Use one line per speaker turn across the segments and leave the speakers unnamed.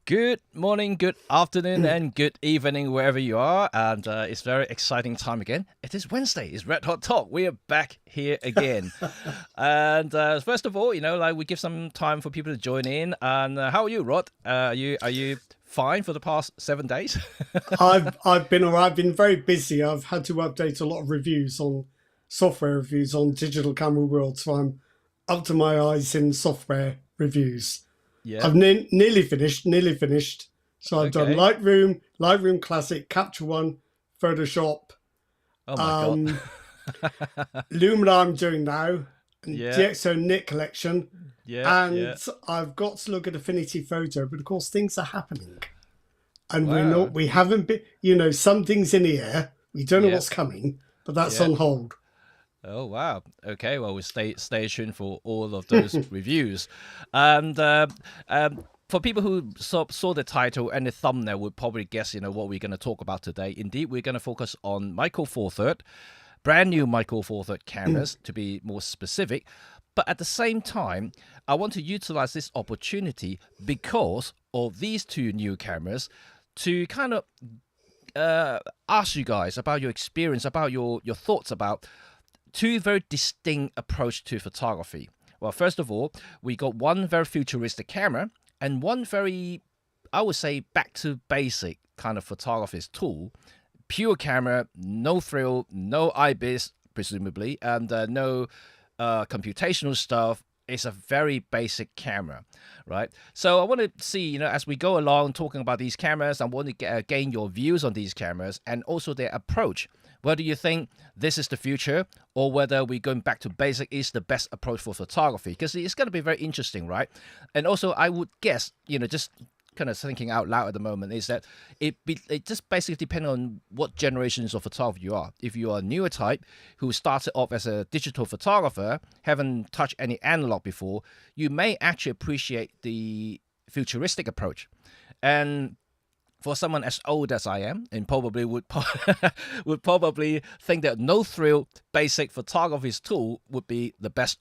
Good morning, good afternoon, and good evening, wherever you are. And it's very exciting time again. It is Wednesday. It's Red Hot Talk. We are back here again. And first of all, we give some time for people to join in. And how are you, Rod? Are you fine for the past 7 days?
I've been alright. I've been very busy. I've had to update a lot of reviews on software reviews on Digital Camera World, so I'm up to my eyes in software reviews.
Yeah.
I've nearly finished. So I've done
Okay.
Lightroom Classic, Capture One, Photoshop,
Oh my God.
Lumina I'm doing now, and
Yeah.
DxO Knit Collection,
Yeah.
and
Yeah.
I've got to look at Affinity Photo, but of course things are happening. And
Wow.
we haven't been, something's in the air. We don't know
Yeah.
what's coming, but that's
Yeah.
on hold.
Oh wow. Okay. Well, we stay tuned for all of those reviews, and for people who saw the title and the thumbnail, would probably guess what we're going to talk about today. Indeed, we're going to focus on Micro Four Third, brand new Micro Four Third cameras to be more specific. But at the same time, I want to utilize this opportunity because of these two new cameras to kind of ask you guys about your experience, about your thoughts about two very distinct approach to photography. Well, first of all, we got one very futuristic camera and one very, I would say, back to basic kind of photography's tool. Pure camera, no frill, no IBIS, presumably, and no computational stuff. It's a very basic camera, right? So I want to see, as we go along talking about these cameras, I want to gain your views on these cameras and also their approach. Whether you think this is the future or whether we're going back to basic is the best approach for photography, because it's going to be very interesting, right? And also, I would guess, just kind of thinking out loud at the moment, is that it just basically depends on what generations of photographer you are. If you are a newer type who started off as a digital photographer, haven't touched any analog before, you may actually appreciate the futuristic approach. And for someone as old as I am, and probably would would probably think that no thrill basic photography's tool would be the best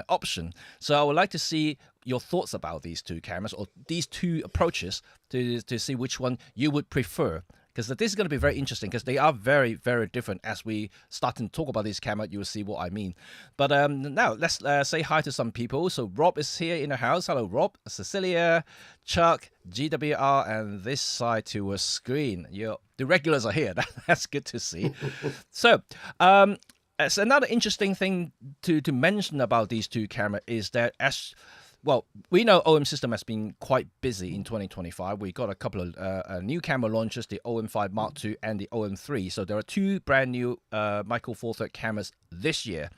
option. So I would like to see your thoughts about these two cameras or these two approaches to see which one you would prefer. Because this is going to be very interesting because they are very, very different. As we start to talk about this camera, you will see what I mean. But now let's say hi to some people. So Rob is here in the house. Hello, Rob. Cecilia, Chuck, GWR, and this side to a screen. The regulars are here. That's good to see. So as another interesting thing to mention about these two cameras is that we know OM system has been quite busy in 2025. We got a couple of new camera launches, the OM5 Mark II and the OM3. So there are two brand new Micro Four Third cameras this year.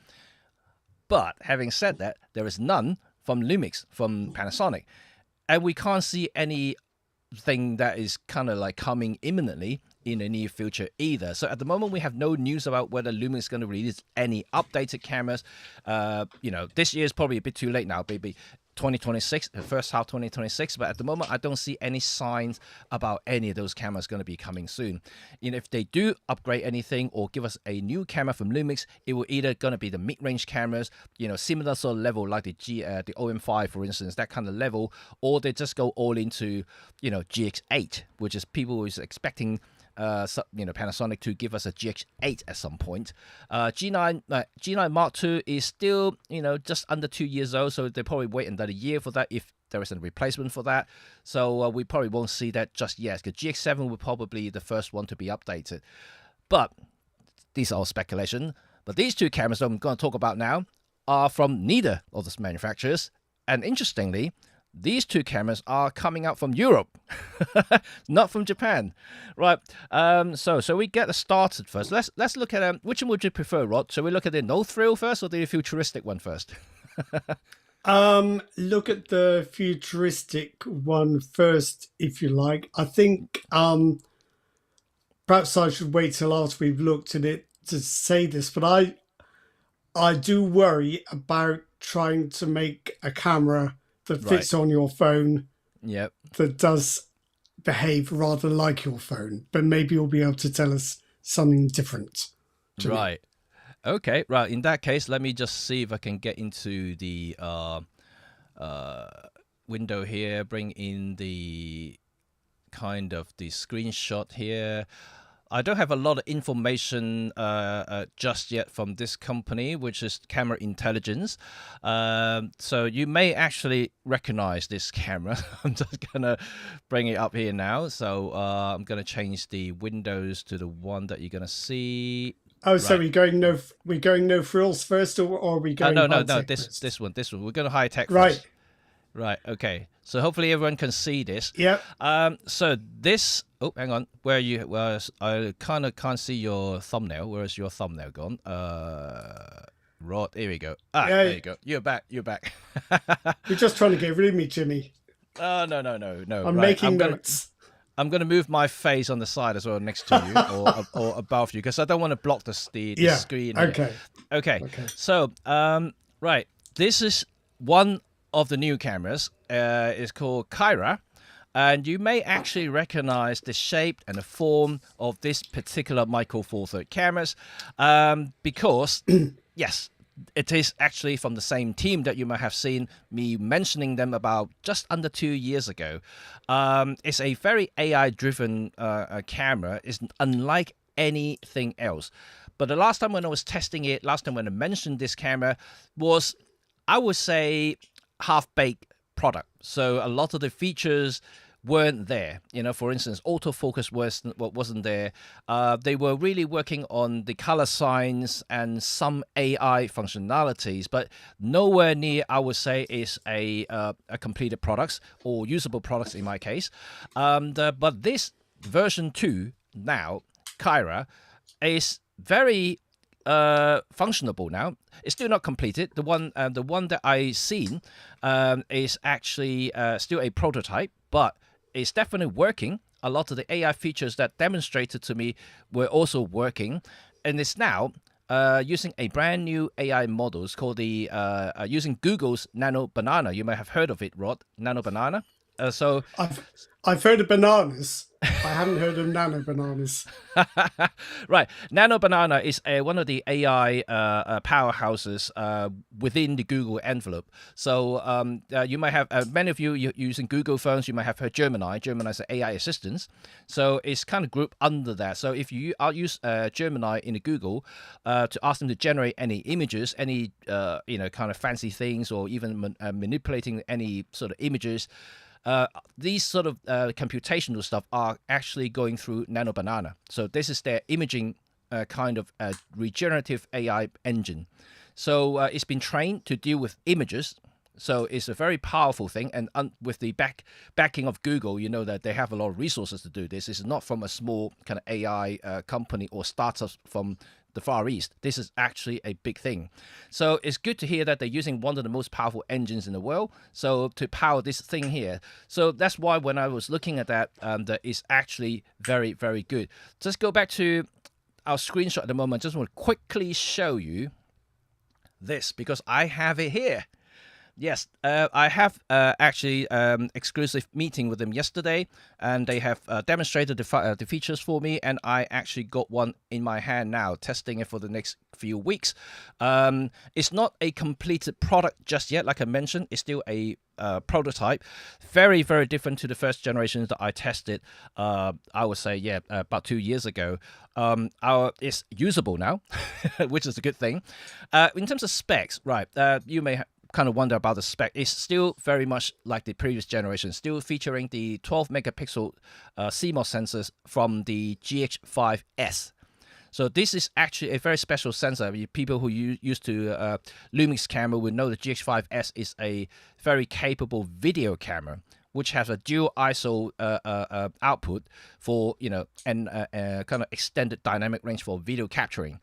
But having said that, there is none from Lumix, from Panasonic. And we can't see anything that is kind of like coming imminently in the near future either. So at the moment, we have no news about whether Lumix is going to release any updated cameras. This year is probably a bit too late now, baby. 2026, the first half 2026, but at the moment I don't see any signs about any of those cameras going to be coming soon. If they do upgrade anything or give us a new camera from Lumix, it will either going to be the mid-range cameras, similar sort of level like the OM5, for instance, that kind of level, or they just go all into GX8, which is people is expecting Panasonic to give us a GX8 at some point. G9 Mark II is still, just under 2 years old, so they probably wait another year for that if there is a replacement for that. So we probably won't see that just yet, because GX7 will probably be the first one to be updated. But these are all speculation. But these two cameras that I'm going to talk about now are from neither of those manufacturers. And interestingly, these two cameras are coming out from Europe, not from Japan, right? So we get started first. Let's look at which one would you prefer, Rod? Shall we look at the no thrill first or the futuristic one first?
Look at the futuristic one first, if you like. I think perhaps I should wait till after we've looked at it to say this, but I do worry about trying to make a camera that fits on your phone,
Yep.
that does behave rather like your phone, but maybe you'll be able to tell us something different.
Right. Okay. Right. In that case, let me just see if I can get into the window here, bring in the kind of the screenshot here. I don't have a lot of information just yet from this company, which is Camera Intelligence. So you may actually recognize this camera. I'm just gonna bring it up here now. So I'm gonna change the windows to the one that you're gonna see.
Oh, so we're going no frills first, or are we going
No,
high tech first?
this one. We're gonna high tech
Right.
first. Right. Okay. So hopefully everyone can see this.
Yep.
So this. Oh, hang on. Where you? Well, I kind of can't see your thumbnail. Where is your thumbnail gone? Rod. Here we go. Ah,
Yeah.
there you go. You're back. You're back.
You're just trying to get rid of me, Jimmy.
Oh no.
I'm making notes.
I'm gonna move my face on the side as well, next to you or above you, because I don't want to block the screen. Here. Okay. So right. This is one of the new cameras. Is called Caira, and you may actually recognize the shape and the form of this particular Micro Four Thirds cameras, because yes, it is actually from the same team that you might have seen me mentioning them about just under 2 years ago. It's a very AI-driven camera. It's unlike anything else. But the last time when I was testing it, last time when I mentioned this camera was, I would say, half-baked product. So a lot of the features weren't there. You know, for instance, autofocus wasn't there. They were really working on the color science and some AI functionalities, but nowhere near, I would say, is a completed products or usable products in my case. But this version 2 now, Caira, is very functionable now. It's still not completed. The one that I seen is actually still a prototype, but it's definitely working. A lot of the AI features that demonstrated to me were also working, and it's now using a brand new AI models called the using Google's Nano Banana. You may have heard of it, Rod. Nano Banana. So
I've heard of bananas. I haven't heard of nano bananas.
Right. Nano Banana is one of the AI powerhouses within the Google envelope. So you might have, many of you using Google phones, you might have heard Gemini. Gemini is an AI assistant. So it's kind of grouped under that. So if you use Gemini in the Google to ask them to generate any images, any kind of fancy things, or even manipulating any sort of images, these sort of computational stuff are actually going through Nano Banana. So this is their imaging kind of regenerative AI engine. So it's been trained to deal with images. So it's a very powerful thing. And with the backing of Google, you know that they have a lot of resources to do this. This is not from a small kind of AI company or startups from the Far East. This is actually a big thing. So it's good to hear that they're using one of the most powerful engines in the world, so to power this thing here. So that's why when I was looking at that, that is actually very, very good. Just go back to our screenshot at the moment. Just want to quickly show you this because I have it here. Yes, I have actually exclusive meeting with them yesterday, and they have demonstrated the features for me, and I actually got one in my hand now, testing it for the next few weeks. It's not a completed product just yet, like I mentioned. It's still a prototype, very, very different to the first generations that I tested. I would say, about 2 years ago. It's usable now, which is a good thing. In terms of specs, right? You may kind of wonder about the spec. It's still very much like the previous generation, still featuring the 12 megapixel CMOS sensors from the GH5S. So this is actually a very special sensor. People who used to Lumix camera would know the GH5S is a very capable video camera, which has a dual ISO output for, and kind of extended dynamic range for video capturing.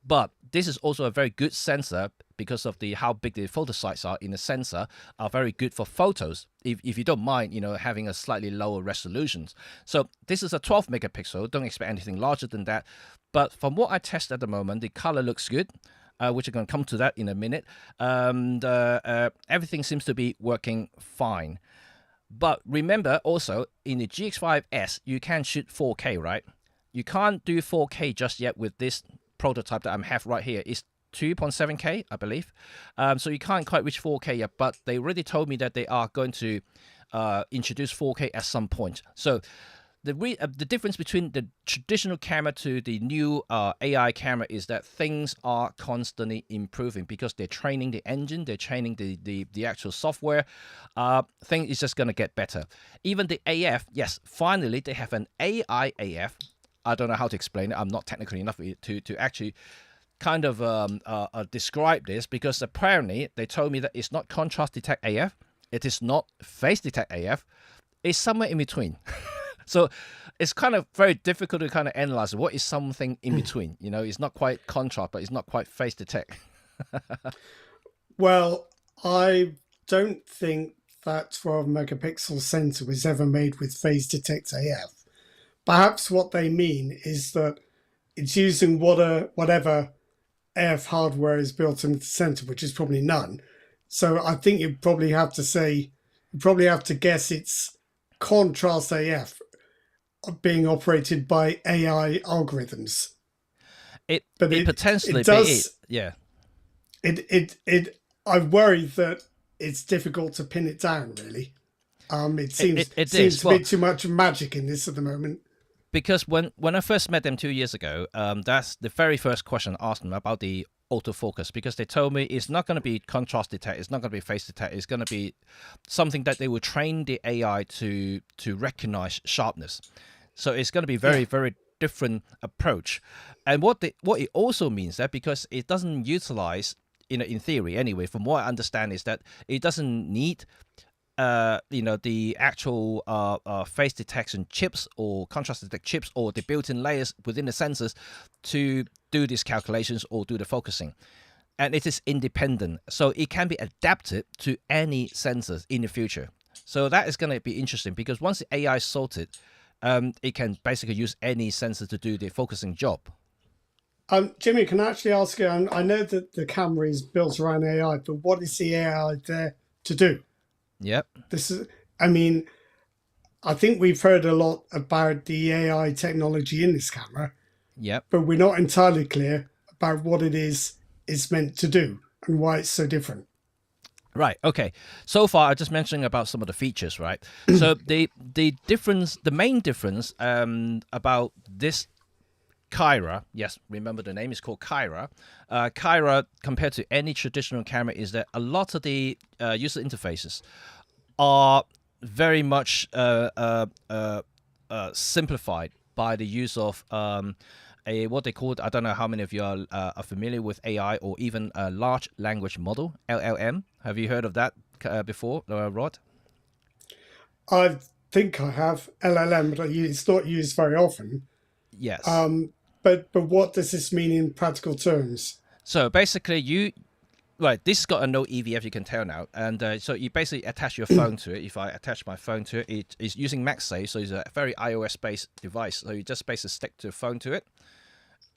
But this is also a very good sensor because of how big the photo sites are in the sensor, are very good for photos, if you don't mind, having a slightly lower resolutions. So this is a 12 megapixel. Don't expect anything larger than that. But from what I test at the moment, the color looks good, which I'm going to come to that in a minute. And everything seems to be working fine. But remember also, in the GX5S, you can shoot 4K, right? You can't do 4K just yet with this prototype that I have right here. It's 2.7K, I believe. So you can't quite reach 4K yet, but they already told me that they are going to introduce 4K at some point. So the difference between the traditional camera to the new AI camera is that things are constantly improving because they're training the engine, they're training the actual software. Thing is just going to get better. Even the AF, yes, finally they have an AI AF. I don't know how to explain it. I'm not technically enough to actually kind of describe this, because apparently they told me that it's not contrast detect AF, it is not face detect AF, it's somewhere in between. So it's kind of very difficult to kind of analyze what is something in between. You know, it's not quite contrast, but it's not quite face detect.
Well, I don't think that 12 megapixel sensor was ever made with phase detect AF. Perhaps what they mean is that it's using whatever AF hardware is built into the sensor, which is probably none. So I think you probably have to guess it's contrast AF being operated by AI algorithms. But
It potentially
it does,
yeah.
I worry that it's difficult to pin it down, really. It
It
seems
is.
to be too much magic in this at the moment.
Because when I first met them 2 years ago, that's the very first question I asked them about the autofocus, because they told me it's not going to be contrast detect, it's not going to be face detect, it's going to be something that they will train the AI to recognize sharpness. So it's going to be very different approach. And what it also means that because it doesn't utilize, in theory anyway, from what I understand, is that it doesn't need the actual face detection chips or contrast detect chips or the built-in layers within the sensors to do these calculations or do the focusing. And it is independent, so it can be adapted to any sensors in the future. So that is going to be interesting, because once the AI is sorted, it can basically use any sensor to do the focusing job.
Jimmy, can I actually ask you, I know that the camera is built around AI, but what is the AI there to do?
Yep.
I mean, I think we've heard a lot about the AI technology in this camera,
Yep.
but we're not entirely clear about what it is it's meant to do and why it's so different.
Right. Okay. So far, I just mentioning about some of the features, right? So the main difference about this Caira, yes, remember the name is called Caira. Caira, compared to any traditional camera, is that a lot of the user interfaces are very much simplified by the use of what they call, I don't know how many of you are familiar with AI or even a large language model, LLM. Have you heard of that before, Rod?
I think I have LLM, but it's not used very often.
Yes.
But what does this mean in practical terms?
So basically, right, this has got a no EVF, you can tell now, and so you basically attach your phone to it. If I attach my phone to it, it is using MagSafe, so it's a very iOS-based device. So you just basically stick the phone to it,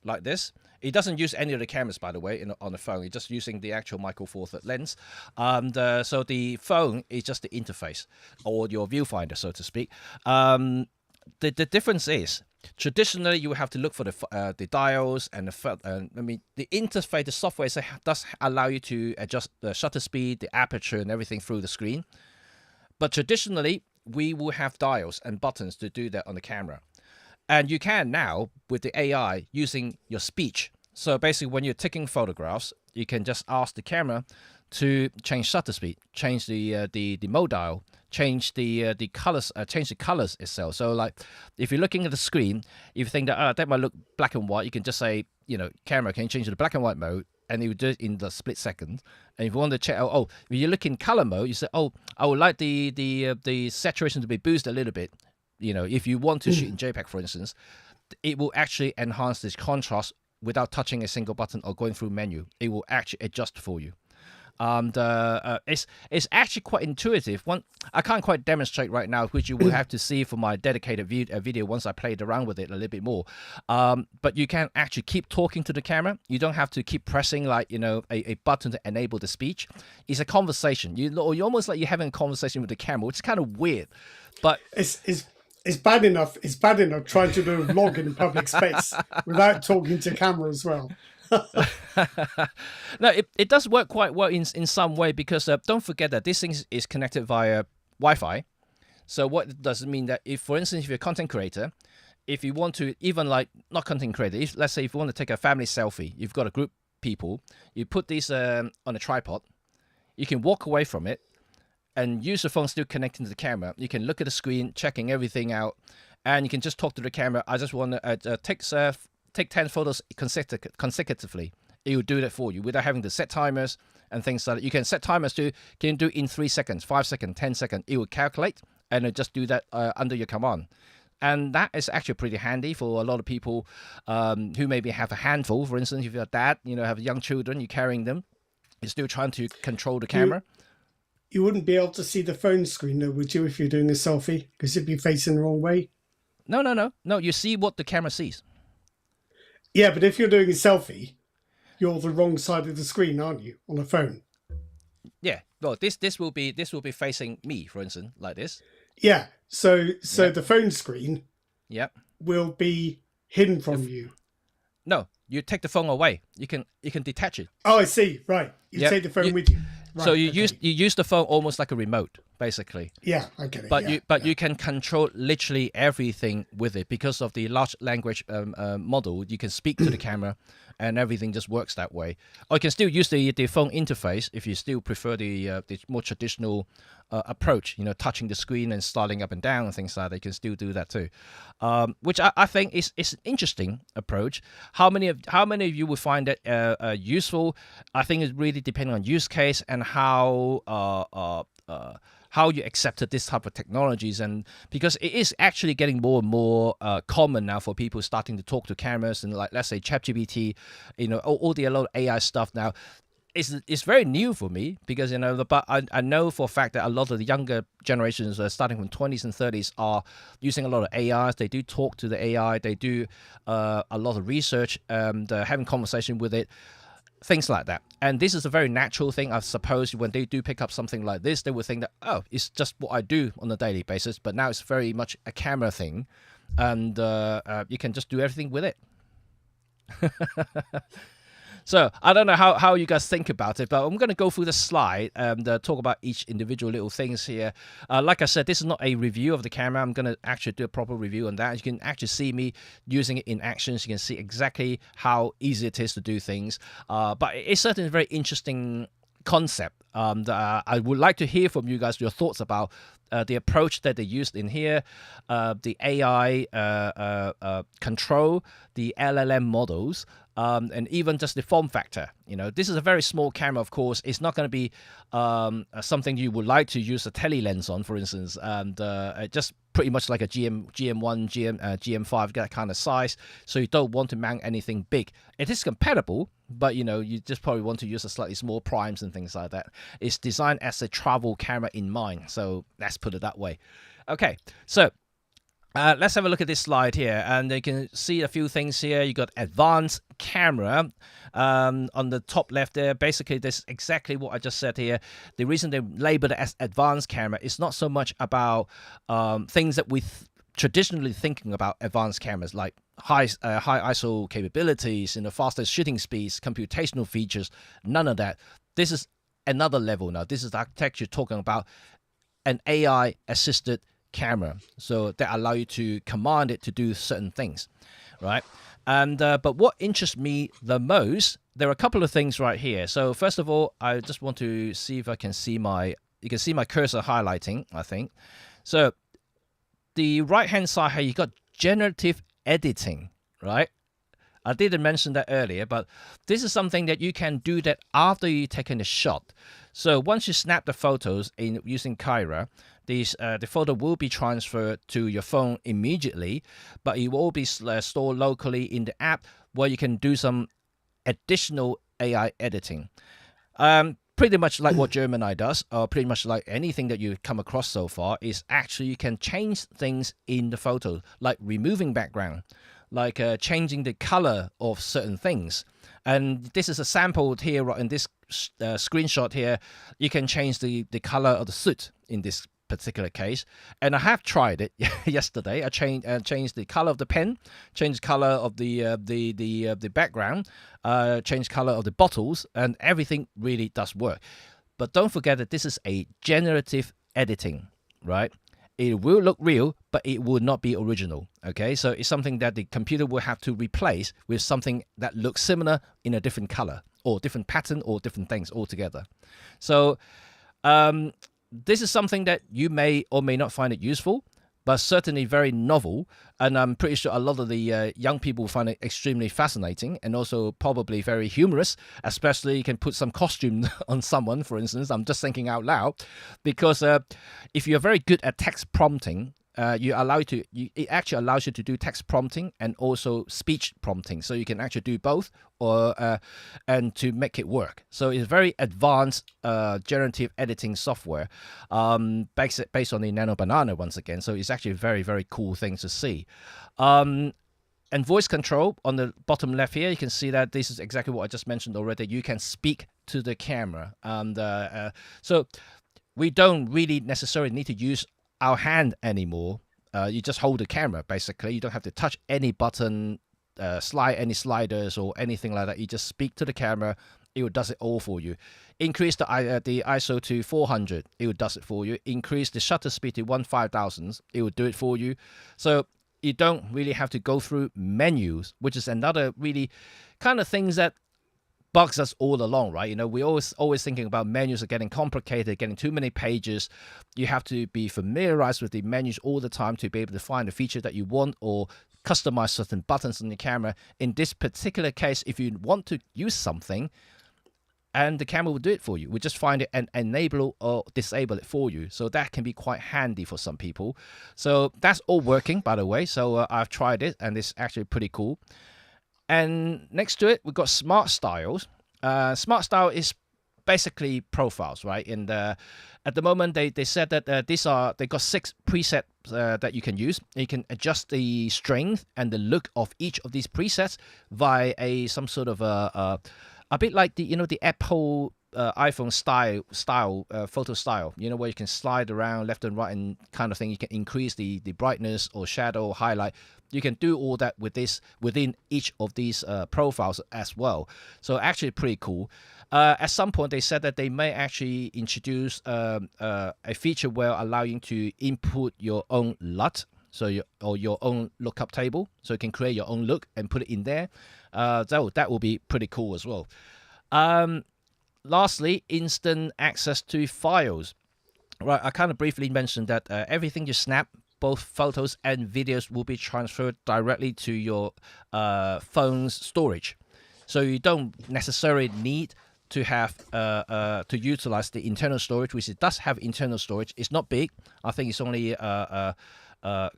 like this. It doesn't use any of the cameras, by the way, on the phone. It's just using the actual Micro Four Thirds lens. And so the phone is just the interface, or your viewfinder, so to speak. The difference is, traditionally you have to look for the dials and the interface, the software does allow you to adjust the shutter speed, the aperture, and everything through the screen. But traditionally, we will have dials and buttons to do that on the camera. And you can now, with the AI, using your speech. So basically, when you're taking photographs, you can just ask the camera to change shutter speed, change the mode dial, change the colors, change the colors itself. So like, if you're looking at the screen, if you think that that might look black and white, you can just say, camera, can you change to the black and white mode, and it will do it in the split second. And if you want to check out, if you look in color mode, you say, I would like the saturation to be boosted a little bit. If you want to shoot in JPEG, for instance, it will actually enhance this contrast without touching a single button or going through menu. It will actually adjust for you. And it's actually quite intuitive. I can't quite demonstrate right now, which you will have to see for my dedicated video once I played around with it a little bit more. But you can actually keep talking to the camera. You don't have to keep pressing a button to enable the speech. It's a conversation. You're almost like you're having a conversation with the camera, which is kind of weird. But
It's It's bad enough. It's bad enough trying to do a vlog in public space without talking to camera as well.
No, it does work quite well in some way because don't forget that this thing is connected via Wi-Fi. So what does it mean that if, for instance, if you're a content creator, if you want to even like not content creator, if let's say if you want to take a family selfie, you've got a group of people, you put this on a tripod, you can walk away from it and use the phone still connecting to the camera. You can look at the screen, checking everything out, and you can just talk to the camera. I just want to take 10 photos consecutively. It will do that for you without having to set timers and things like that. You can set timers to, can do it in 3 seconds, 5 seconds, 10 seconds. It will calculate and it'll just do that under your command. And that is actually pretty handy for a lot of people who maybe have a handful. For instance, if you're a dad, have young children, you're carrying them, you're still trying to control the camera.
You wouldn't be able to see the phone screen, though, would you, if you're doing a selfie? Because it'd be facing the wrong way.
No. You see what the camera sees.
Yeah, but if you're doing a selfie, you're the wrong side of the screen, aren't you, on a phone?
Yeah. Well, this will be facing me, for instance, like this.
Yeah. So the phone screen will be hidden from you.
No, you take the phone away. You can detach it.
Oh, I see. Right. You take the phone with you. Right,
so you use the phone almost like a remote, basically.
Yeah, I get it.
But you can control literally everything with it because of the large language model. You can speak to the camera, and everything just works that way. Or you can still use the phone interface if you still prefer the more traditional approach. Touching the screen and sliding up and down and things like that. You can still do that too, which I think is an interesting approach. How many of you would find that useful? I think it really depends on use case and how you accepted this type of technologies, and because it is actually getting more and more common now for people starting to talk to cameras, and like let's say ChatGPT, all the a lot of AI stuff now. It's very new for me because but I know for a fact that a lot of the younger generations starting from 20s and 30s are using a lot of AIs. They do talk to the AI. They do a lot of research and having conversation with it. Things like that. And this is a very natural thing. I suppose when they do pick up something like this, they would think that, oh, it's just what I do on a daily basis. But now it's very much a camera thing. And you can just do everything with it. So I don't know how you guys think about it, but I'm going to go through the slide and talk about each individual little things here. Like I said, this is not a review of the camera. I'm going to actually do a proper review on that. You can actually see me using it in actions. You can see exactly how easy it is to do things. But it's certainly a very interesting concept that I would like to hear from you guys, your thoughts about the approach that they used in here, the AI control, the LLM models, and even just the form factor. This is a very small camera, of course. It's not going to be something you would like to use a tele lens on, for instance, and just pretty much like a GM1, GM5, that kind of size. So you don't want to mount anything big. It is compatible, but you just probably want to use a slightly small primes and things like that. It's designed as a travel camera in mind, so let's put it that way. Okay, so let's have a look at this slide here, and you can see a few things here. You got advanced camera on the top left there. Basically, this is exactly what I just said here. The reason they labeled it as advanced camera is not so much about things that we traditionally thinking about advanced cameras, like high ISO capabilities, faster shooting speeds, computational features. None of that. This is another level now. This is the architecture talking about an AI assisted camera, so that allow you to command it to do certain things, right? And but what interests me the most, there are a couple of things right here. So first of all, I just want to see if I can see you can see my cursor highlighting, I think. So the right hand side here, you got generative editing, right? I didn't mention that earlier, but this is something that you can do that after you've taken a shot. So once you snap the photos using Caira, the photo will be transferred to your phone immediately, but it will be stored locally in the app where you can do some additional AI editing. Pretty much like what Gemini does, or pretty much like anything that you've come across so far, is actually you can change things in the photo, like removing background, like changing the color of certain things. And this is a sample here in this screenshot here. You can change the color of the suit in this particular case. And I have tried it yesterday. I changed the color of the pen, changed the color of the background, changed color of the bottles, and everything really does work. But don't forget that this is a generative editing, right? It will look real, but it will not be original. Okay, so it's something that the computer will have to replace with something that looks similar in a different color or different pattern or different things altogether. So this is something that you may or may not find it useful, but certainly very novel. And I'm pretty sure a lot of the young people find it extremely fascinating and also probably very humorous, especially you can put some costume on someone, for instance. I'm just thinking out loud, because if you're very good at text prompting, it actually allows you to do text prompting and also speech prompting, so you can actually do both, and to make it work. So it's very advanced generative editing software, based on the Nano Banana once again. So it's actually a very, very cool thing to see. And voice control on the bottom left here, you can see that this is exactly what I just mentioned already. You can speak to the camera, and so we don't really necessarily need to use our hand anymore. You just hold the camera, basically. You don't have to touch any button, slide any sliders or anything like that. You just speak to the camera, it does it all for you. Increase the ISO to 400, it will does it for you. Increase the shutter speed to 1/5000, it will do it for you. So you don't really have to go through menus, which is another really kind of things that bugs us all along, right? We're always thinking about menus are getting complicated, getting too many pages. You have to be familiarized with the menus all the time to be able to find the feature that you want or customize certain buttons on the camera. In this particular case, if you want to use something, and the camera will do it for you, we just find it and enable or disable it for you. So that can be quite handy for some people. So that's all working, by the way. So I've tried it, and it's actually pretty cool. And next to it, we've got Smart Styles. Smart Style is basically profiles, right? And at the moment, they said that they got 6 presets that you can use. You can adjust the strength and the look of each of these presets via some sort of a bit like the Apple iPhone style photo style, where you can slide around left and right and kind of thing. You can increase the brightness or shadow, highlight. You can do all that with this within each of these profiles as well. So actually pretty cool. At some point, they said that they may actually introduce a feature where allowing you to input your own LUT, so your own lookup table, so you can create your own look and put it in there. That will be pretty cool as well. Lastly, instant access to files. Right, I kind of briefly mentioned that everything you snap, both photos and videos, will be transferred directly to your phone's storage. So you don't necessarily need to have to utilize the internal storage, which it does have internal storage. It's not big. I think it's only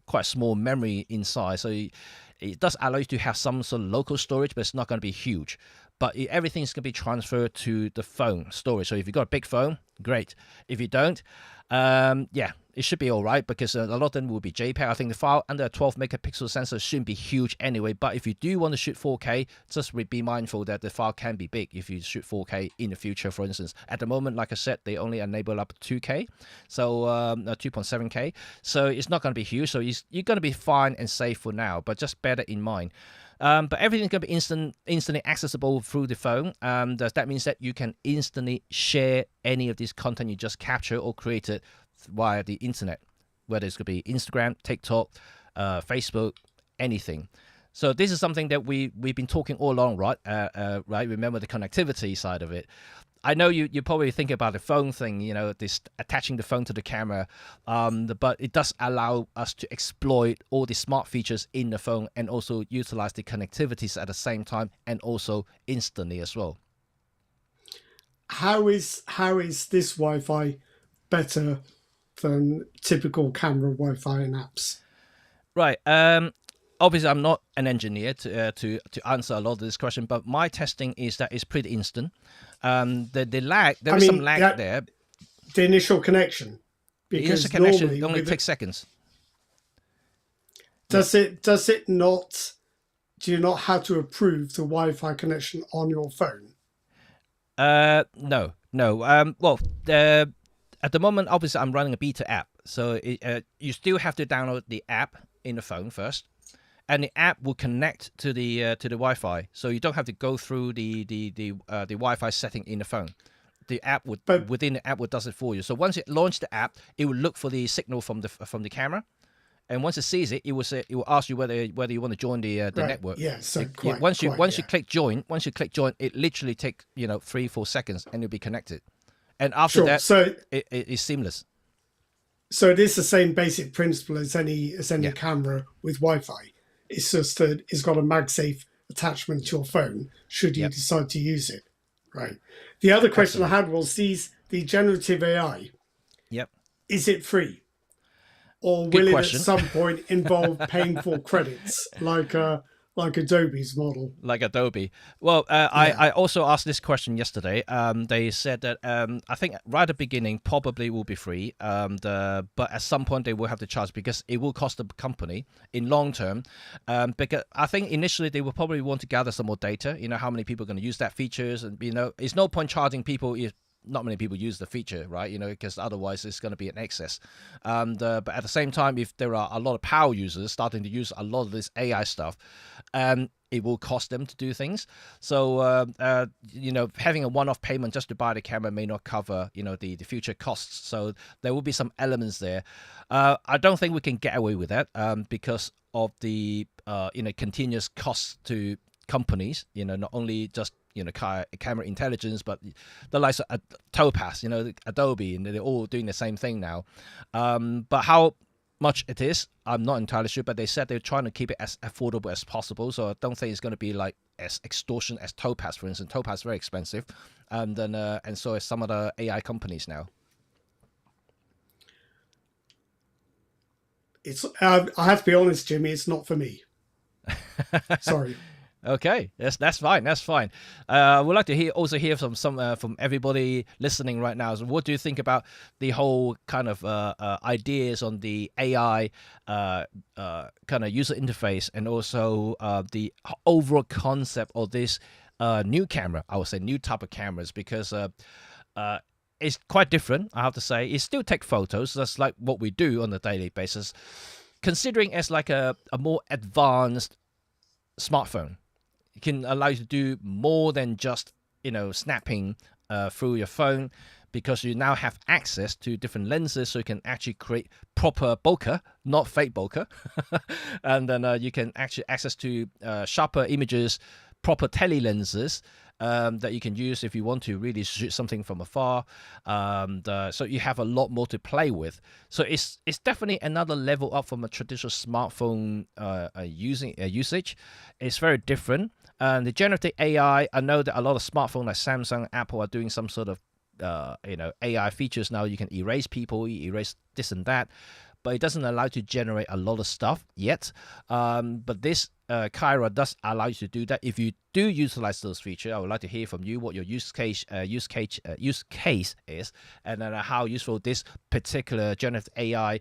quite small memory inside. So it does allow you to have some sort of local storage, but it's not going to be huge. But everything's going to be transferred to the phone storage. So if you've got a big phone, great. If you don't, yeah, it should be all right, because a lot of them will be JPEG. I think the file under a 12 megapixel sensor shouldn't be huge anyway. But if you do want to shoot 4K, just be mindful that the file can be big if you shoot 4K in the future, for instance. At the moment, like I said, they only enable up 2K, so 2.7K. So it's not going to be huge. So you're going to be fine and safe for now, but just bear that in mind. But everything's going to be instantly accessible through the phone. That means that you can instantly share any of this content you just captured or created via the internet, whether it's going to be Instagram, TikTok, Facebook, anything. So this is something that we've been talking all along, right? Right. Remember the connectivity side of it. I know you probably think about the phone thing, this attaching the phone to the camera, but it does allow us to exploit all the smart features in the phone and also utilize the connectivities at the same time and also instantly as well.
How is this Wi-Fi better than typical camera Wi-Fi and apps?
Right. Obviously, I'm not an engineer to answer a lot of this question, but my testing is that it's pretty instant. The lag, there is some lag there.
The initial connection,
because the connection only takes seconds.
Does it not? Do you not have to approve the Wi-Fi connection on your phone?
No. Well, at the moment, obviously, I'm running a beta app. So you still have to download the app in the phone first, and the app will connect to the Wi-Fi. So you don't have to go through the Wi-Fi setting in the phone. The app would
But
within the app would does it for you. So once it launched the app, it will look for the signal from the camera, and once it sees it, it will ask you whether you want to join the
right,
network.
yeah. So
Once you
yeah.
click join, it literally takes 3-4 seconds, and you'll be connected. And after
Sure.
that,
So
it's seamless.
so it is the same basic principle as any
Yeah.
camera with Wi-Fi. It's just that it's got a MagSafe attachment to your phone should you
Yep.
decide to use it. Right. The other question I
Absolutely.
had was the generative AI,
Yep.
is it free? Or
Good
will it at
question.
some point involve paying for credits like Adobe's model?
Like Adobe. Well,
Yeah.
I also asked this question yesterday. They said that I think right at the beginning probably will be free, but at some point they will have to charge because it will cost the company in long term. Because I think initially they will probably want to gather some more data. How many people are going to use that features, and it's no point charging people if not many people use the feature, right? Because otherwise it's going to be an excess. But at the same time, if there are a lot of power users starting to use a lot of this AI stuff, it will cost them to do things. So, having a one-off payment just to buy the camera may not cover, the future costs. So there will be some elements there. I don't think we can get away with that because of the, continuous costs to companies, not only just camera intelligence, but the likes of Topaz, Adobe, and they're all doing the same thing now. But how much it is, I'm not entirely sure. But they said they're trying to keep it as affordable as possible. So I don't think it's going to be like as extortion as Topaz, for instance. Topaz is very expensive, and then and so is some of the AI companies now.
It's I have to be honest, Jimmy, it's not for me. Sorry.
Okay, that's fine. That's fine. I would like to hear from from everybody listening right now. So, what do you think about the whole kind of ideas on the AI kind of user interface, and also the overall concept of this new camera? I would say new type of cameras because it's quite different. I have to say, it still take photos. That's like what we do on a daily basis. Considering as like a more advanced smartphone. It can allow you to do more than just snapping through your phone, because you now have access to different lenses, so you can actually create proper bokeh, not fake bokeh, and then you can actually access to sharper images, proper tele lenses that you can use if you want to really shoot something from afar. So you have a lot more to play with. So it's definitely another level up from a traditional smartphone usage. It's very different. The generative AI, I know that a lot of smartphones like Samsung, Apple are doing some sort of AI features now. You can erase people, erase this and that, but it doesn't allow you to generate a lot of stuff yet. But this Caira does allow you to do that. If you do utilize those features, I would like to hear from you what your use case is, and then how useful this particular generative AI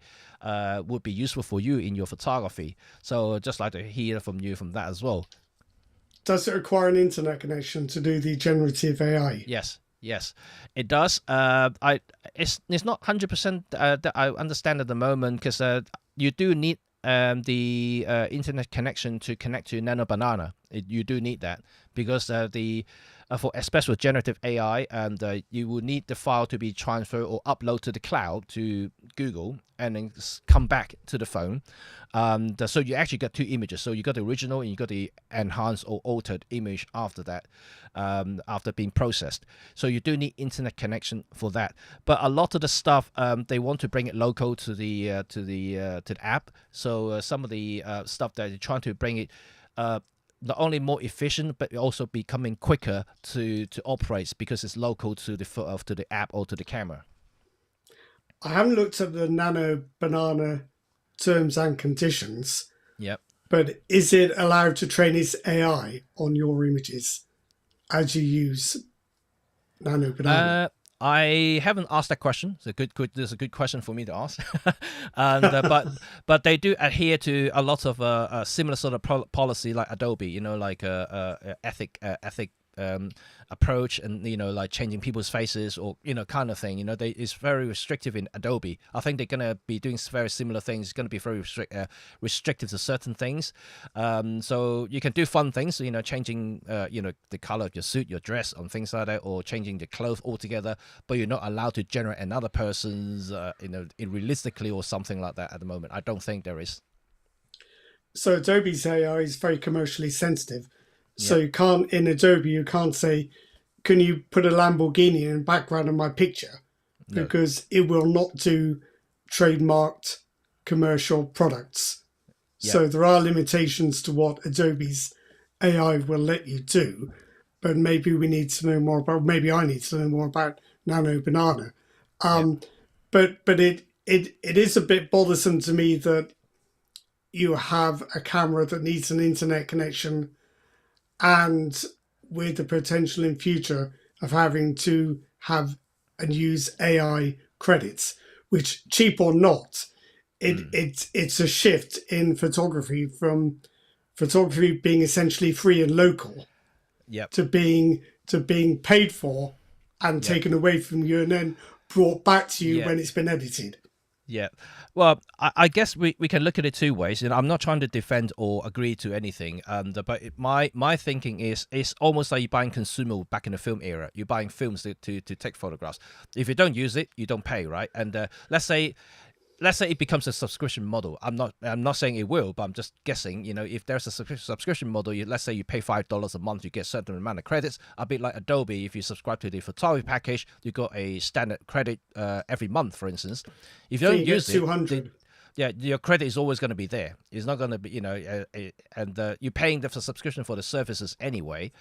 would be useful for you in your photography. So just like to hear from you from that as well.
Does it require an internet connection to do the generative AI?
Yes, it does. It's not 100% that I understand at the moment, because you do need the internet connection to connect to Nano Banana. You do need that because especially with generative AI, and you will need the file to be transferred or upload to the cloud to Google, and then come back to the phone. So you actually got two images. So you got the original and you got the enhanced or altered image after that, after being processed. So you do need internet connection for that. But a lot of the stuff, they want to bring it local to the app. So some of the stuff that they're trying to bring it not only more efficient, but also becoming quicker to operate, because it's local to the app or to the camera.
I haven't looked at the Nano Banana terms and conditions,
Yep.
but is it allowed to train its AI on your images as you use Nano Banana?
I haven't asked that question. It's a good question for me to ask. And but they do adhere to a lot of similar sort of policy like Adobe. Like ethic approach, and like changing people's faces or kind of thing. It's very restrictive in Adobe. I think they're gonna be doing very similar things. It's gonna be very restrictive to certain things. So you can do fun things, changing the color of your suit, your dress, and things like that, or changing the clothes altogether. But you're not allowed to generate another person's realistically or something like that at the moment. I don't think there is.
So Adobe's AI is very commercially sensitive. So
Yeah.
you can't, in Adobe, you can't say, can you put a Lamborghini in the background of my picture?
No.
Because it will not do trademarked commercial products.
Yeah.
So there are limitations to what Adobe's AI will let you do. But maybe we need to know more about, maybe I need to know more about Nano Banana.
Yeah.
But it is a bit bothersome to me that you have a camera that needs an internet connection, and with the potential in future of having to have and use AI credits, which, cheap or not, it's a shift in photography from photography being essentially free and local
Yep.
to being paid for and
Yep.
taken away from you and then brought back to you
Yeah.
when it's been edited.
Yeah. Well, I guess we can look at it two ways. I'm not trying to defend or agree to anything. But my thinking is it's almost like you're buying consumable back in the film era. You're buying films to take photographs. If you don't use it, you don't pay, right? And let's say it becomes a subscription model. I'm not saying it will, but I'm just guessing. If there's a subscription model, let's say you pay $5 a month, you get a certain amount of credits. A bit like Adobe, if you subscribe to the photography package, you got a standard credit every month, for instance. If you
So
don't
you get
use it,
200.
yeah, your credit is always going to be there. It's not going to be, and you're paying the subscription for the services anyway,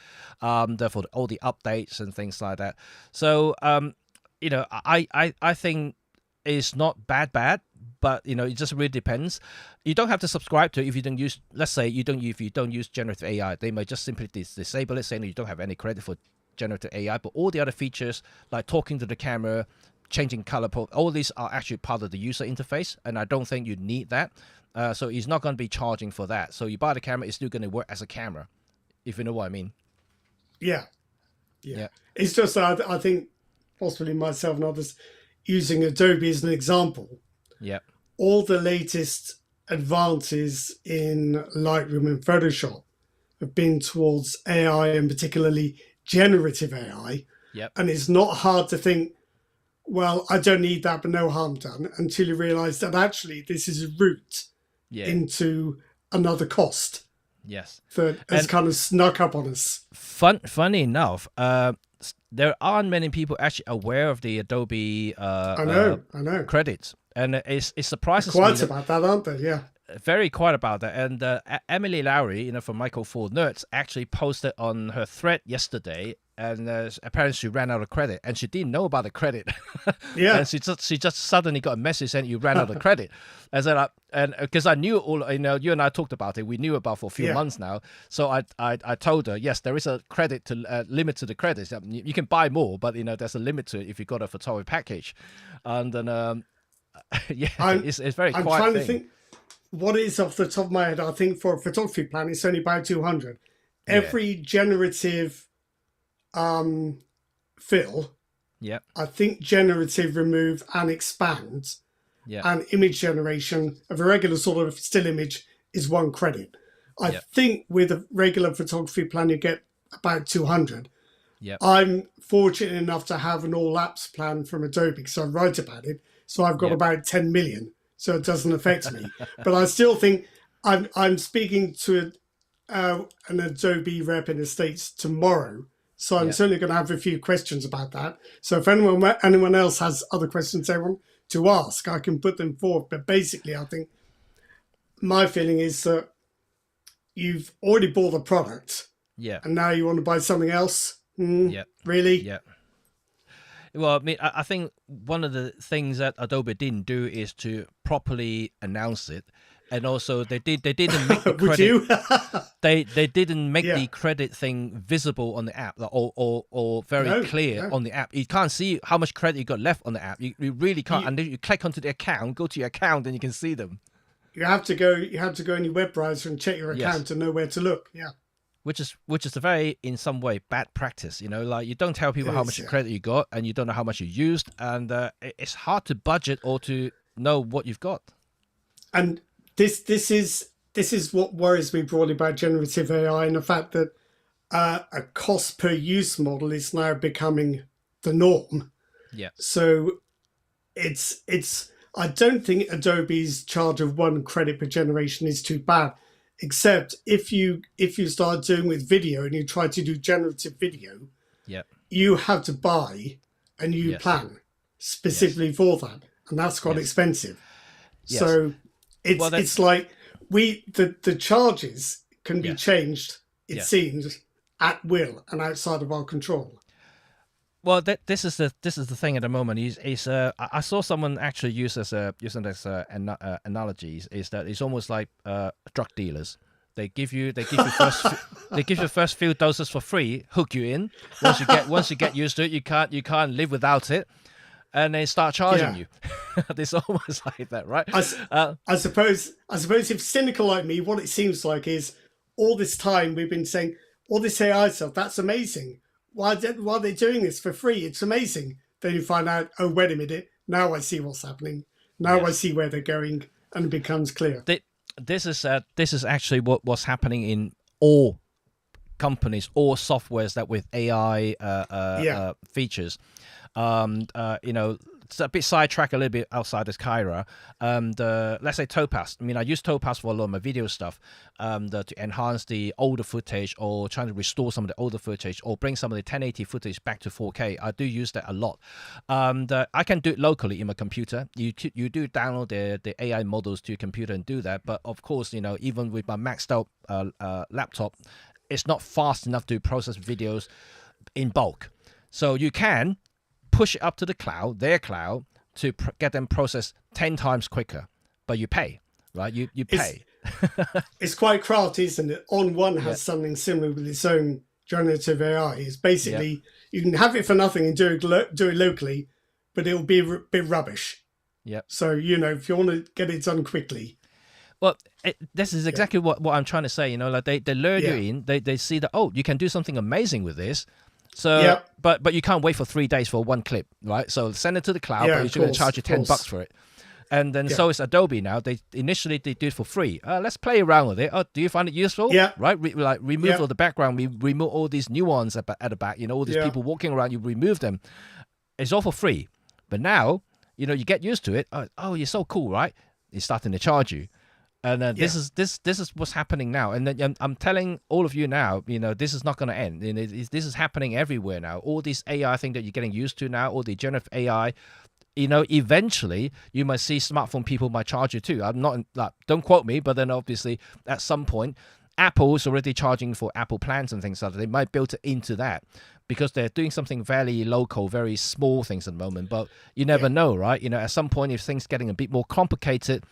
for all the updates and things like that. So, I think it's not bad, but it just really depends. You don't have to subscribe to it if you don't use. Let's say if you don't use generative AI, they may just simply disable it, saying that you don't have any credit for generative AI. But all the other features, like talking to the camera, changing color, all these are actually part of the user interface, and I don't think you need that. So it's not going to be charging for that. So you buy the camera, it's still going to work as a camera, if you know what I mean.
Yeah.
Yeah.
It's just I think possibly myself and others using Adobe as an example.
Yeah.
All the latest advances in Lightroom and Photoshop have been towards AI, and particularly generative AI.
Yep.
And it's not hard to think, well, I don't need that, but no harm done, until you realize that actually this is a route into another cost
Yes.
that has kind of snuck up on us.
Funny enough, there aren't many people actually aware of the Adobe
I know.
credits, and it surprises me.
Quite about that, aren't they? Yeah.
Very quiet about that. And Emily Lowry, from Michael Four Nerds, actually posted on her thread yesterday, and apparently she ran out of credit, and she didn't know about the credit.
Yeah.
And she just suddenly got a message saying you ran out of credit. And so and because I knew all, you and I talked about it, we knew about for a few months now. So I told her, yes, there is a credit to limit to the credits. You can buy more, but there's a limit to it if you got a photography package. And then it's very quiet.
I'm trying to think what is off the top of my head. I think for a photography plan, it's only about 200. Every generative fill, I think generative remove and expand, and image generation of a regular sort of still image is 1 credit. I think with a regular photography plan, you get about 200. I'm fortunate enough to have an all apps plan from Adobe because I write about it. So I've got about 10 million. So it doesn't affect me. But I still think I'm speaking to an Adobe rep in the States tomorrow. So I'm certainly going to have a few questions about that. So if anyone else has other questions they want to ask, I can put them forward. But basically, I think my feeling is that you've already bought the product. And now you want to buy something else? Really?
Yeah. Well, I mean, I think one of the things that Adobe didn't do is to properly announce it, and also they didn't make the
Would you?
they didn't make the credit thing visible on the app, or very clear on the app. You can't see how much credit you got left on the app. You really can't. And then you click onto the account, go to your account, and you can see them.
You have to go in your web browser and check your account to know where to look. Yeah.
which is a very, in some way, bad practice. Like, you don't tell people
It
how
is,
much
yeah.
credit you got, and you don't know how much you used, and it's hard to budget or to know what you've got.
And this is what worries me broadly about generative AI, and the fact that a cost per use model is now becoming the norm.
Yeah.
So it's I don't think Adobe's charge of 1 credit per generation is too bad, except if you start doing with video and you try to do generative video,
Yeah.
you have to buy a new
Yes.
plan
Yes.
specifically for that, and that's quite
Yes.
expensive.
Yes.
So it's
Well, that.
it's like the charges can be
Yes.
changed, it
Yes.
seems, at will and outside of our control.
Well, this is the thing at the moment. I saw someone actually using this analogies, is that it's almost like drug dealers. They give you first they give you the first few doses for free, hook you in. Once you get used to it, you can't live without it, and they start charging
Yeah.
you. It's almost like that, right?
I suppose if cynical like me, what it seems like is all this time we've been saying all this AI stuff, that's amazing. Why are they doing this for free? It's amazing. Then you find out, oh, wait a minute, now I see what's happening. Now I
Yes.
see where they're going, and it becomes clear.
This is actually what's happening in all companies or softwares that with AI
Yeah.
features. It's a bit sidetrack, a little bit outside this Caira. Let's say Topaz. I mean, I use Topaz for a lot of my video stuff, to enhance the older footage or trying to restore some of the older footage or bring some of the 1080 footage back to 4K. I do use that a lot. I can do it locally in my computer. You do download the AI models to your computer and do that. But of course, even with my maxed out laptop, it's not fast enough to process videos in bulk. So you can push it up to the cloud, their cloud, to get them processed 10 times quicker. But you pay, right? You pay.
It's quite crafty, isn't it? On One has
Yeah.
something similar with its own generative AI. It's basically you can have it for nothing and do it locally, but it'll be a bit rubbish.
Yep.
So if you want to get it done quickly,
Well, this is exactly what I'm trying to say. Like they lure you in. They see that, oh, you can do something amazing with this. So,
Yep.
but you can't wait for 3 days for one clip, right? So send it to the cloud,
Yeah,
but
of
you're going to
course,
charge you
of
$10
course.
for it. And then
Yeah.
so is Adobe now. They do it for free. Let's play around with it. Oh, do you find it useful?
Yeah.
Right. Remove
Yeah.
all the background. We remove all these nuance at the back. All these
Yeah.
people walking around. You remove them. It's all for free. But now, you get used to it. Oh, you're so cool, right? It's starting to charge you. And this is what's happening now. And then I'm telling all of you now, this is not going to end. This is happening everywhere now. All these AI thing that you're getting used to now, all the generative AI, eventually you might see smartphone people might charge you too. I'm not like, don't quote me, but then obviously at some point, Apple's already charging for Apple plans and things like that. They might build it into that because they're doing something very local, very small things at the moment. But you never know, right? At some point, if things getting a bit more complicated,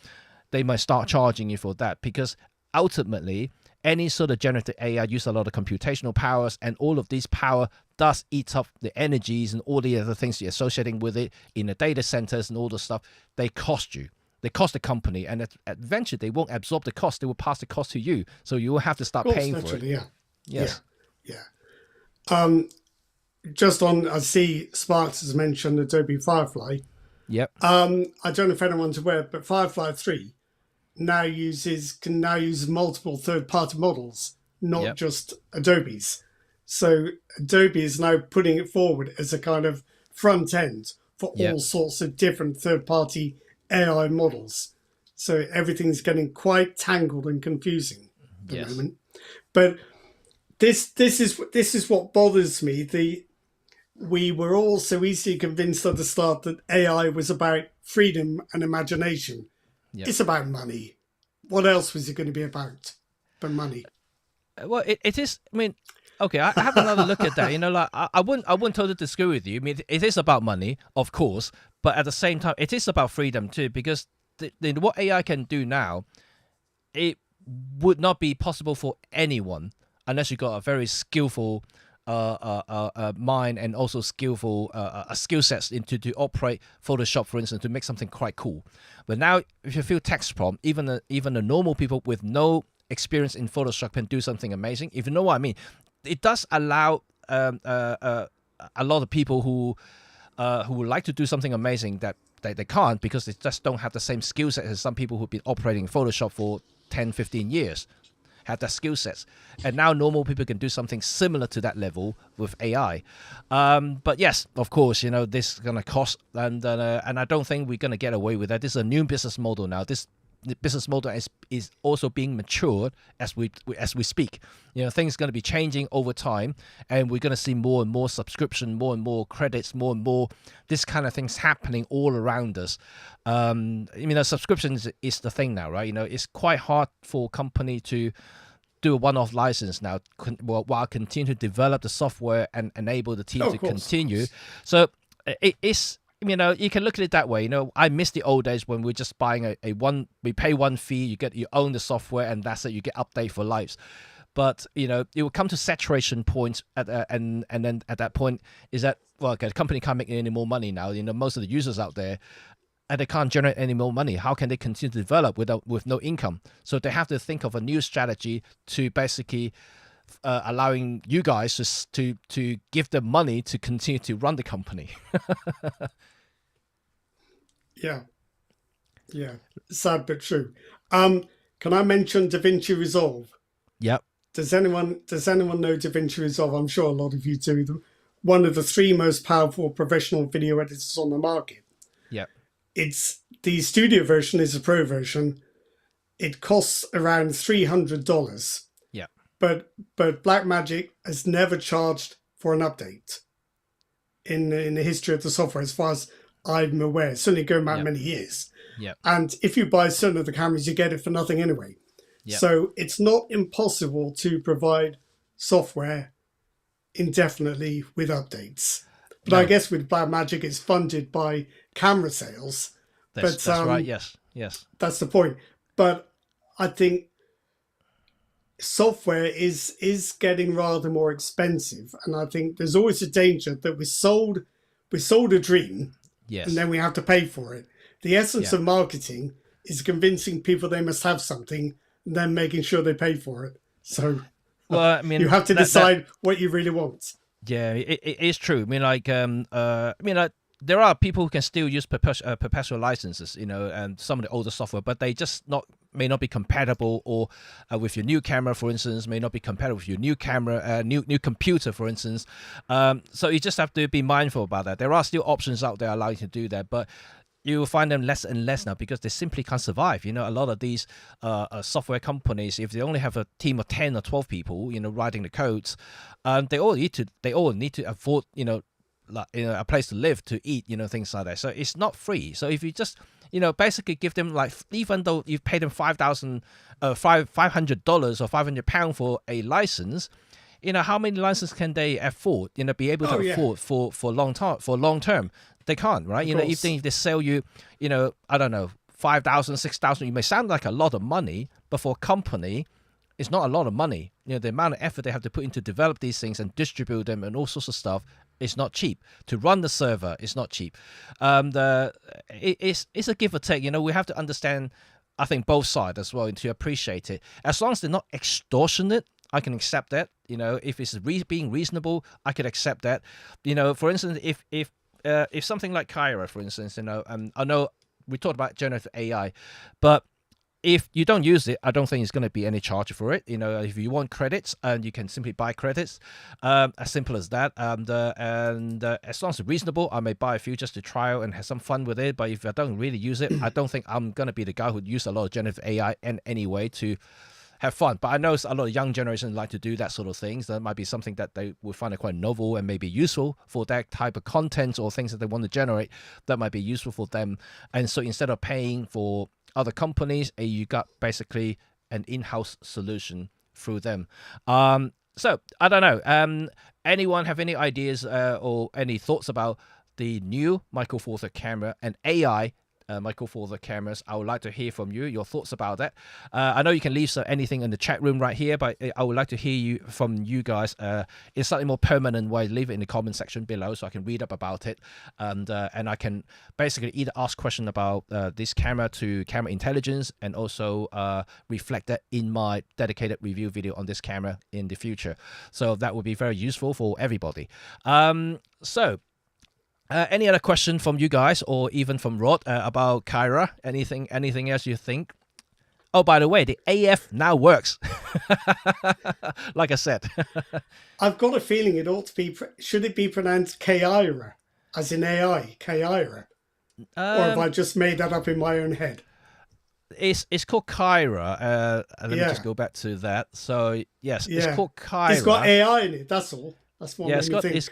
they might start charging you for that, because ultimately any sort of generative AI use a lot of computational powers, and all of these power does eat up the energies and all the other things you're associating with it in the data centers and all the stuff. They cost you. They cost the company, and eventually they won't absorb the cost. They will pass the cost to you, so you will have to start
of course,
paying for it.
naturally, yeah.
Yes.
Yeah. Just on, I see Sparks has mentioned Adobe Firefly.
Yep.
I don't know if anyone's aware, but Firefly 3 can now use multiple third-party models, not
Yep.
just Adobe's. So Adobe is now putting it forward as a kind of front end for
Yep.
all sorts of different third-party AI models. So everything's getting quite tangled and confusing at the
Yes.
moment. But this is what bothers me. We were all so easily convinced at the start that AI was about freedom and imagination.
Yep.
It's about money. What else was it going to be about but money?
Well, it is. I mean, okay, I have another look at that. Like I wouldn't totally disagree with you. I mean, it is about money, of course, but at the same time, it is about freedom too, because what AI can do now, it would not be possible for anyone unless you got a very skillful mind, and also skillful skill sets to operate Photoshop, for instance, to make something quite cool. But now, if you feel text prompt, even the normal people with no experience in Photoshop can do something amazing. If you know what I mean, it does allow a lot of people who would like to do something amazing that they can't because they just don't have the same skill set as some people who've been operating Photoshop for 10, 15 years. Have that skill sets, and now normal people can do something similar to that level with AI. But yes, of course, this is gonna cost, and I don't think we're gonna get away with that. This is a new business model now. This business model is also being matured as we speak. Things are going to be changing over time, and we're going to see more and more subscription, more and more credits, more and more this kind of things happening all around us. Subscriptions is the thing now, right? It's quite hard for a company to do a one-off license now while continue to develop the software and enable the team to continue. So it's you can look at it that way. I miss the old days when we're just buying we pay one fee, you own the software, and that's it. You get update for lives. But it will come to saturation point and then at that point is that the company can't make any more money now. Most of the users out there, and they can't generate any more money. How can they continue to develop with no income? So they have to think of a new strategy to basically allowing you guys to give them money to continue to run the company.
Yeah, sad but true. Can I mention DaVinci Resolve?
Yep.
Does anyone know DaVinci Resolve? I'm sure a lot of you do. One of the 3 most powerful professional video editors on the market.
Yep.
It's the studio version is a pro version. It costs around $300.
Yeah.
But Blackmagic has never charged for an update in the history of the software, as far as I'm aware. Certainly going back many years.
Yeah.
And if you buy certain of the cameras, you get it for nothing anyway. Yep. So it's not impossible to provide software indefinitely with updates. But I guess with Blackmagic, it's funded by camera sales.
That's right. Yes.
That's the point. But I think software is getting rather more expensive, and I think there's always a danger that we sold a dream, and then we have to pay for it. The essence of marketing is convincing people they must have something, and then making sure they pay for it. So, you have to decide what you really want.
Yeah, it is true. There are people who can still use perpetual licenses, and some of the older software, but they just may not be compatible, or with your new camera, for instance, may not be compatible with your new camera, new computer, for instance. So you just have to be mindful about that. There are still options out there allowing you to do that, but you will find them less and less now because they simply can't survive. A lot of these software companies, if they only have a team of 10 or 12 people, writing the codes, they all need to afford, a place to live, to eat, things like that. So it's not free. So if you just, basically give them, like, even though you've paid them $500 or £500 for a license, how many licenses can they afford? Be able to afford for long term. They can't, right? Even if they sell you, I don't know, 5,000, 6,000, you may sound like a lot of money, but for a company, it's not a lot of money. The amount of effort they have to put into develop these things and distribute them and all sorts of stuff, it's not cheap. To run the server, it's not cheap. It's a give or take. We have to understand, I think, both sides as well, and to appreciate it. As long as they're not extortionate, I can accept that. If it's being reasonable, I could accept that. For instance, if something like Caira, for instance, I know we talked about generative AI, but if you don't use it, I don't think it's going to be any charge for it. If you want credits, and you can simply buy credits, as simple as that. And as long as it's reasonable, I may buy a few just to trial and have some fun with it. But if I don't really use it, I don't think I'm going to be the guy who use a lot of generative AI in any way to have fun. But I know a lot of young generations like to do that sort of things. That might be something that they would find it quite novel and maybe useful for that type of content or things that they want to generate. That might be useful for them. And so instead of paying for other companies, you got basically an in-house solution through them. So I don't know. Anyone have any ideas or any thoughts about the new Micro Four Thirds camera and AI Michael, for the cameras. I would like to hear from you, your thoughts about that. I know you can leave anything in the chat room right here, but I would like to hear from you guys in slightly more permanent way. Leave it in the comment section below so I can read up about it, and I can basically either ask questions about this camera to camera intelligence, and also reflect that in my dedicated review video on this camera in the future. So that would be very useful for everybody. Any other question from you guys, or even from Rod, about Caira? Anything else you think? Oh, by the way, the AF now works. Like I said.
I've got a feeling it ought to be, should it be pronounced Caira, as in AI, Caira? Or have I just made that up in my own head?
It's called Caira. Let me just go back to that. So yes, it's called Caira.
It's got AI in it. That's all. That's what
it's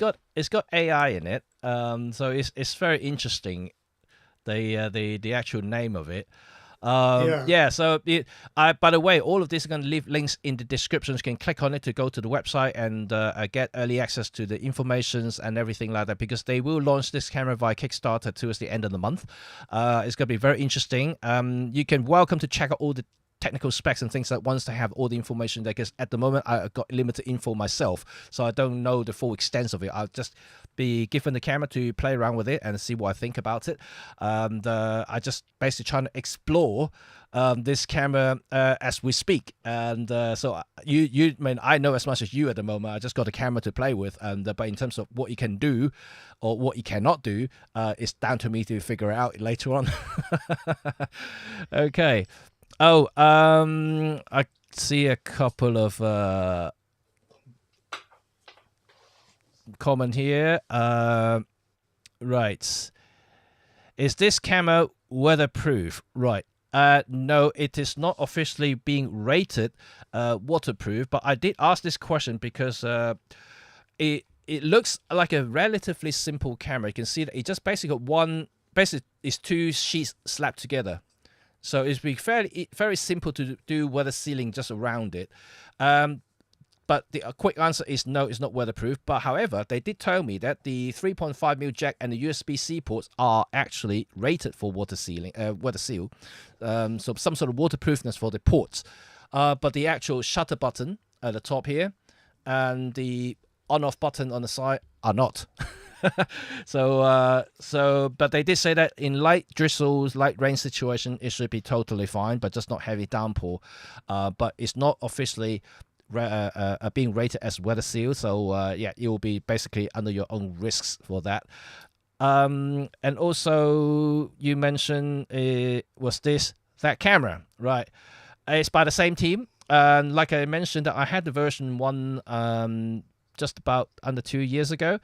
got AI in it. So it's very interesting. The actual name of it. So by the way, all of this is going to leave links in the description. You can click on it to go to the website and get early access to the informations and everything like that, because they will launch this camera via Kickstarter towards the end of the month. It's going to be very interesting. You can welcome to check out all the technical specs and things like once they have all the information there, because at the moment I got limited info myself, so I don't know the full extent of it. I'll just be given the camera to play around with it and see what I think about it. I just basically trying to explore this camera as we speak, and so I know as much as you at the moment. I just got a camera to play with, and but in terms of what you can do or what you cannot do, it's down to me to figure it out later on. Okay. Oh, I see a couple of comment here. Right. Is this camera weatherproof? Right. No, it is not officially being rated waterproof, but I did ask this question because it looks like a relatively simple camera. You can see that it just basically got it's two sheets slapped together. So it's very simple to do weather sealing just around it. But the quick answer is no, it's not weatherproof. But however, they did tell me that the 3.5mm jack and the USB-C ports are actually rated for weather seal. So some sort of waterproofness for the ports. But the actual shutter button at the top here and the on-off button on the side are not. But they did say that in light drizzles, light rain situation, it should be totally fine, but just not heavy downpour. But it's not officially being rated as weather seal, so it will be basically under your own risks for that. And also you mentioned was that camera, right? It's by the same team, and like I mentioned, that I had the version 1 just about under 2 years ago.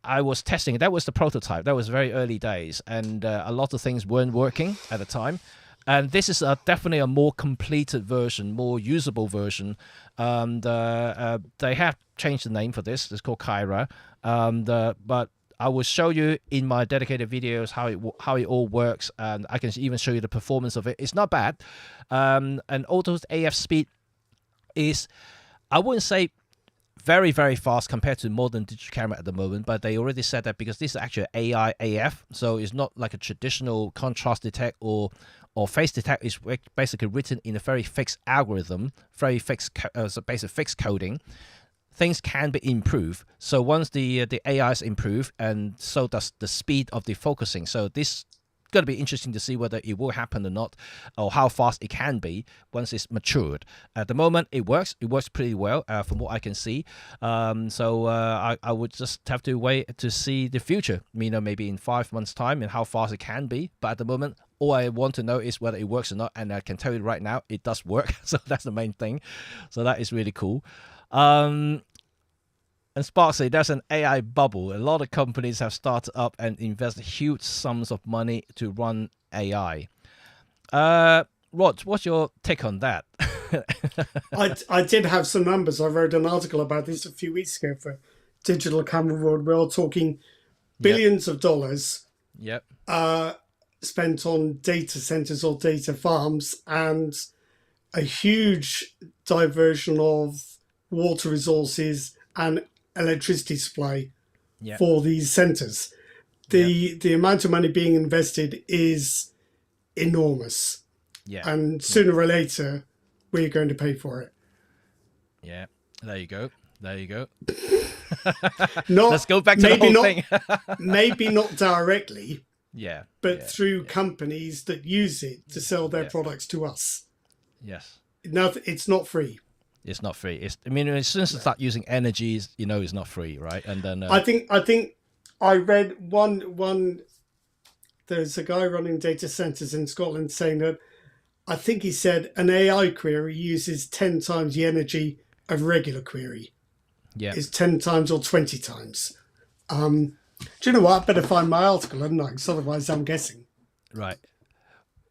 I was testing it. That was the prototype. That was very early days, and a lot of things weren't working at the time. And this is definitely a more completed version, more usable version. And they have changed the name for this. It's called Caira. But I will show you in my dedicated videos how it all works, and I can even show you the performance of it. It's not bad. And auto's AF speed is, I wouldn't say very, very fast compared to modern digital camera at the moment, but they already said that because this is actually AI AF, so it's not like a traditional contrast detect or face detect. It's basically written in a very fixed algorithm, very fixed, so basic fixed coding. Things can be improved. So once the AI is improved, and so does the speed of the focusing. So this going to be interesting to see whether it will happen or not, or how fast it can be once it's matured. At the moment, it works pretty well from what I can see. I would just have to wait to see the future, maybe in 5 months time, and how fast it can be. But at the moment, all I want to know is whether it works or not, and I can tell you right now it does work. So that's the main thing. So that is really cool. And Sparksy, there's an AI bubble. A lot of companies have started up and invested huge sums of money to run AI. Rod, what's your take on that?
I did have some numbers. I wrote an article about this a few weeks ago for Digital Camera World. We're all talking billions of dollars spent on data centers or data farms, and a huge diversion of water resources and electricity supply for these centers.
Yeah.
the amount of money being invested is enormous,
Yeah.
and
Yeah.
sooner or later we're going to pay for it.
Yeah. There you go. There you go. Let's
Not
go back to the
maybe
whole
not
thing.
maybe not directly,
Yeah.
but
Yeah.
through
Yeah.
companies that use it to sell their
Yeah.
products to us.
Yes.
No, it's not free.
It's not free. I mean, as soon as you start using energies, it's not free, right? And then,
I think I read one. There's a guy running data centers in Scotland saying that I think he said an AI query uses 10 times the energy of regular query.
yeah,
Is 10 times or 20 times. Do you know what? I better find my article, hadn't I? Because otherwise I'm guessing.
right.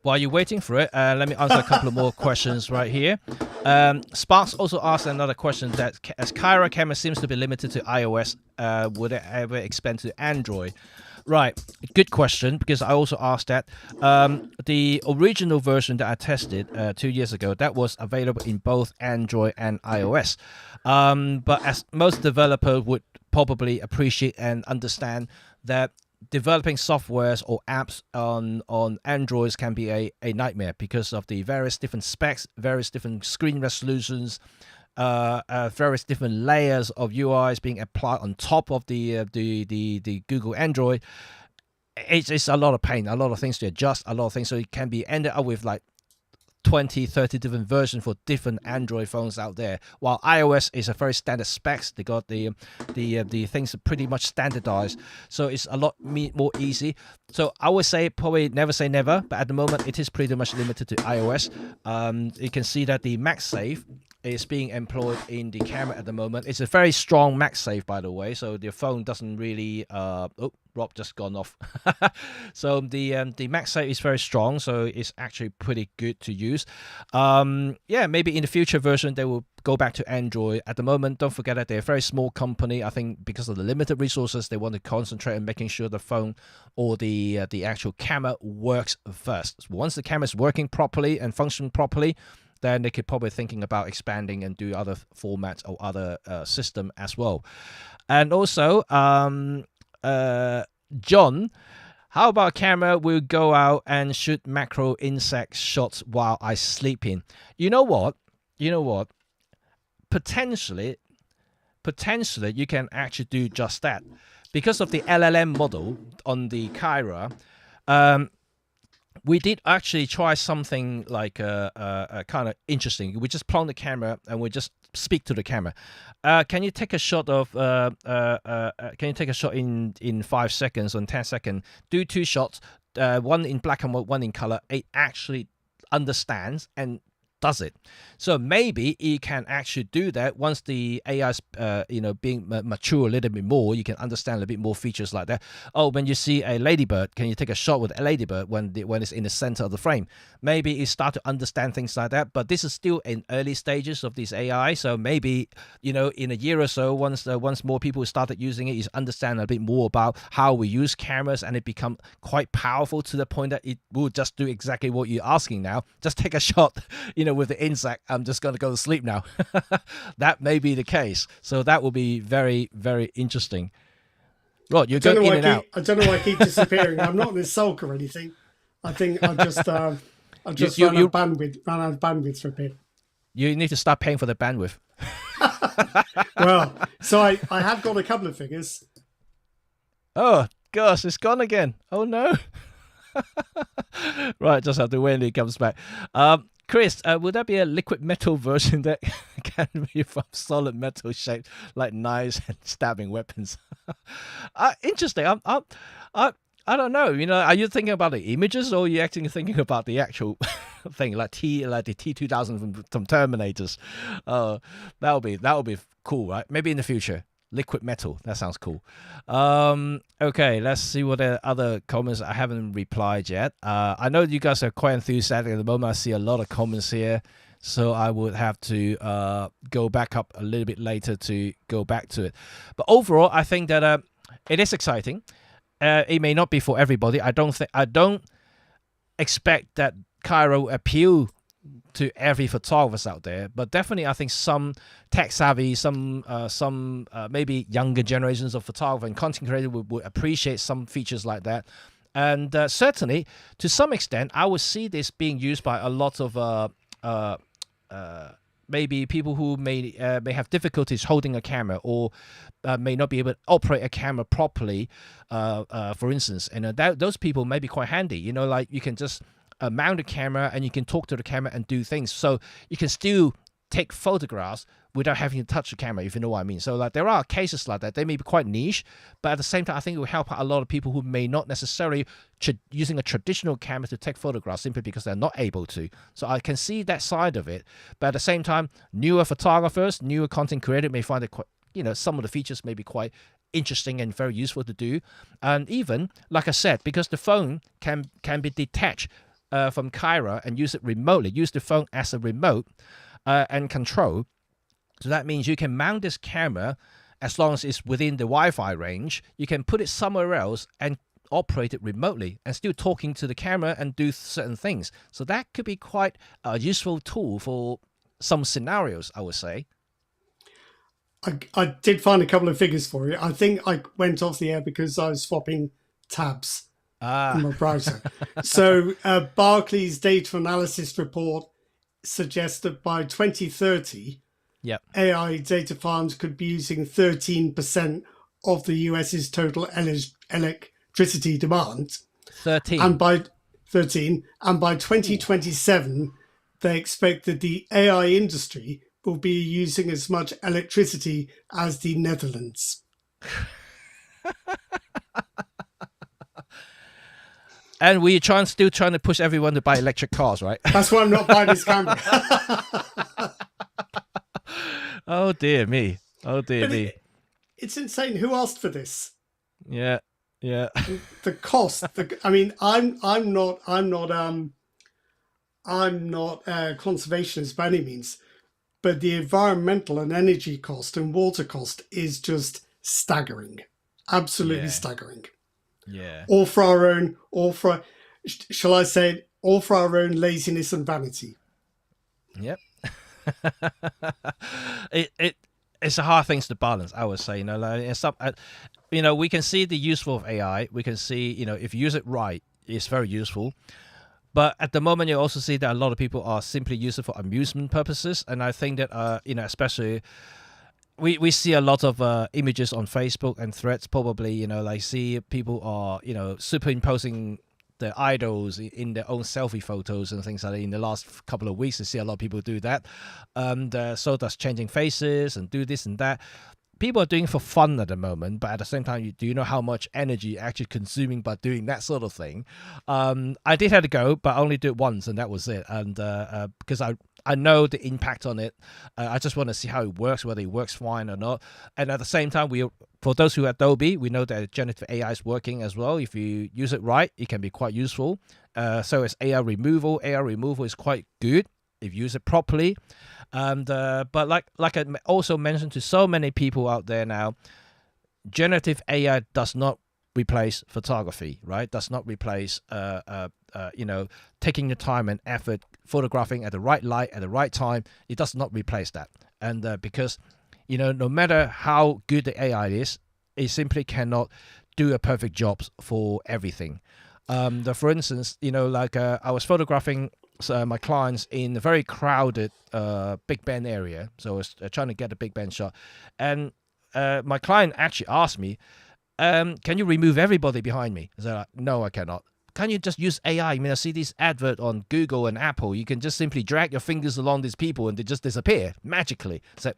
While you're waiting for it, let me answer a couple of more questions right here. Sparks also asked another question that as Caira camera seems to be limited to iOS, would it ever expand to Android? Right, good question, because I also asked that. The original version that I tested 2 years ago, that was available in both Android and iOS. But as most developers would probably appreciate and understand that developing softwares or apps on Androids can be a nightmare because of the various different specs, various different screen resolutions, various different layers of UIs being applied on top of the Google Android. It's a lot of pain, a lot of things to adjust, a lot of things. So it can be ended up with like 20, 30 different versions for different Android phones out there. While iOS is a very standard specs, they got the things are pretty much standardized, so it's a lot more easy. So I would say probably never say never, but at the moment it is pretty much limited to iOS. You can see that the MagSafe is being employed in the camera at the moment. It's a very strong MagSafe, by the way, so the phone doesn't really Rob just gone off. So the MagSafe is very strong, so it's actually pretty good to use. Yeah, maybe in the future version they will go back to Android. At the moment, don't forget that they're a very small company. I think because of the limited resources, they want to concentrate on making sure the phone or the actual camera works first. Once the camera is working properly and functioning properly, then they could probably thinking about expanding and do other formats or other system as well. And also, John, how about camera will go out and shoot macro insect shots while I sleep in? You know what? Potentially, you can actually do just that. Because of the LLM model on the Caira, we did actually try something like kind of interesting. We just plant the camera and we just speak to the camera. Can you take a shot of? Can you take a shot in 5 seconds or in 10 seconds? Do 2 shots, one in black and white, one in color. It actually understands and does it. So maybe you can actually do that once the AI is being mature a little bit more. You can understand a little bit more features like that. Oh, when you see a ladybird, can you take a shot with a ladybird when it's in the center of the frame? Maybe you start to understand things like that. But this is still in early stages of this AI. So maybe in a year or so, once more people started using it, you understand a bit more about how we use cameras, and it become quite powerful to the point that it will just do exactly what you're asking now. Just take a shot, with the insect. I'm just going to go to sleep now. That may be the case. So that will be very, very interesting. Rod, you're going in and out.
I don't know why I keep disappearing. I'm not in a sulk or anything. I think I just ran out of bandwidth for a bit.
You need to start paying for the bandwidth.
Well, so I have got a couple of figures.
Oh gosh, it's gone again. Oh no. Right, just have to wait until it comes back. Chris, would that be a liquid metal version that can be from solid metal shaped like knives and stabbing weapons? Interesting. I don't know. Are you thinking about the images, or are you actually thinking about the actual thing, like the T-2000 from Terminators? That would be cool, right? Maybe in the future. Liquid metal. That sounds cool. Okay, let's see what the other comments I haven't replied yet. I know you guys are quite enthusiastic at the moment. I see a lot of comments here, so I would have to go back up a little bit later to go back to it. But overall, I think that it is exciting. It may not be for everybody. I don't expect that Caira will appeal to every photographers out there, but definitely I think some tech savvy, some maybe younger generations of photographer and content creator would appreciate some features like that. And certainly, to some extent, I would see this being used by a lot of maybe people who may have difficulties holding a camera, or may not be able to operate a camera properly, for instance. And those people may be quite handy. You know, like you can just mount a camera and you can talk to the camera and do things. So you can still take photographs without having to touch the camera, if you know what I mean. So like there are cases like that. They may be quite niche, but at the same time, I think it will help out a lot of people who may not necessarily using a traditional camera to take photographs simply because they're not able to. So I can see that side of it. But at the same time, newer photographers, newer content creators may find it quite, you know, some of the features may be quite interesting and very useful to do. And even, like I said, because the phone can be detached from Caira and use it remotely, use the phone as a remote and control. So that means you can mount this camera as long as it's within the Wi-Fi range. You can put it somewhere else and operate it remotely and still talking to the camera and do certain things. So that could be quite a useful tool for some scenarios, I would say.
I did find a couple of figures for you. I think I went off the air because I was swapping tabs in my browser. So Barclays data analysis report suggests that by 2030,
yep,
AI data farms could be using 13% of the US's total electricity demand.
13.
And by 2027, they expect that the AI industry will be using as much electricity as the Netherlands.
And we're still trying to push everyone to buy electric cars, right?
That's why I'm not buying this camera.
Oh dear me! Oh dear me!
It's insane. Who asked for this?
Yeah, yeah.
The cost. I mean, I'm not conservationist by any means, but the environmental and energy cost and water cost is just staggering, absolutely staggering.
Yeah.
All for our own, shall I say, all for our own laziness and vanity.
Yep. It's a hard things to balance, I would say. You know, like it's you know, we can see the useful of AI. We can see, you know, if you use it right, it's very useful. But at the moment, you also see that a lot of people are simply using it for amusement purposes, and I think that you know, especially. We see a lot of images on Facebook and Threads, probably, you know, like see people are, you know, superimposing their idols in their own selfie photos and things like that. In the last couple of weeks, I see a lot of people do that. So does changing faces and do this and that. People are doing it for fun at the moment, but at the same time, do you know how much energy you're actually consuming by doing that sort of thing? I did have to go, but I only did it once, and that was it. And because I know the impact on it, I just want to see how it works, whether it works fine or not. And at the same time, for those who are Adobe, we know that generative AI is working as well. If you use it right, it can be quite useful. So is AI removal. AI removal is quite good if you use it properly. And but like I also mentioned to so many people out there now, generative AI does not replace photography, right? Does not replace you know, taking the time and effort photographing at the right light at the right time. It does not replace that. And because, you know, no matter how good the AI is, it simply cannot do a perfect job for everything. For instance, you know, like I was photographing my clients in a very crowded Big Ben area. So I was trying to get a Big Ben shot. And my client actually asked me, can you remove everybody behind me? I said, no, I cannot. Can you just use AI? I mean, I see this advert on Google and Apple. You can just simply drag your fingers along these people and they just disappear magically. So,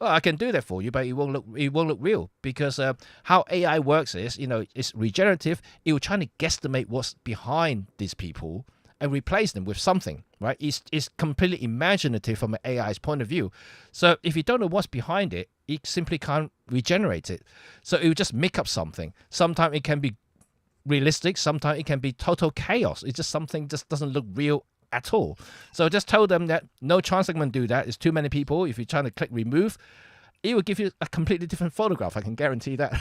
well, I can do that for you, but it won't look real, because how AI works is, you know, it's regenerative. It will try to guesstimate what's behind these people and replace them with something, right? It's completely imaginative from an AI's point of view. So if you don't know what's behind it, it simply can't regenerate it. So it will just make up something. Sometimes it can be realistic, sometimes it can be total chaos. It's just something just doesn't look real at all. So I just told them that no chance I can do that. It's too many people. If you're trying to click remove, it will give you a completely different photograph. I can guarantee that.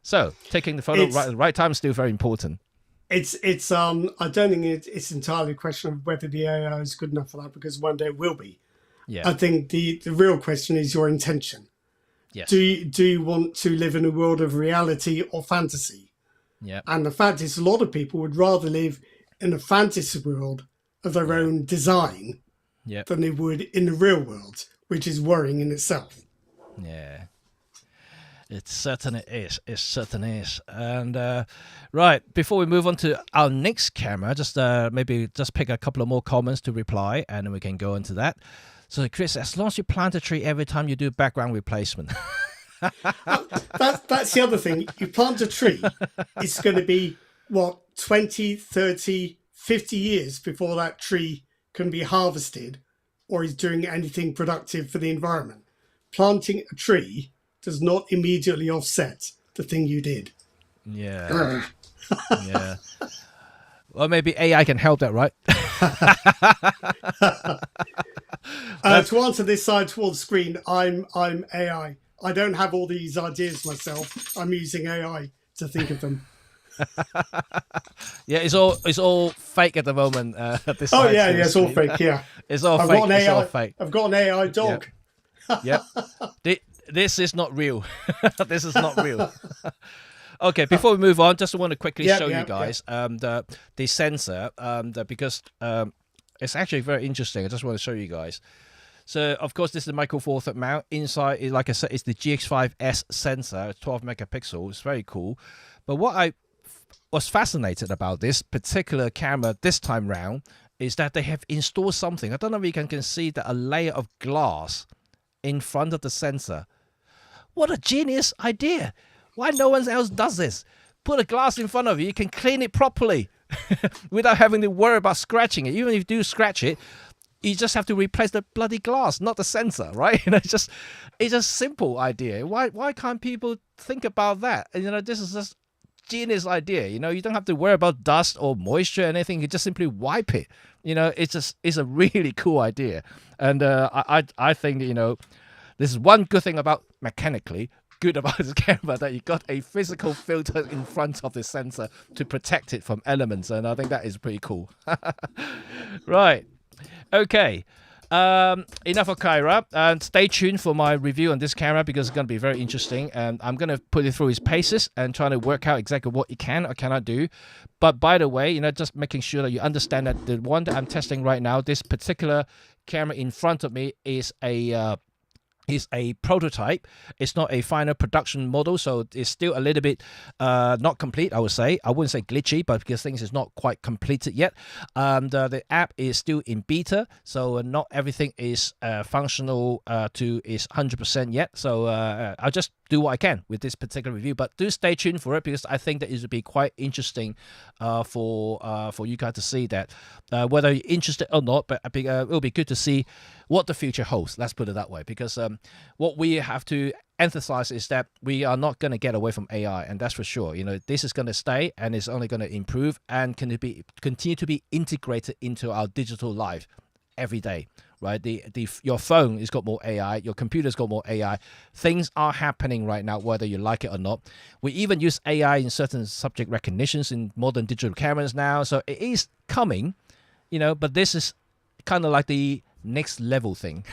So taking the photo at the right time is still very important.
It's I don't think it's entirely a question of whether the AI is good enough for that, because one day it will be.
Yeah.
I think the real question is your intention.
Yes.
Do you want to live in a world of reality or fantasy?
Yeah.
And the fact is, a lot of people would rather live in a fantasy world of their
Yeah.
own design
Yeah.
than they would in the real world, which is worrying in itself.
Yeah. It certainly is. It certainly is. And right, before we move on to our next camera, just maybe just pick a couple of more comments to reply, and then we can go into that. So, Chris, as long as you plant a tree every time you do background replacement.
That's the other thing. You plant a tree, it's going to be, what, 20, 30, 50 years before that tree can be harvested or is doing anything productive for the environment. Planting a tree does not immediately offset the thing you did.
Yeah. Yeah. Well, maybe AI can help that, right?
To answer this side towards the screen, I'm AI. I don't have all these ideas myself. I'm using AI to think of them.
Yeah, it's all fake at the moment. This
Oh
side
yeah,
to the
it's all
screen.
fake. Yeah,
It's all
I've
fake.
got an
It's all
AI.
fake.
I've got an AI dog.
Yep. This is not real. This is not real. Okay, before we move on, just want to quickly show you guys the sensor, because it's actually very interesting. I just want to show you guys. So, of course, this is the Micro Four Thirds mount. Inside, like I said, it's the GX5S sensor, 12 megapixels. It's very cool. But what I was fascinated about this particular camera this time round is that they have installed something. I don't know if you can see that a layer of glass in front of the sensor. What a genius idea. Why no one else does this? Put a glass in front of you, you can clean it properly without having to worry about scratching it. Even if you do scratch it, you just have to replace the bloody glass, not the sensor, right? It's a simple idea. Why can't people think about that? And, this is just genius idea. You don't have to worry about dust or moisture or anything. You just simply wipe it. It's a really cool idea. And I think, this is one good thing about mechanically good about this camera, that you got a physical filter in front of the sensor to protect it from elements, and I think that is pretty cool. Right. Okay. Enough of Caira, and stay tuned for my review on this camera, because it's going to be very interesting, and I'm going to put it through its paces and trying to work out exactly what it can or cannot do. But by the way, just making sure that you understand that the one that I'm testing right now, this particular camera in front of me, is a prototype. It's not a final production model, so it's still a little bit not complete, I would say. I wouldn't say glitchy, but because things is not quite completed yet. The app is still in beta, so not everything is functional to its 100% yet. So I'll just do what I can with this particular review, but do stay tuned for it, because I think that it will be quite interesting for you guys to see that, whether you're interested or not. But it'll be good to see what the future holds. Let's put it that way, because what we have to emphasize is that we are not going to get away from AI, and that's for sure. This is going to stay, and it's only going to improve and continue to be integrated into our digital life every day. Right, your phone has got more AI, your computer's got more AI. Things are happening right now, whether you like it or not. We even use AI in certain subject recognitions in modern digital cameras now, so it is coming, but this is kind of like the next level thing.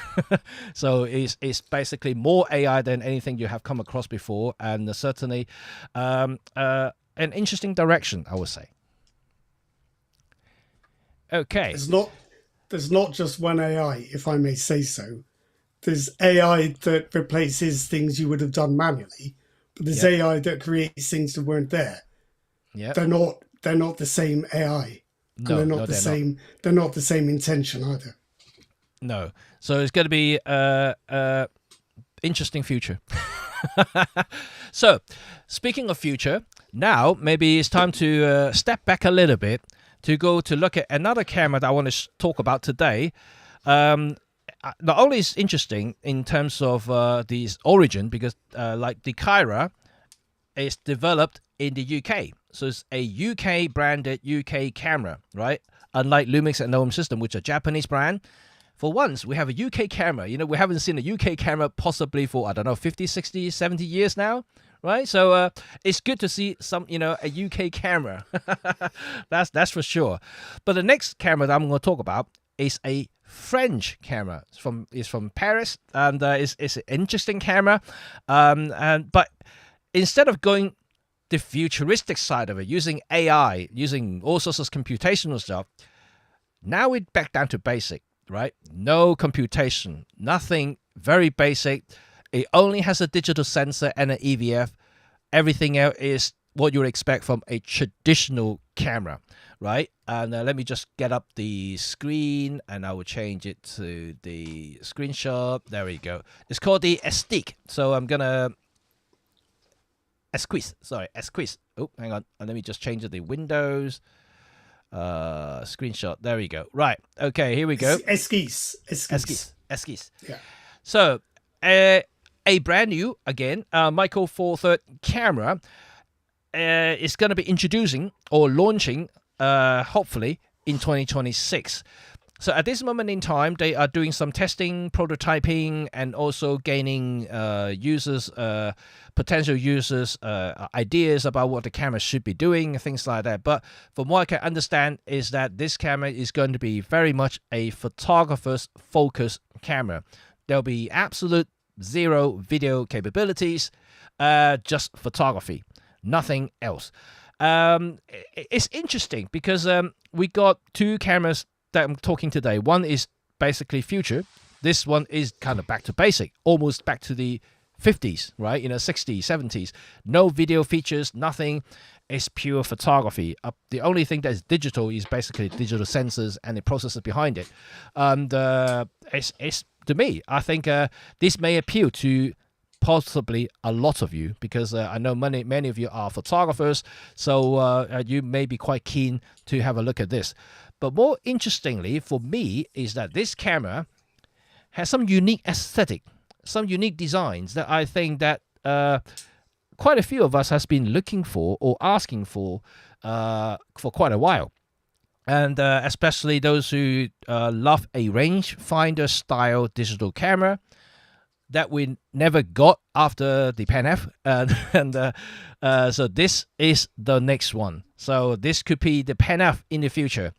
So it's basically more AI than anything you have come across before, and certainly an interesting direction, I would say. Okay.
There's not just one AI, if I may say so. There's AI that replaces things you would have done manually, but there's AI that creates things that weren't there.
Yeah.
They're not the same AI.
No,
they're not the same. They're not the same intention either.
No. So it's going to be interesting future. So, speaking of future, now maybe it's time to step back a little bit to go to look at another camera that I want to talk about today. Not only is interesting in terms of the origin, because like the Caira is developed in the UK. So it's a UK branded UK camera, right? Unlike Lumix and Gnome System, which are Japanese brand. For once, we have a UK camera. We haven't seen a UK camera possibly for, 50, 60, 70 years now, right? So it's good to see some, a UK camera. That's for sure. But the next camera that I'm going to talk about is a French camera. It's from Paris, and it's an interesting camera. But instead of going the futuristic side of it, using AI, using all sorts of computational stuff, now we're back down to basic, right? No computation, nothing, very basic. It only has a digital sensor and an EVF. Everything else is what you would expect from a traditional camera, right? And let me just get up the screen, and I will change it to the screenshot. There we go. It's called the Esquisse. So I'm gonna Esquisse. Oh, hang on. Let me just change the Windows screenshot. There we go. Right. Okay, here we go.
Esquisse.
Yeah. So a brand new, again, Micro Four Third camera is going to be introducing or launching, hopefully, in 2026. So at this moment in time, they are doing some testing, prototyping, and also gaining potential users, ideas about what the camera should be doing, things like that. But from what I can understand is that this camera is going to be very much a photographer's focused camera. There'll be absolute zero video capabilities, just photography, nothing else. It's interesting because we got two cameras that I'm talking today. One is basically future. This one is kind of back to basic, almost back to the 50s, right? 60s, 70s. No video features, nothing. It's pure photography. The only thing that is digital is basically digital sensors and the processor behind it. And it's to me, I think this may appeal to possibly a lot of you, because I know many of you are photographers, so you may be quite keen to have a look at this. But more interestingly for me is that this camera has some unique aesthetic, some unique designs that I think that quite a few of us has been looking for or asking for quite a while. And especially those who love a rangefinder style digital camera that we never got after the Pan F, so this is the next one. So this could be the Pan F in the future.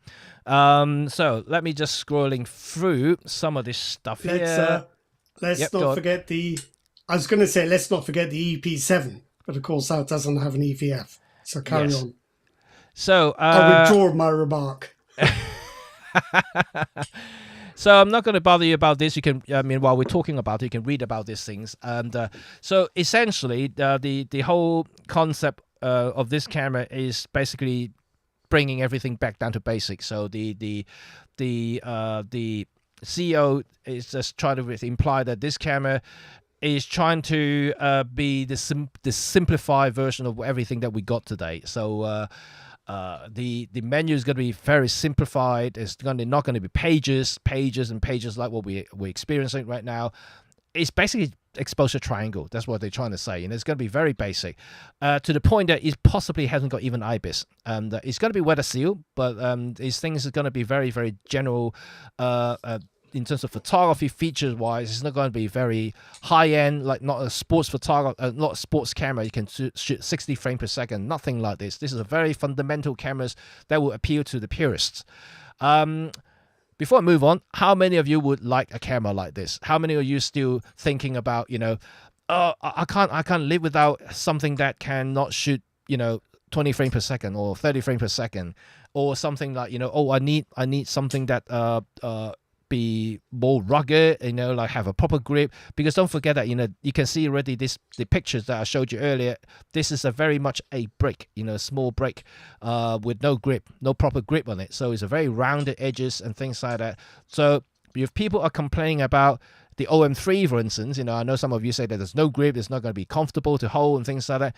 So let me just scrolling through some of this stuff here.
Let's not forget I was going to say let's not forget the EP7, but of course that doesn't have an EVF. So carry on.
So
I withdraw my remark.
So I'm not going to bother you about this. You can, while we're talking about it, you can read about these things. And so essentially, the whole concept of this camera is basically bringing everything back down to basics. So the CEO is just trying to imply that this camera is trying to be the simplified version of everything that we got today. So the menu is going to be very simplified. It's not going to be pages and pages like what we're experiencing right now. It's basically exposure triangle. That's what they're trying to say, and it's going to be very basic, to the point that it possibly hasn't got even IBIS. And it's going to be weather sealed, but these things are going to be very, very general. In terms of photography features wise, it's not going to be very high end, like not a sports not a sports camera. You can shoot 60 frames per second, nothing like this. This is a very fundamental cameras that will appeal to the purists. Before I move on, how many of you would like a camera like this? How many of you still thinking about, I can't live without something that cannot shoot, 20 frames per second or 30 frames per second, or something like, I need something that be more rugged, like have a proper grip. Because don't forget that, you can see already the pictures that I showed you earlier. This is a very much a brick, small brick with no grip, no proper grip on it. So it's a very rounded edges and things like that. So if people are complaining about the OM3, for instance, I know some of you say that there's no grip, it's not going to be comfortable to hold and things like that.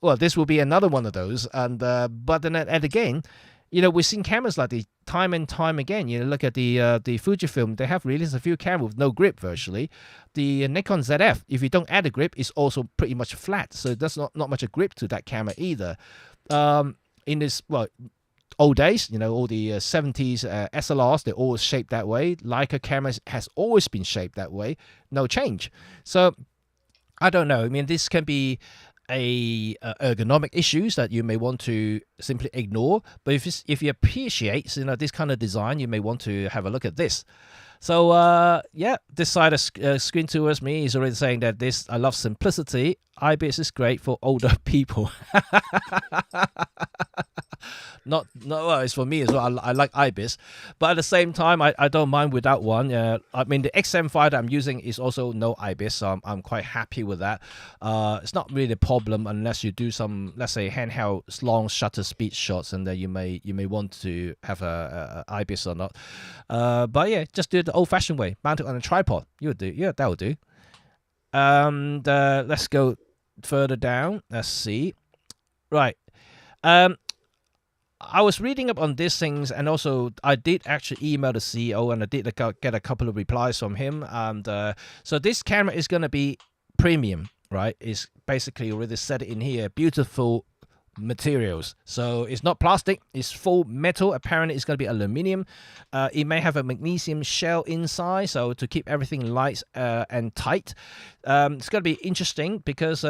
Well, this will be another one of those. And but then again, we've seen cameras like this time and time again. Look at the Fujifilm. They have released a few cameras with no grip virtually. The Nikon ZF, if you don't add a grip, is also pretty much flat. So there's not much a grip to that camera either. In this, old days, all the 70s SLRs, they're always shaped that way. Leica cameras has always been shaped that way. No change. So I don't know. This can be ergonomic issues that you may want to simply ignore. But if you appreciate this kind of design, you may want to have a look at this. So yeah, this side of screen towards me is already saying that this I love simplicity. IBIS is great for older people. Not well, it's for me as well. I like IBIS, but at the same time, I don't mind without one. I mean, the XM5 that I'm using is also no IBIS, so I'm quite happy with that. It's not really a problem unless you do some, let's say, handheld long shutter speed shots, and then you may want to have a IBIS or not. But yeah, just do it the old-fashioned way. Mount it on a tripod. You would do. Yeah, that will do. And let's go further down. Let's see. Right. I was reading up on these things, and also I did actually email the CEO, and I did get a couple of replies from him. And so this camera is going to be premium, right? It's basically already set it in here. Beautiful materials. So it's not plastic, it's full metal. Apparently it's going to be aluminium. It may have a magnesium shell inside, so to keep everything light and tight. It's going to be interesting because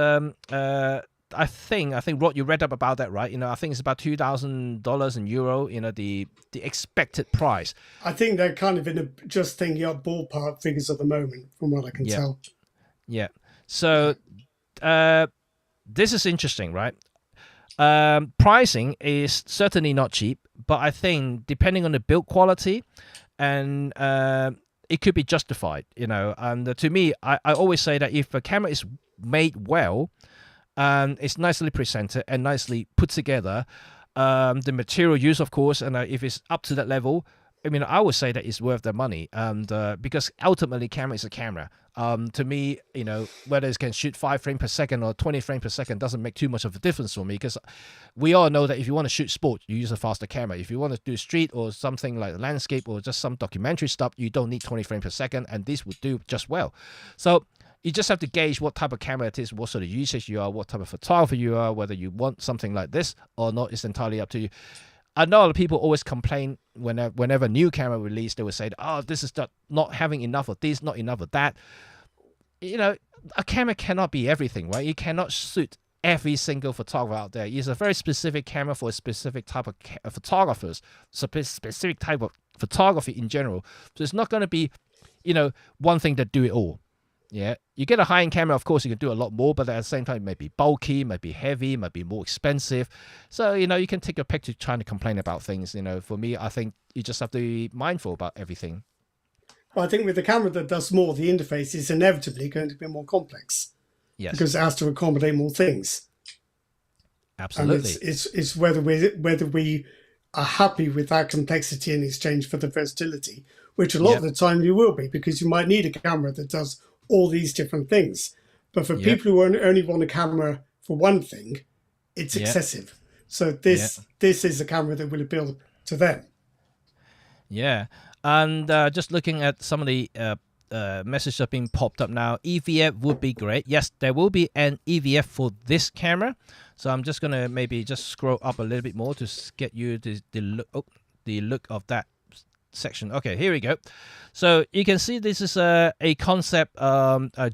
I think Rod, you read up about that, right? I think it's about $2,000 in euro. the expected price.
I think they're kind of in just thinking up ballpark figures at the moment, from what I can tell.
Yeah. So this is interesting, right? Pricing is certainly not cheap, but I think depending on the build quality, and it could be justified. And to me, I always say that if a camera is made well, and it's nicely presented and nicely put together, the material use, of course, and if it's up to that level, I mean, I would say that it's worth the money. And because ultimately, camera is a camera. To me, whether it can shoot 5 frames per second or 20 frames per second doesn't make too much of a difference for me, because we all know that if you want to shoot sport, you use a faster camera. If you want to do street or something like landscape or just some documentary stuff, you don't need 20 frames per second, and this would do just well. So you just have to gauge what type of camera it is, what sort of usage you are, what type of photographer you are, whether you want something like this or not. It's entirely up to you. I know a lot of people always complain whenever a new camera released, they would say, oh, this is not having enough of this, not enough of that. A camera cannot be everything, right? You cannot suit every single photographer out there. It's a very specific camera for a specific type of photographers, specific type of photography in general. So it's not going to be, one thing that do it all. Yeah, you get a high-end camera, of course, you can do a lot more, but at the same time, it may be bulky, might be heavy, might be more expensive. So, you can take your pick to trying to complain about things. For me, I think you just have to be mindful about everything.
Well, I think with the camera that does more, the interface is inevitably going to be more complex.
Yes.
Because it has to accommodate more things.
Absolutely.
And it's whether we are happy with that complexity in exchange for the versatility, which a lot of the time you will be, because you might need a camera that does all these different things. But for people who only want a camera for one thing, it's excessive. So this is a camera that will appeal to them.
Yeah. And just looking at some of the messages that are being popped up now, EVF would be great. Yes, there will be an EVF for this camera. So I'm just going to maybe just scroll up a little bit more to get you the look of that section. Okay, here we go. So you can see this is a concept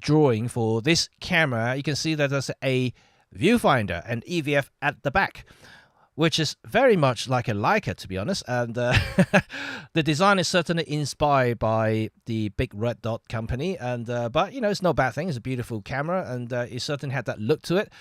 drawing for this camera. You can see that there's a viewfinder and EVF at the back, which is very much like a Leica, to be honest. And the design is certainly inspired by the big red dot company. And but it's no bad thing. It's a beautiful camera, and it certainly had that look to it.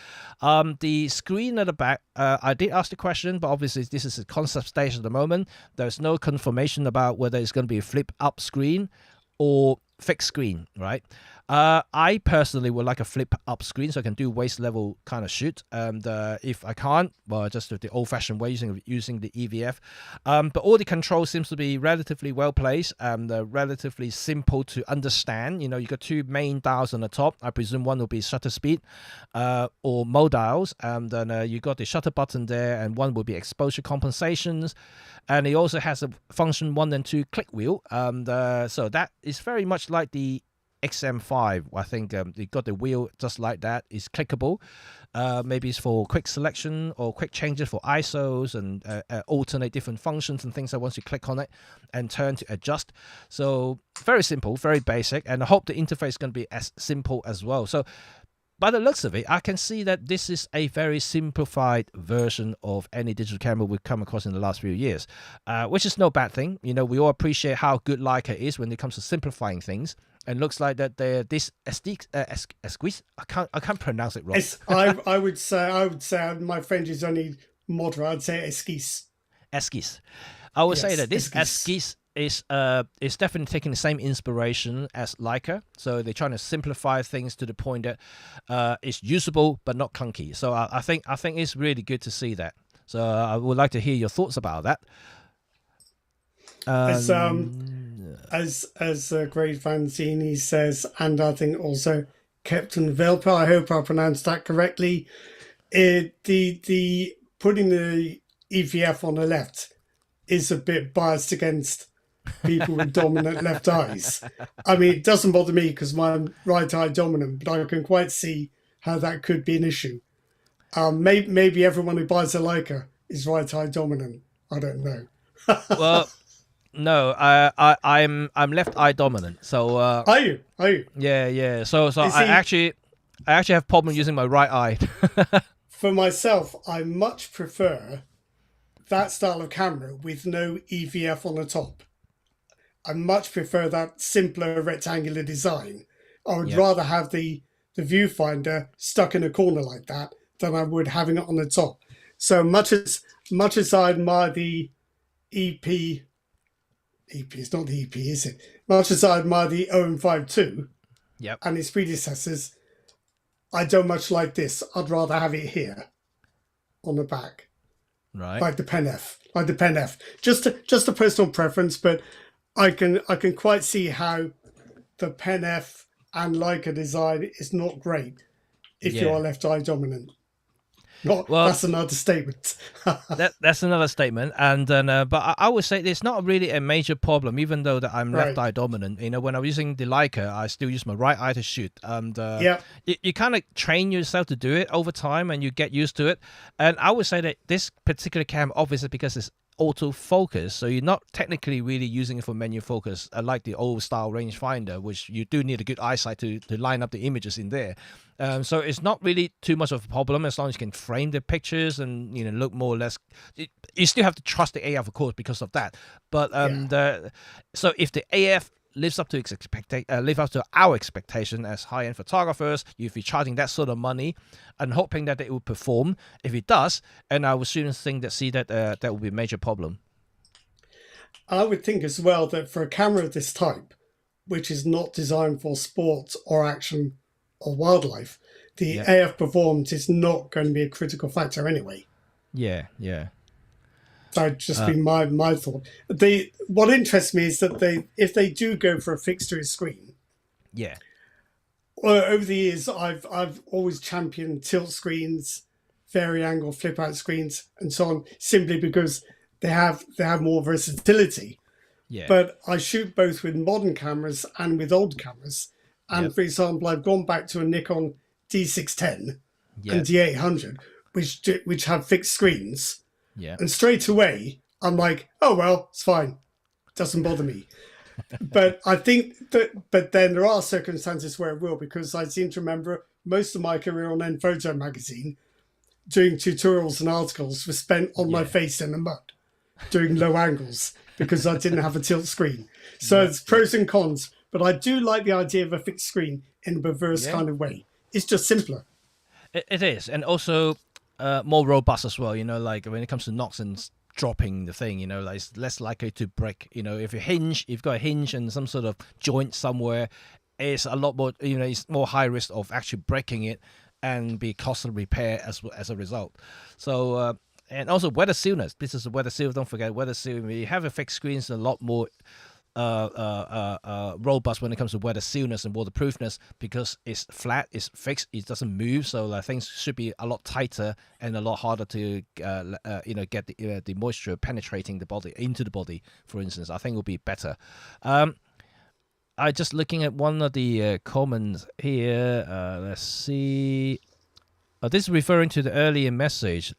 The screen at the back, I did ask the question, but obviously this is a concept stage at the moment. There's no confirmation about whether it's going to be a flip up screen or fixed screen, right? I personally would like a flip up screen so I can do waist level kind of shoot. And if I can't, well, just do the old fashioned way using the EVF. But all the controls seems to be relatively well placed and relatively simple to understand. You got two main dials on the top. I presume one will be shutter speed or mode dials. And then you got the shutter button there, and one will be exposure compensations. And it also has a function 1 and 2 click wheel. So that is very much like the XM5. I think it got the wheel just like that. It's clickable. Maybe it's for quick selection or quick changes for ISOs and alternate different functions and things that once you click on it and turn to adjust. So very simple, very basic. And I hope the interface is going to be as simple as well. So by the looks of it, I can see that this is a very simplified version of any digital camera we've come across in the last few years, which is no bad thing. You know, we all appreciate how good Leica is when it comes to simplifying things. And looks like that this Esquisse, I can't pronounce it wrong.
I would say my French is only moderate. I'd say esquisse.
Esquisse. I would say
Yes,
that this
esquisse.
Esquisse is definitely taking the same inspiration as Leica. So they're trying to simplify things to the point that it's usable but not clunky. So I think it's really good to see that. So I would like to hear your thoughts about that.
As Great Fanzini says, and I think also Captain Velpa, I hope I pronounced that correctly. The putting the EVF on the left is a bit biased against people with dominant left eyes. I mean, it doesn't bother me because my right eye dominant, but I can quite see how that could be an issue. Maybe everyone who buys a Leica is right eye dominant. I don't know.
Well, no, I'm left eye dominant. So
Are you?
yeah. So
You
I
see,
actually have problem using my right eye.
for myself, I much prefer that style of camera with no EVF on the top. I much prefer that simpler rectangular design. I would rather have the viewfinder stuck in a corner like that than I would having it on the top. So much as I admire the EP, it's not the EP, is it? Much as I admire the OM52
Yep.
and its predecessors, I don't much like this. I'd rather have it here on the back.
Right.
Like the Pen F. Just a personal preference, but I can quite see how the Pen F and Leica design is not great if you are left eye dominant. That's another statement.
That's another statement, and then but I would say it's not really a major problem, even though that I'm left eye dominant. You know, when I'm using the Leica, I still use my right eye to shoot, and you kind of train yourself to do it over time, and you get used to it. And I would say that this particular camera, obviously, because it's autofocus, so you're not technically really using it for menu focus, like the old style rangefinder, which you do need a good eyesight to line up the images in there. So it's not really too much of a problem as long as you can frame the pictures and look more or less. You still have to trust the AF, of course, because of that. But so if the AF lives up to our expectation as high-end photographers, if you're charging that sort of money and hoping that it will perform, if it does, and I would soon think that will be a major problem.
I would think as well that for a camera of this type, which is not designed for sports or action or wildlife, the AF performance is not going to be a critical factor anyway.
Yeah.
That would just be my thought. What interests me is that if they do go for a fixed to screen, well, over the years I've always championed tilt screens, vari-angle flip out screens, and so on, simply because they have more versatility.
Yeah.
But I shoot both with modern cameras and with old cameras. And for example, I've gone back to a Nikon D610 and D800, which have fixed screens.
Yeah.
And straight away, I'm like, oh, well, it's fine. Doesn't bother me. But I think but then there are circumstances where it will, because I seem to remember most of my career on End Photo magazine doing tutorials and articles was spent on my face in the mud, doing low angles, because I didn't have a tilt screen. So it's pros and cons. But I do like the idea of a fixed screen in a perverse kind of way. It's just simpler.
It is. And also more robust as well, like when it comes to knocks and dropping the thing, like it's less likely to break. If you've got a hinge and some sort of joint somewhere, it's a lot more, it's more high risk of actually breaking it and be costly repair as a result. So, and also weather sealness. This is a weather seal. Don't forget weather seal. When you have a fixed screen, it's a lot more robust when it comes to weather sealness and waterproofness, because it's flat, it's fixed, it doesn't move, so things should be a lot tighter and a lot harder to get the moisture penetrating the body into the body, for instance. I think it will be better. I just looking at one of the comments here. Let's see. This is referring to the earlier message.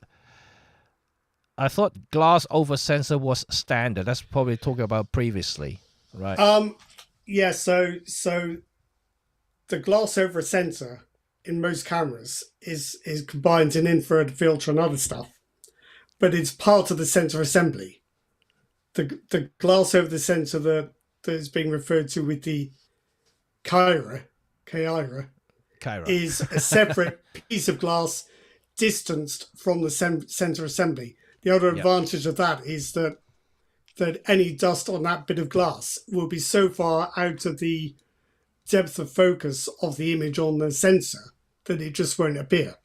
I thought glass over sensor was standard. That's probably talking about previously, right?
So the glass over sensor in most cameras is combines an infrared filter and other stuff, but it's part of the sensor assembly. The glass over the sensor that is being referred to with the Caira
Caira.
is a separate piece of glass distanced from the sensor assembly. The other advantage of that is that any dust on that bit of glass will be so far out of the depth of focus of the image on the sensor that it just won't appear.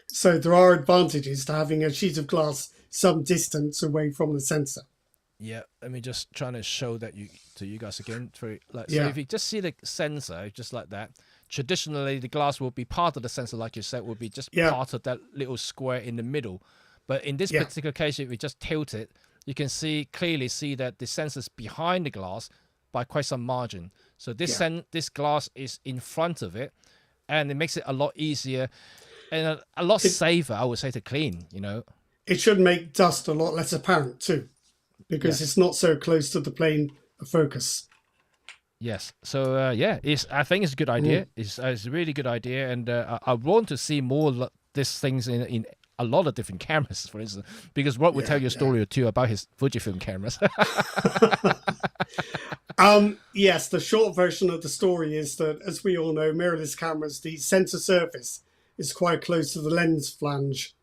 So there are advantages to having a sheet of glass some distance away from the sensor.
Yeah, let me just try to show that to you guys again. So
Yeah.
if you just see the sensor just like that, traditionally the glass will be part of the sensor, like you said, will be just part of that little square in the middle. But in this particular case, if we just tilt it, you can clearly see that the sensor's behind the glass by quite some margin. So this glass is in front of it, and it makes it a lot easier and a lot safer, I would say, to clean.
It should make dust a lot less apparent too, because it's not so close to the plane of focus.
Yes. So I think it's a good idea. It's a really good idea, and I want to see more these things in a lot of different cameras, for instance, because Rob will tell you a story or two about his Fujifilm cameras.
Yes, the short version of the story is that, as we all know, mirrorless cameras, the sensor surface is quite close to the lens flange.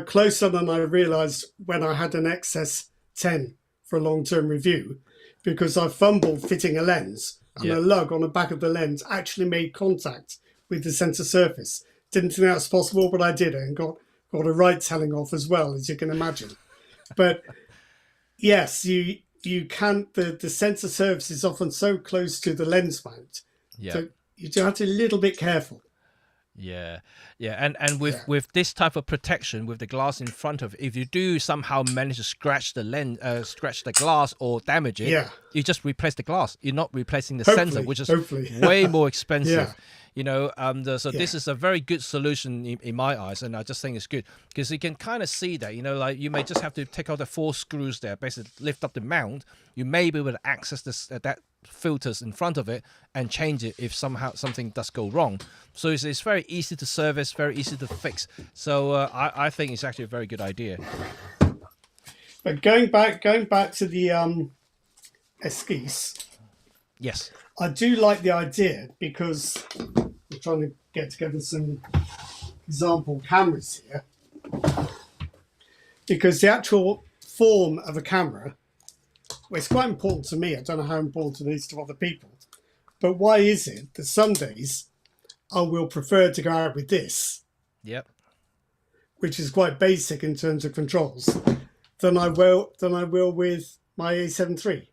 Closer than I realised when I had an XS10 for a long-term review, because I fumbled fitting a lens, and a lug on the back of the lens actually made contact with the sensor surface. Didn't think that was possible, but I did it and got a right telling off as well, as you can imagine. But yes, you can't. The sensor surface is often so close to the lens mount, so you do have to be a little bit careful.
Yeah, and with this type of protection, with the glass in front of it, if you do somehow manage to scratch the lens, scratch the glass or damage it, you just replace the glass. You're not replacing the sensor, which is way more expensive. So this is a very good solution in my eyes, and I just think it's good because you can kind of see that, like you may just have to take out the 4 screws there, basically lift up the mount. You may be able to access this that filters in front of it and change it if somehow something does go wrong. So it's very easy to service, very easy to fix. So I think it's actually a very good idea.
But going back to the Esquisse,
yes,
I do like the idea because I'm trying to get together some example cameras here, because the actual form of a camera, well, it's quite important to me. I don't know how important it is to other people. But why is it that some days I will prefer to go out with this, which is quite basic in terms of controls, than I will with my A7 III?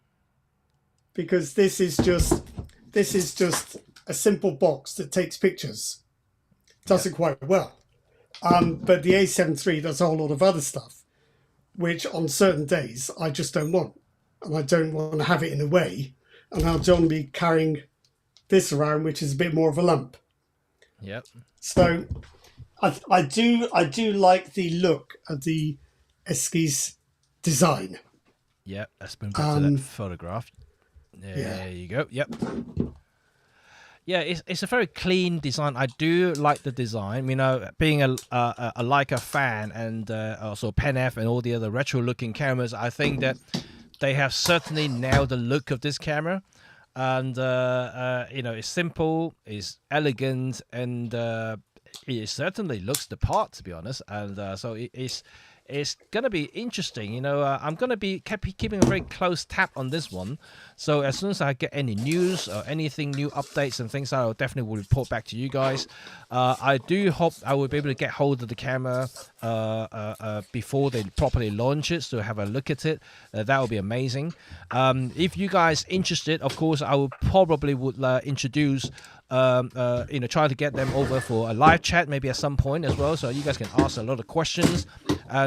Because this is just a simple box that takes pictures. Does it quite well. But the A7 III does a whole lot of other stuff, which on certain days I just don't want. And I don't want to have it in a way, and I'll don't be carrying this around, which is a bit more of a lump.
Yep.
So I do like the look of the Esquisse design.
Yep, let's move back to that photograph. There you go. Yep. Yeah, it's a very clean design. I do like the design. Being a Leica fan and also Pen F and all the other retro-looking cameras, I think that they have certainly nailed the look of this camera, and it's simple, it's elegant, and it certainly looks the part, to be honest. And so it's gonna be interesting. I'm gonna be keeping a very close tap on this one. So as soon as I get any news or anything, new updates and things, I will definitely report back to you guys. I do hope I will be able to get hold of the camera before they properly launch it, so have a look at it. That would be amazing. If you guys interested, of course, I would probably introduce try to get them over for a live chat maybe at some point as well, so you guys can ask a lot of questions.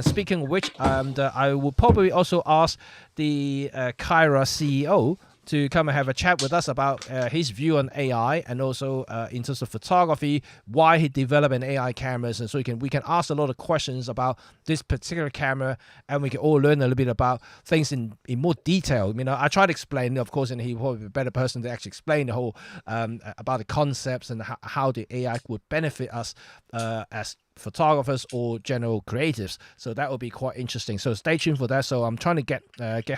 Speaking of which, I will probably also ask the Caira CEO to come and have a chat with us about his view on AI, and also in terms of photography, why he developed an AI cameras, and so we can ask a lot of questions about this particular camera, and we can all learn a little bit about things in more detail. I try to explain, of course, and he will be a better person to actually explain the whole about the concepts and how the AI would benefit us as photographers or general creatives. So that will be quite interesting. So stay tuned for that. So I'm trying to get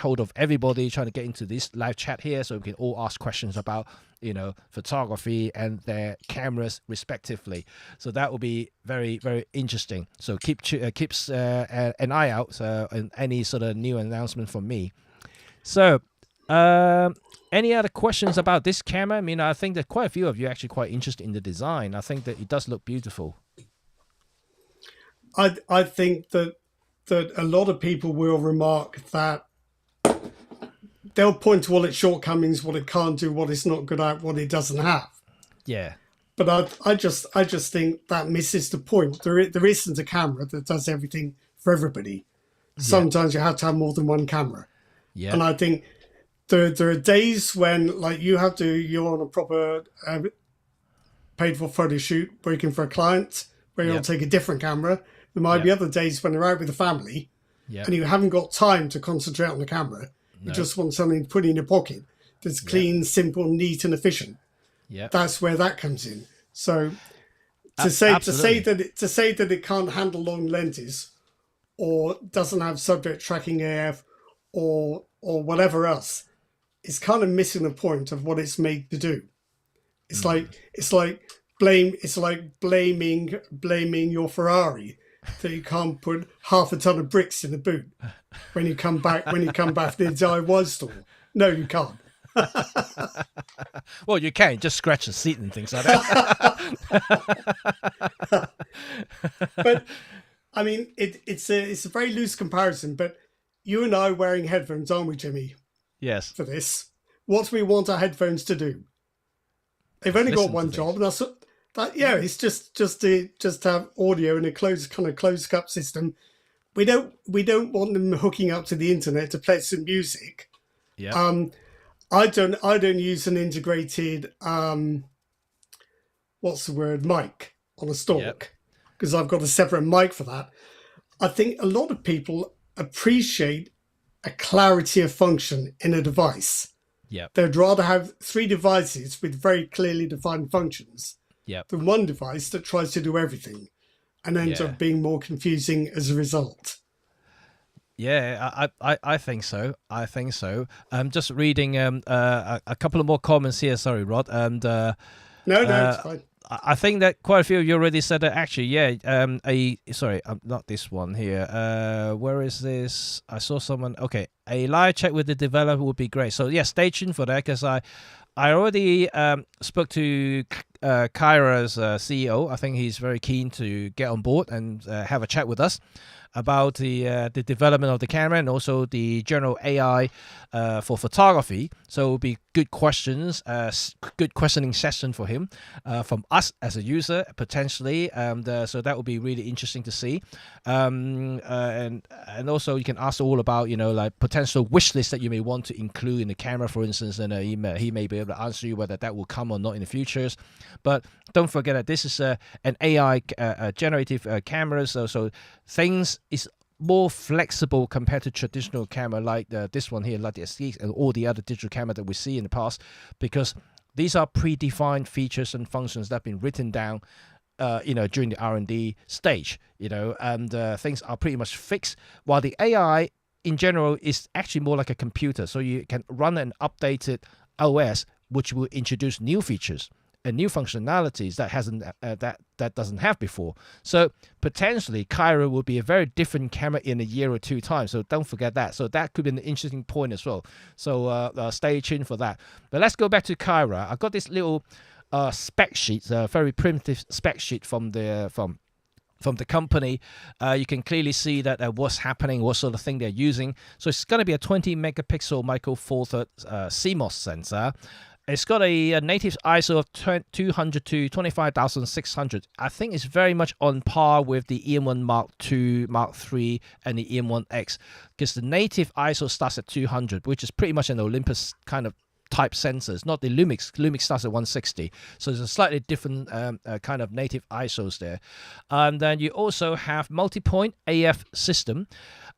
hold of everybody, trying to get into this live chat here, so we can all ask questions about photography and their cameras respectively. So that will be very, very interesting. So keeps an eye out on any sort of new announcement from me. So any other questions about this camera? I think that quite a few of you are actually quite interested in the design. I think that it does look beautiful.
I think that a lot of people will remark that they'll point to all its shortcomings, what it can't do, what it's not good at, what it doesn't have.
Yeah.
But I just think that misses the point. There isn't a camera that does everything for everybody. Sometimes you have to have more than one camera.
Yeah.
And I think there are days when, like, you're on a proper paid for photo shoot, working for a client, where you'll take a different camera. There might be other days when you're out with the family and you haven't got time to concentrate on the camera. You just want something to put in your pocket that's clean, simple, neat, and efficient.
Yeah,
that's where that comes in. So to say that it can't handle long lenses, or doesn't have subject tracking AF, or whatever else, is kind of missing the point of what it's made to do. It's like blaming your Ferrari that you can't put half a ton of bricks in the boot when you come back from the DIY store. No, you can't.
Well, you can just scratch the seat and things like that.
But I mean, it's a very loose comparison. But you and I wearing headphones, aren't we, Jimmy?
Yes.
For this, what do we want our headphones to do? They've only got one job, and that's that. Yeah, it's just to have audio in a closed cup system. We don't want them hooking up to the internet to play some music.
Yeah.
I don't use an integrated mic on a stalk, because I've got a separate mic for that. I think a lot of people appreciate a clarity of function in a device.
Yeah.
They'd rather have 3 devices with very clearly defined functions than one device that tries to do everything and ends up being more confusing as a result.
Yeah, I think so. I'm just reading a couple of more comments here. Sorry, Rod. And
no, it's fine.
I think that quite a few of you already said that. Actually, not this one here. Where is this? I saw someone. Okay, a live chat with the developer would be great. So yeah, stay tuned for that, because I already spoke to Caira's CEO. I think he's very keen to get on board and have a chat with us about the development of the camera, and also the general AI for photography. So it will be good questions, good questioning session for him from us as a user potentially, and so that will be really interesting to see. And also you can ask all about like potential wish lists that you may want to include in the camera, for instance, and he may be able to answer you whether that will come or not in the futures. But don't forget that this is an AI generative camera, so things is more flexible compared to traditional camera like this one here, like the Esquisse and all the other digital camera that we see in the past, because these are predefined features and functions that have been written down during the R&D stage, and things are pretty much fixed, while the AI in general is actually more like a computer. So you can run an updated OS which will introduce new features and new functionalities that doesn't have before. So potentially Caira will be a very different camera in a year or 2 time. So don't forget that. So that could be an interesting point as well. So stay tuned for that. But let's go back to Caira. I've got this little spec sheet, a very primitive spec sheet from the company. You can clearly see that what's happening, what sort of thing they're using. So it's going to be a 20 megapixel micro four third CMOS sensor. It's got a native ISO of 200 to 25,600. I think it's very much on par with the EM1 Mark II, Mark III, and the EM1X, because the native ISO starts at 200, which is pretty much an Olympus kind of type sensors, not the Lumix. Lumix starts at 160, so there's a slightly different kind of native ISOs there. And then you also have multi-point AF system.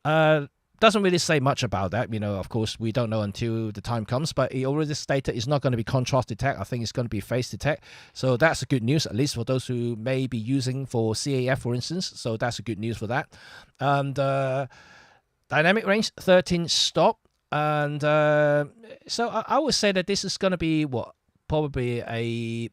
Doesn't really say much about that. Of course, we don't know until the time comes, but it already stated it's not going to be contrast detect. I think it's going to be phase detect. So that's a good news, at least for those who may be using for CAF, for instance. So that's a good news for that. And dynamic range, 13 stop. And so I would say that this is going to be probably a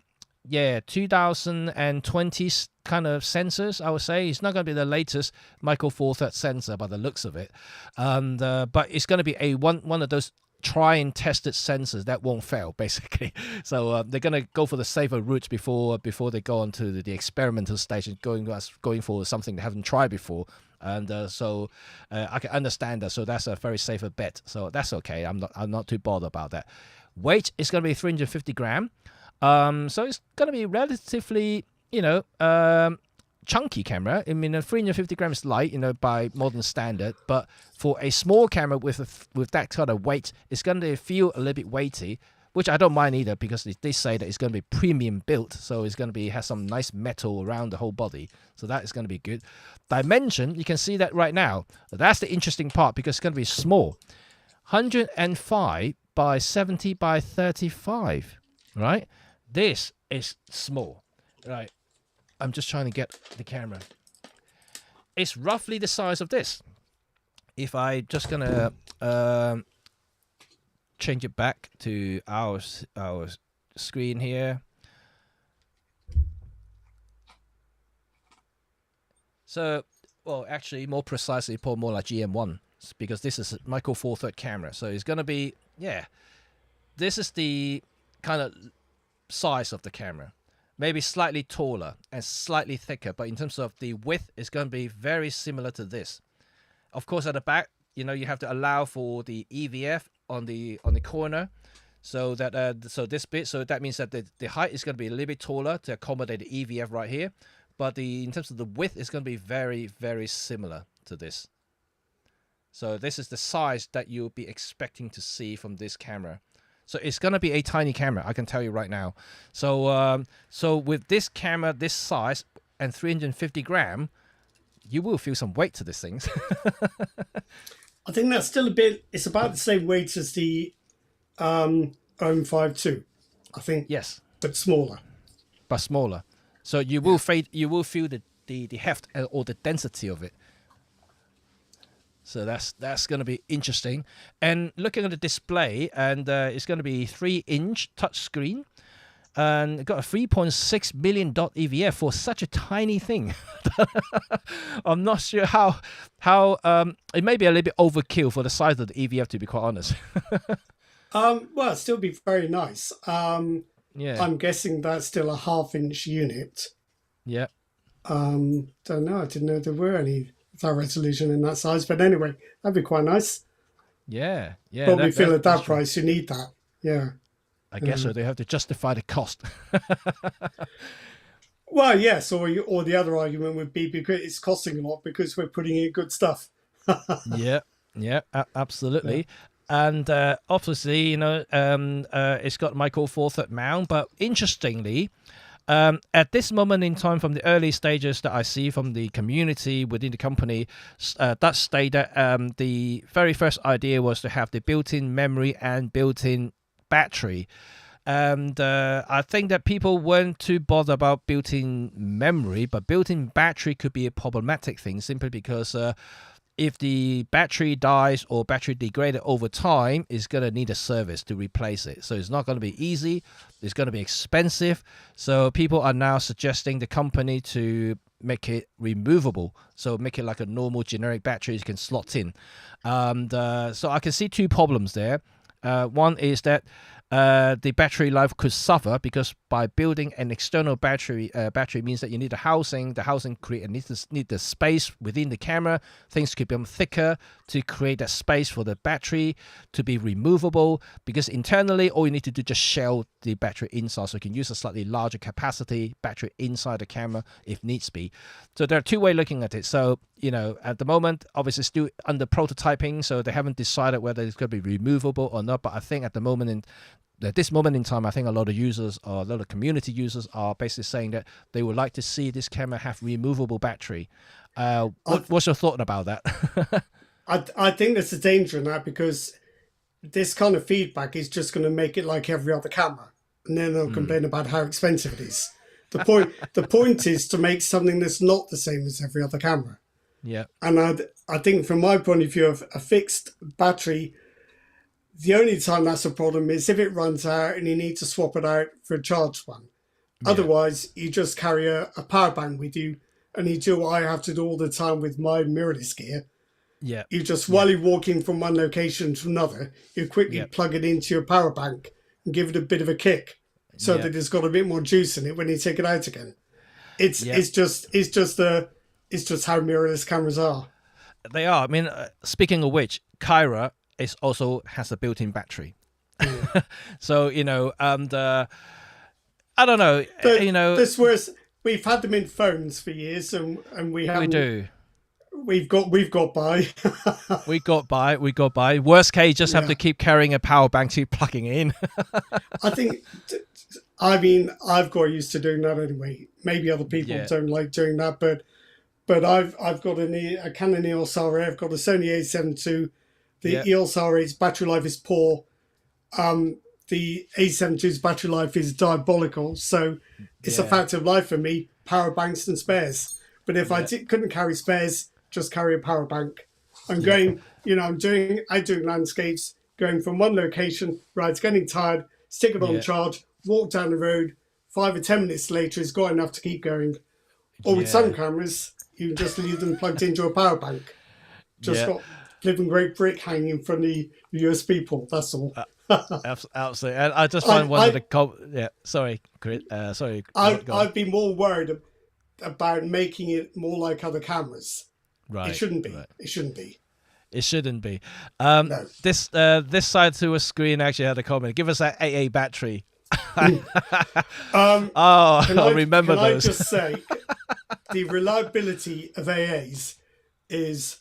2020 kind of sensors. I would say it's not going to be the latest Micro Four Thirds sensor by the looks of it, and but it's going to be one of those try and tested sensors that won't fail, basically. So they're going to go for the safer route before they go on to the experimental stage and going for something they haven't tried before. And so I can understand that. So that's a very safer bet. So that's okay. I'm not too bothered about that. Weight is going to be 350 gram. So it's going to be relatively, chunky camera. I mean, 350 grams is light, by modern standard. But for a small camera with that kind of weight, it's going to feel a little bit weighty, which I don't mind either, because they say that it's going to be premium built. So it's going to have some nice metal around the whole body. So that is going to be good. Dimension, you can see that right now. That's the interesting part, because it's going to be small. 105 by 70 by 35, right? This is small, right? I'm just trying to get the camera. It's roughly the size of this. If I just gonna change it back to our screen here. So, well, actually, more precisely, probably more like GM1, because this is a Micro Four Thirds camera. So it's gonna be, this is the kind of size of the camera, maybe slightly taller and slightly thicker, but in terms of the width, it's going to be very similar to this. Of course, at the back, you have to allow for the EVF on the corner, so that so that means that the height is going to be a little bit taller to accommodate the EVF right here, but in terms of the width, it's going to be very, very similar to this. So this is the size that you'll be expecting to see from this camera. So it's going to be a tiny camera, I can tell you right now. So so with this camera, this size, and 350 gram, you will feel some weight to these things.
I think that's still it's about the same weight as the OM 5.2, I think.
Yes.
But smaller.
But smaller. So you will feel the heft or the density of it. So that's going to be interesting. And looking at the display, and it's going to be 3-inch touchscreen, and got a 3.6 million dot EVF for such a tiny thing. I'm not sure how it may be a little bit overkill for the size of the EVF, to be quite honest.
Well, it'll still be very nice.
Yeah.
I'm guessing that's still a 1/2-inch unit.
Yeah.
Don't know. I didn't know there were any that resolution in that size, but anyway, that'd be quite nice.
Yeah.
Probably feel at that price you need that. Yeah.
I guess so. They have to justify the cost.
Well, yes, or the other argument would be because it's costing a lot because we're putting in good stuff.
Yeah, absolutely. Yeah. And obviously, it's got Micro Four Thirds mount, but interestingly, at this moment in time, from the early stages that I see from the community within the company, that state that the very first idea was to have the built-in memory and built-in battery. And I think that people weren't too bothered about built-in memory, but built-in battery could be a problematic thing, simply because if the battery dies or battery degraded over time, it's going to need a service to replace it. So it's not going to be easy. It's going to be expensive. So people are now suggesting the company to make it removable. So make it like a normal generic battery you can slot in. And so I can see two problems there. One is that the battery life could suffer, because by building an external battery means that you need a housing. The housing need the space within the camera. Things could become thicker to create that space for the battery to be removable, because internally all you need to do is just shell the battery inside, so you can use a slightly larger capacity battery inside the camera if needs be. So there are two ways looking at it. So at the moment, obviously still under prototyping, so they haven't decided whether it's going to be removable or not. But I think at this moment in time, I think a lot of users or a lot of community users are basically saying that they would like to see this camera have removable battery. What's your thought about that?
I think there's a danger in that, because this kind of feedback is just going to make it like every other camera, and then they'll complain about how expensive it is. The point is to make something that's not the same as every other camera.
Yeah.
And I think from my point of view, of a fixed battery, the only time that's a problem is if it runs out and you need to swap it out for a charged one. Yeah. Otherwise, you just carry a power bank with you, and you do what I have to do all the time with my mirrorless gear.
Yeah.
You just, while you're walking from one location to another, you quickly plug it into your power bank and give it a bit of a kick, so that it's got a bit more juice in it when you take it out again. It's just how mirrorless cameras are.
They are. I mean, speaking of which, Caira also has a built-in battery. So, and I don't know,
This was, we've had them in phones for years, and we haven't.
We do.
We've got by.
We got by. Worst case, just have to keep carrying a power bank to plugging in. I've got used to doing that anyway. Maybe other people don't like doing that, but I've got a Canon EOS R8. I've got a Sony A7 II. The EOS R8's battery life is poor. The A7 II's battery life is diabolical. So it's a fact of life for me. Power banks and spares. But if I couldn't carry spares, just carry a power bank. I'm going, I'm doing landscapes, going from one location, right, it's getting tired, stick it on charge, walk down the road, 5 or 10 minutes later, it's got enough to keep going. Or with some cameras, you just leave them plugged into a power bank. Just got flipping great brick hanging in front of the USB port, that's all. Absolutely. And I just find one of the... sorry, Chris. Sorry.
I'd be more worried about making it more like other cameras.
Right.
It shouldn't be.
Right.
It shouldn't be.
It shouldn't be.
No.
This side to a screen actually had a comment. Give us that AA battery. I remember those.
Can I just say, the reliability of AAs is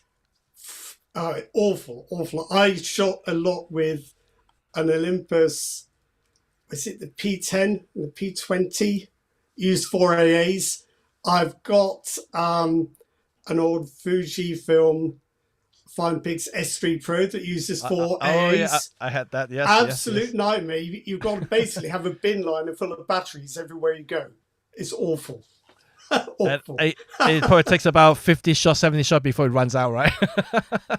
awful. I shot a lot with an Olympus. Was it the P10 and the P20? Used 4 AAs. I've got an old Fujifilm FinePix S3 Pro that uses 4 AAs.
Oh, yeah, I had that, yes.
Absolute nightmare. You've got to basically have a bin liner full of batteries everywhere you go. It's awful. Awful.
It probably takes about 50 shots, 70 shots before it runs out, right?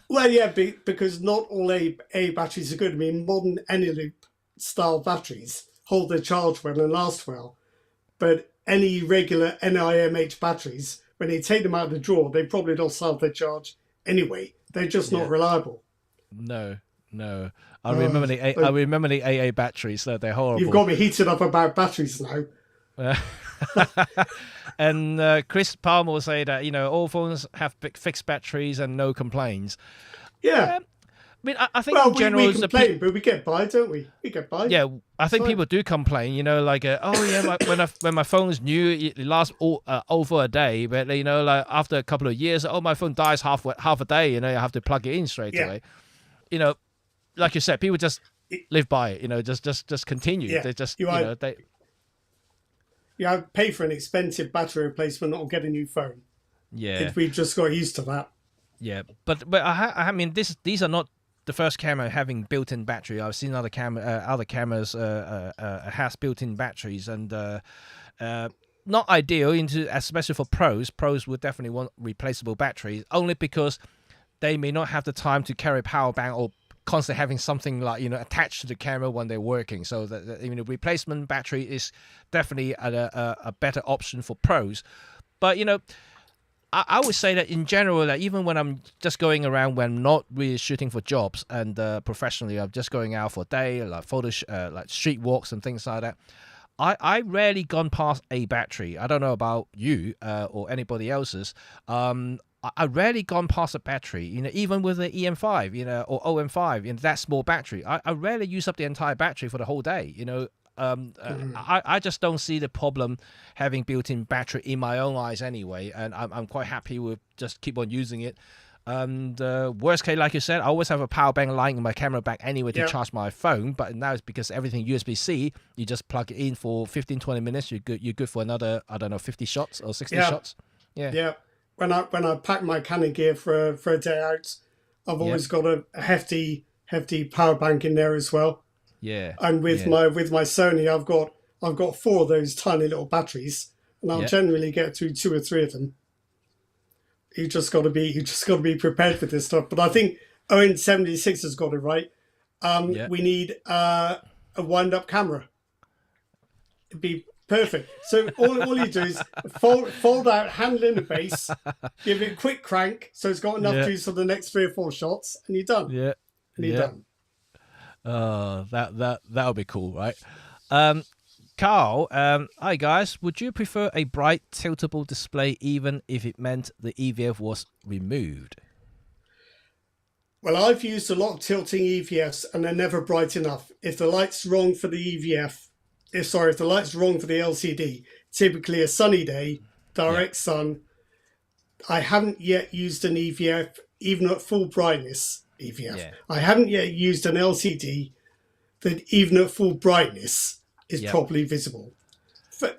Well, yeah, because not all AA batteries are good. I mean, modern Eneloop style batteries hold their charge well and last well. But any regular NIMH batteries, when they take them out of the drawer, they probably don't half their charge anyway. They're just not reliable.
No. I remember the AA batteries. They're horrible.
You've got me heated up about batteries now.
And Chris Palmer will say that all phones have fixed batteries and no complaints.
Yeah.
I mean, I think in general,
we complain, but we get by, don't we? We get by.
Yeah, I think people do complain. When my phone is new, it lasts over a day. But like after a couple of years, my phone dies half a day. I have to plug it in straight away. Like you said, people just live by it. Just continue.
Yeah.
They just
I pay for an expensive battery replacement or get a new phone.
Yeah,
we've just got used to that.
Yeah, but I mean, these are not the first camera having built-in battery. I've seen other cameras has built-in batteries, and not ideal especially for pros. Pros would definitely want replaceable batteries, only because they may not have the time to carry a power bank or constantly having something like attached to the camera when they're working. So the replacement battery is definitely a better option for pros. But I would say that in general, like even when I'm just going around, when I'm not really shooting for jobs and professionally, I'm just going out for a day, like like street walks and things like that. I rarely gone past a battery. I don't know about you or anybody else's. I rarely gone past a battery. Even with the EM5, or OM5, that small battery, I rarely use up the entire battery for the whole day. I just don't see the problem having built-in battery in my own eyes anyway, and I'm quite happy with just keep on using it. And worst case, like you said, I always have a power bank lying in my camera bag anyway to charge my phone. But now it's because everything USB-C, you just plug it in for 15-20 minutes. You're good. You're good for another, I don't know, 50 shots or 60 shots.
Yeah. When I pack my Canon gear for a day out, I've always got a hefty power bank in there as well.
Yeah.
And with my Sony, I've got 4 of those tiny little batteries, and I'll generally get through 2 or 3 of them. You just got to be prepared for this stuff. But I think Owen76 has got it right. We need a wind-up camera. It'd be perfect. So all you do is fold out, handle in the base, give it a quick crank, so it's got enough juice for the next 3 or 4 shots, and you're done.
Yeah.
And you're done.
That'll be cool, right? Carl, hi guys. Would you prefer a bright tiltable display even if it meant the EVF was removed?
Well, I've used a lot of tilting EVFs and they're never bright enough. If the light's wrong for the if the light's wrong for the LCD, typically a sunny day, direct sun, I haven't yet used an EVF, even at full brightness EVF. Yeah. I haven't yet used an LCD that even at full brightness is properly visible.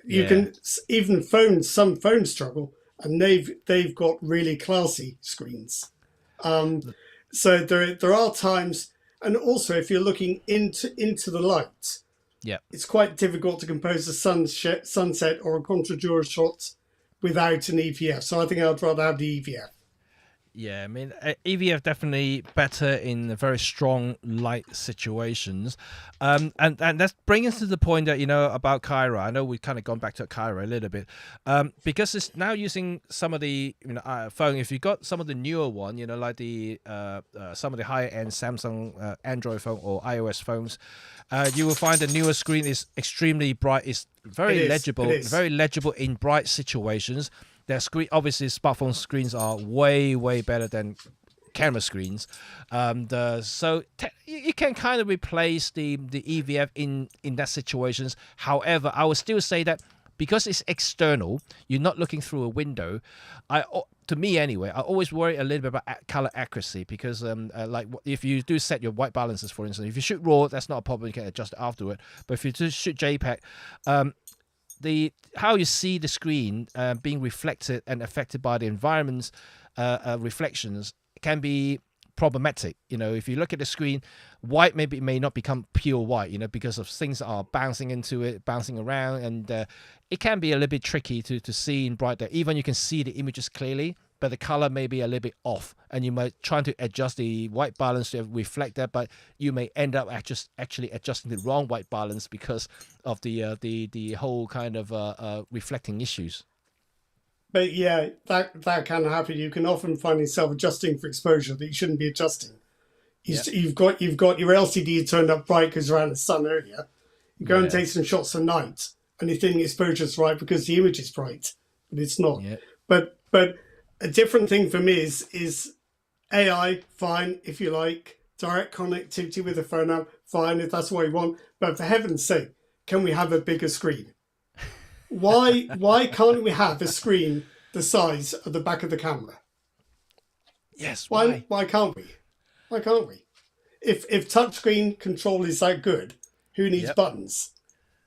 You can even some phones struggle, and they've got really classy screens. So there are times, and also if you're looking into the light, it's quite difficult to compose a sunset or a contre-jour shot without an EVF. So I think I'd rather have the EVF.
Yeah, I mean, EVF definitely better in very strong light situations. And that's bringing us to the point that, about Caira. I know we've kind of gone back to Caira a little bit. Because it's now using some of the phone. If you got some of the newer one, like the some of the higher end Samsung Android phone or iOS phones, you will find the newer screen is extremely bright. It's very legible, very legible in bright situations. Their screen, obviously, smartphone screens are way, way better than camera screens. So you can kind of replace the EVF in that situations. However, I would still say that because it's external, you're not looking through a window. To me anyway, I always worry a little bit about color accuracy because like if you do set your white balances, for instance, if you shoot RAW, that's not a problem. You can adjust it afterward. But if you just shoot JPEG, how you see the screen being reflected and affected by the environment's reflections can be problematic. If you look at the screen, white may not become pure white, because of things that are bouncing into it, bouncing around, and it can be a little bit tricky to see in bright day. Even you can see the images clearly, but the color may be a little bit off, and you might try to adjust the white balance to reflect that, but you may end up actually adjusting the wrong white balance because of the whole kind of reflecting issues.
But yeah, that can happen. You can often find yourself adjusting for exposure that you shouldn't be adjusting. You've got your LCD turned up bright because around the sun earlier. You go and take some shots at night, and you think the exposure's right because the image is bright, but it's not. Yeah. But a different thing for me is AI, fine, if you like. Direct connectivity with the phone app, fine, if that's what you want. But for heaven's sake, can we have a bigger screen? Why can't we have a screen the size of the back of the camera?
Yes,
why can't we? Why can't we? If touchscreen control is that good, who needs buttons?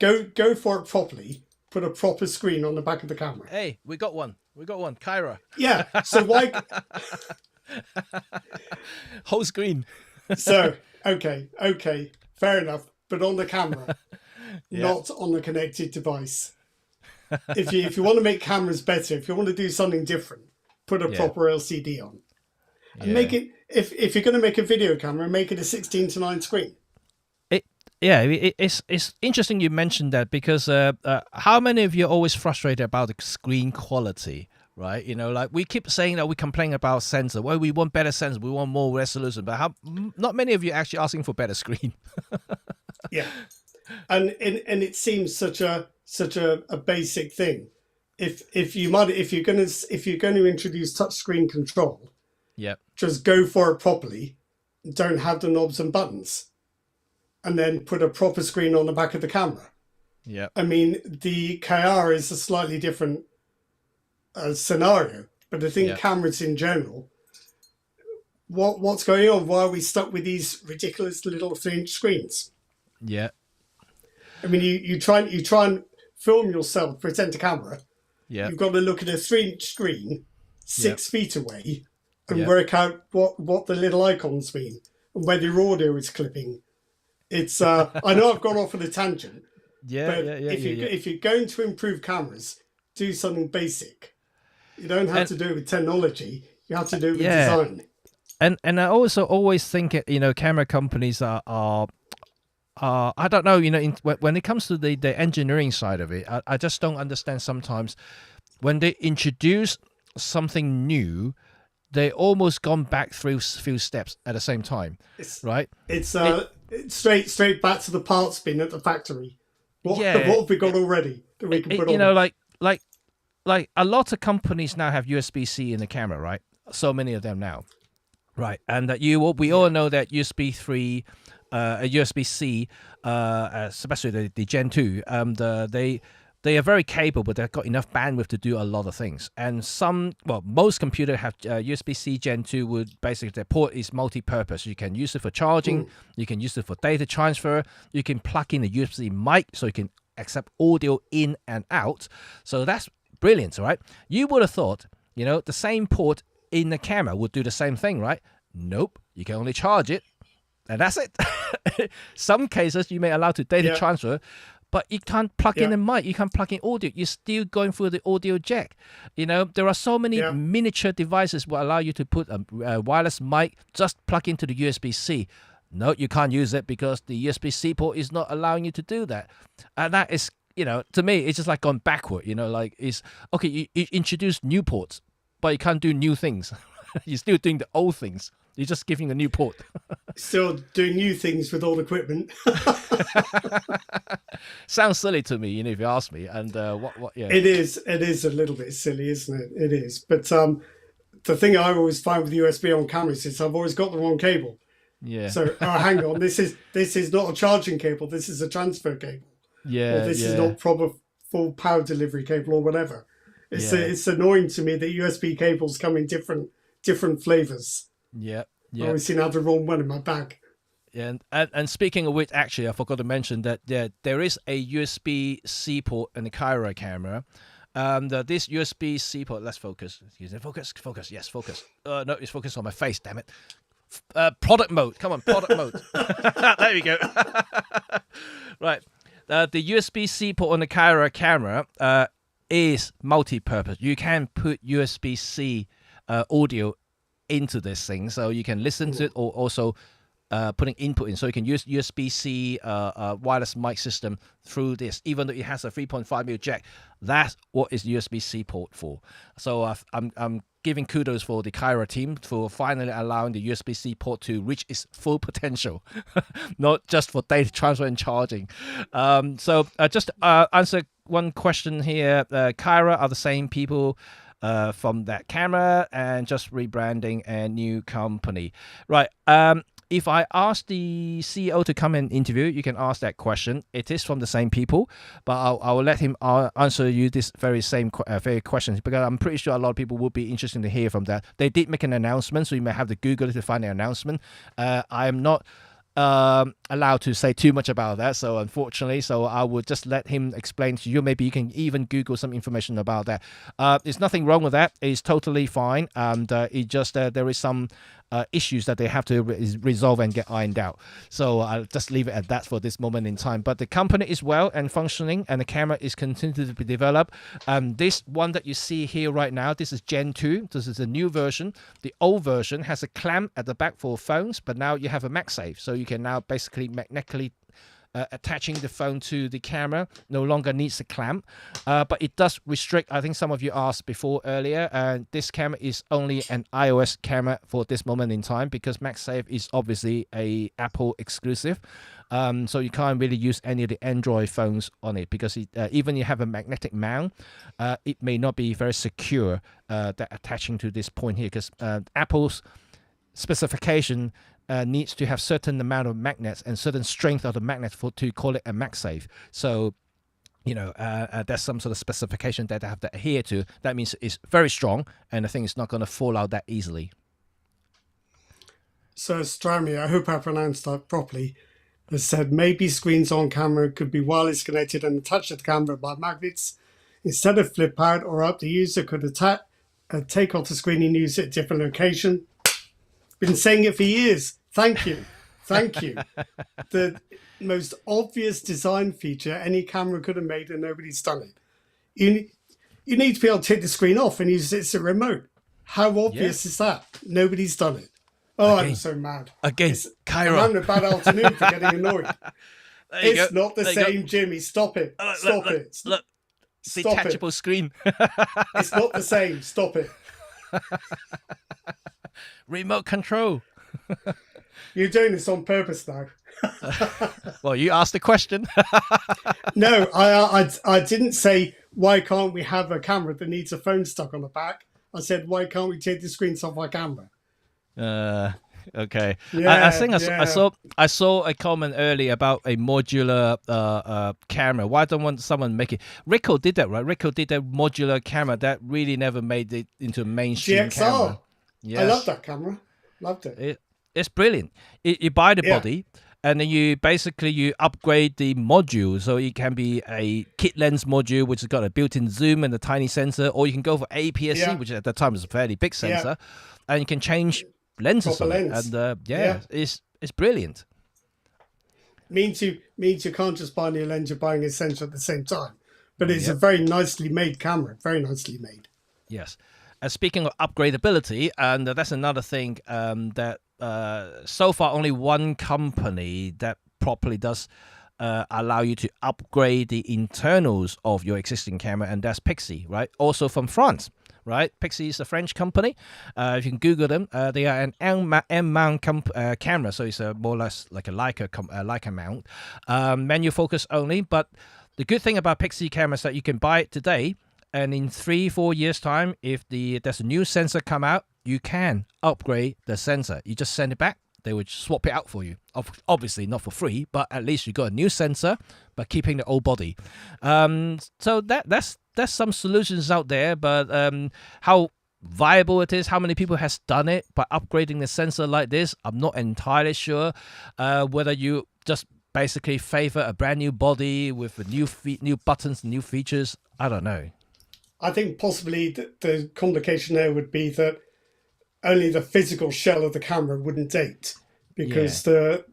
Go for it properly. Put a proper screen on the back of the camera.
Hey, we got one, Caira.
Yeah, so why?
Whole screen.
So, okay, fair enough. But on the camera, not on the connected device. If you want to make cameras better, if you want to do something different, put a proper LCD on. And make it, if you're going to make a video camera, make it a 16:9 screen.
It's interesting you mentioned that because how many of you are always frustrated about the screen quality, right? Like we keep saying that we complain about sensor. Well, we want better sensor, we want more resolution, but not many of you are actually asking for better screen.
Yeah, and it seems such a basic thing. If you're going to introduce touchscreen control, just go for it properly. Don't have the knobs and buttons. And then put a proper screen on the back of the camera.
Yeah.
I mean, the Caira is a slightly different scenario, but I think
Yeah.
cameras in general, what's going on? Why are we stuck with these ridiculous little 3-inch screens?
Yeah.
I mean, you try and film yourself, present a camera.
Yeah.
You've got to look at a 3-inch screen
Yeah.
6 feet away and
Yeah.
work out what the little icons mean and whether your audio is clipping. It's I know I've gone off on a tangent,
Yeah.
but
Yeah. Yeah. Yeah. Yeah.
if you're going to improve cameras, do something basic. You don't have
And
to do it with technology. You have to do it with
yeah,
design.
and I also always think camera companies I don't know, when it comes to the engineering side of it, I just don't understand sometimes when they introduce something new, they almost gone back through few steps at the same time,
It's
right?
it's
It
straight back to the parts bin at the factory.
yeah,
What have we got already that we can put
you
on
know,
it?
like a lot of companies now have USB-C in the camera, right? So many of them now. Right, and we
Yeah.
all know that USB 3, USB-C, especially the Gen 2, they are very capable. They've got enough bandwidth to do a lot of things. And most computers have USB-C Gen 2 would basically, their port is multi-purpose. You can use it for charging, you can use it for data transfer, you can plug in a USB mic so you can accept audio in and out. So that's brilliant, right? You would have thought, the same port in the camera would do the same thing, right? Nope. You can only charge it, and that's it. Some cases you may allow to data
Yeah.
transfer, but you can't plug in
Yeah.
a mic. You can't plug in audio. You're still going through the audio jack. There are so many
Yeah.
miniature devices will allow you to put a wireless mic, just plug into the USB-C. No, you can't use it because the USB-C port is not allowing you to do that. And that is, to me, it's just like going backward. Like it's okay. You introduce new ports, but you can't do new things. You're still doing the old things. You're just giving a new port.
Still doing new things with old equipment.
Sounds silly to me, if you ask me. And yeah.
It is a little bit silly, isn't it? It is. But the thing I always find with USB on cameras is I've always got the wrong cable.
Yeah.
So hang on, this is not a charging cable. This is a transfer cable.
Yeah.
Or this is not proper full power delivery cable or whatever. It's annoying to me that USB cables come in different flavors.
Yeah.
I
Yeah.
always seem to have the wrong one in my bag.
And speaking of which, actually, I forgot to mention that there is a USB-C port in the Caira camera. This USB-C port, let's focus. Focus. Yes, focus. No, it's focused on my face, damn it. Product mode. Come on, product mode. There we go. Right. The USB-C port on the Caira camera is multi-purpose. You can put USB-C audio into this thing, so you can listen to it, or also putting input in, so you can use USB-C wireless mic system through this, even though it has a 3.5mm jack. That's what is USB-C port for. So I'm giving kudos for the Caira team for finally allowing the USB-C port to reach its full potential, not just for data transfer and charging. So just answer one question here. Caira are the same people from that camera and just rebranding a new company, right? If I ask the CEO to come and interview, you can ask that question. It is from the same people, but I will let him answer you this very question, because I'm pretty sure a lot of people would be interested to hear from that. They did make an announcement, so you may have to Google it to find the announcement. I am not allowed to say too much about that, so unfortunately, I would just let him explain to you. Maybe you can even Google some information about that. There's nothing wrong with that. It's totally fine, and it just there is some issues that they have to resolve and get ironed out. So I'll just leave it at that for this moment in time. But the company is well and functioning, and the camera is continuing to be developed. This one that you see here right now, this is Gen 2. This is a new version. The old version has a clamp at the back for phones, but now you have a MagSafe, so you can now basically magnetically attaching the phone to the camera. No longer needs a clamp, but it does restrict. I think some of you asked before earlier, and this camera is only an iOS camera for this moment in time, because MagSafe is obviously a Apple exclusive. So you can't really use any of the Android phones on it, because even you have a magnetic mount, it may not be very secure that attaching to this point here, because Apple's specification needs to have certain amount of magnets and certain strength of the magnet to call it a MagSafe. So there's some sort of specification that they have to adhere to. That means it's very strong, and the thing is not going to fall out that easily.
So Strami, I hope I pronounced that properly, has said maybe screens on camera could be wireless connected and attached to the camera by magnets instead of flip out, or up the user could take off the screen and use it at a different location. Been saying it for years. Thank you. The most obvious design feature any camera could have made, and nobody's done it. You need to be able to take the screen off and use it as a remote. How obvious is that? Nobody's done it. Oh, again, I'm so mad.
Again, Caira.
I'm having a bad afternoon for getting annoyed. It's not the same, Jimmy. Stop it. Stop it.
Look. Detachable screen.
It's not the same. Stop it.
Remote control.
You're doing this on purpose now.
Well, you asked the question.
No, I didn't say, why can't we have a camera that needs a phone stuck on the back? I said, why can't we take the screens off our camera?
Okay.
Yeah,
I think I saw a comment earlier about a modular camera. Why don't someone make it? Ricoh did that, right? Ricoh did a modular camera that really never made it into a mainstream
GXR.
camera. Yes.
I love that camera. Loved it.
It's brilliant. You buy the body, and then you upgrade the module, so it can be a kit lens module, which has got a built-in zoom and a tiny sensor, or you can go for APS-C, which at the time was a fairly big sensor, and you can change lenses on it. And it's brilliant.
Means you can't just buy a new lens, you're buying a sensor at the same time. But it's a very nicely made camera. Very nicely made.
Yes. And speaking of upgradability, and that's another thing that so far only one company that properly does allow you to upgrade the internals of your existing camera, and that's Pixie, right? Also from France, right? Pixie is a French company. If you can Google them, they are an M-mount camera, so it's more or less like a Leica mount, menu focus only. But the good thing about Pixie cameras is that you can buy it today, and in 3-4 years' time, if there's a new sensor come out, you can upgrade the sensor. You just send it back. They would swap it out for you. Obviously not for free, but at least you got a new sensor, but keeping the old body. So that's some solutions out there, but how viable it is, how many people has done it by upgrading the sensor like this, I'm not entirely sure. Whether you just basically favor a brand new body with new buttons, new features, I don't know.
I think possibly the complication there would be that only the physical shell of the camera wouldn't date, because the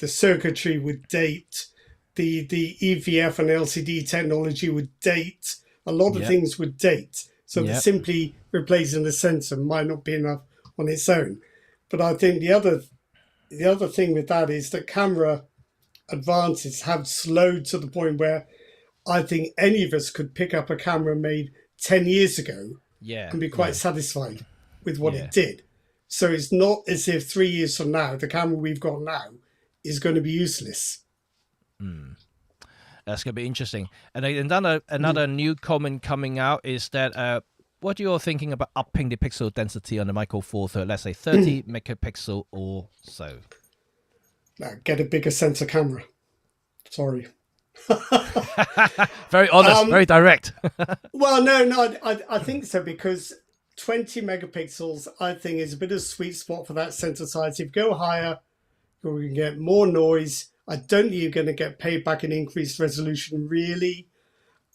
circuitry would date, the EVF and LCD technology would date, a lot of things would date. So that simply replacing the sensor might not be enough on its own. But I think the other thing with that is that camera advances have slowed to the point where I think any of us could pick up a camera made 10 years ago and be quite satisfied with what it did. So it's not as if 3 years from now, the camera we've got now is going to be useless.
That's going to be interesting. And another new comment coming out is that what you're thinking about upping the pixel density on the Micro Four Third, let's say 30 megapixel or so.
Now, get a bigger sensor camera. Sorry.
Very honest, very direct.
Well, no, I think so, because 20 megapixels, I think, is a bit of a sweet spot for that sensor size. If you go higher, you're going to get more noise. I don't think you're going to get paid back in increased resolution, really.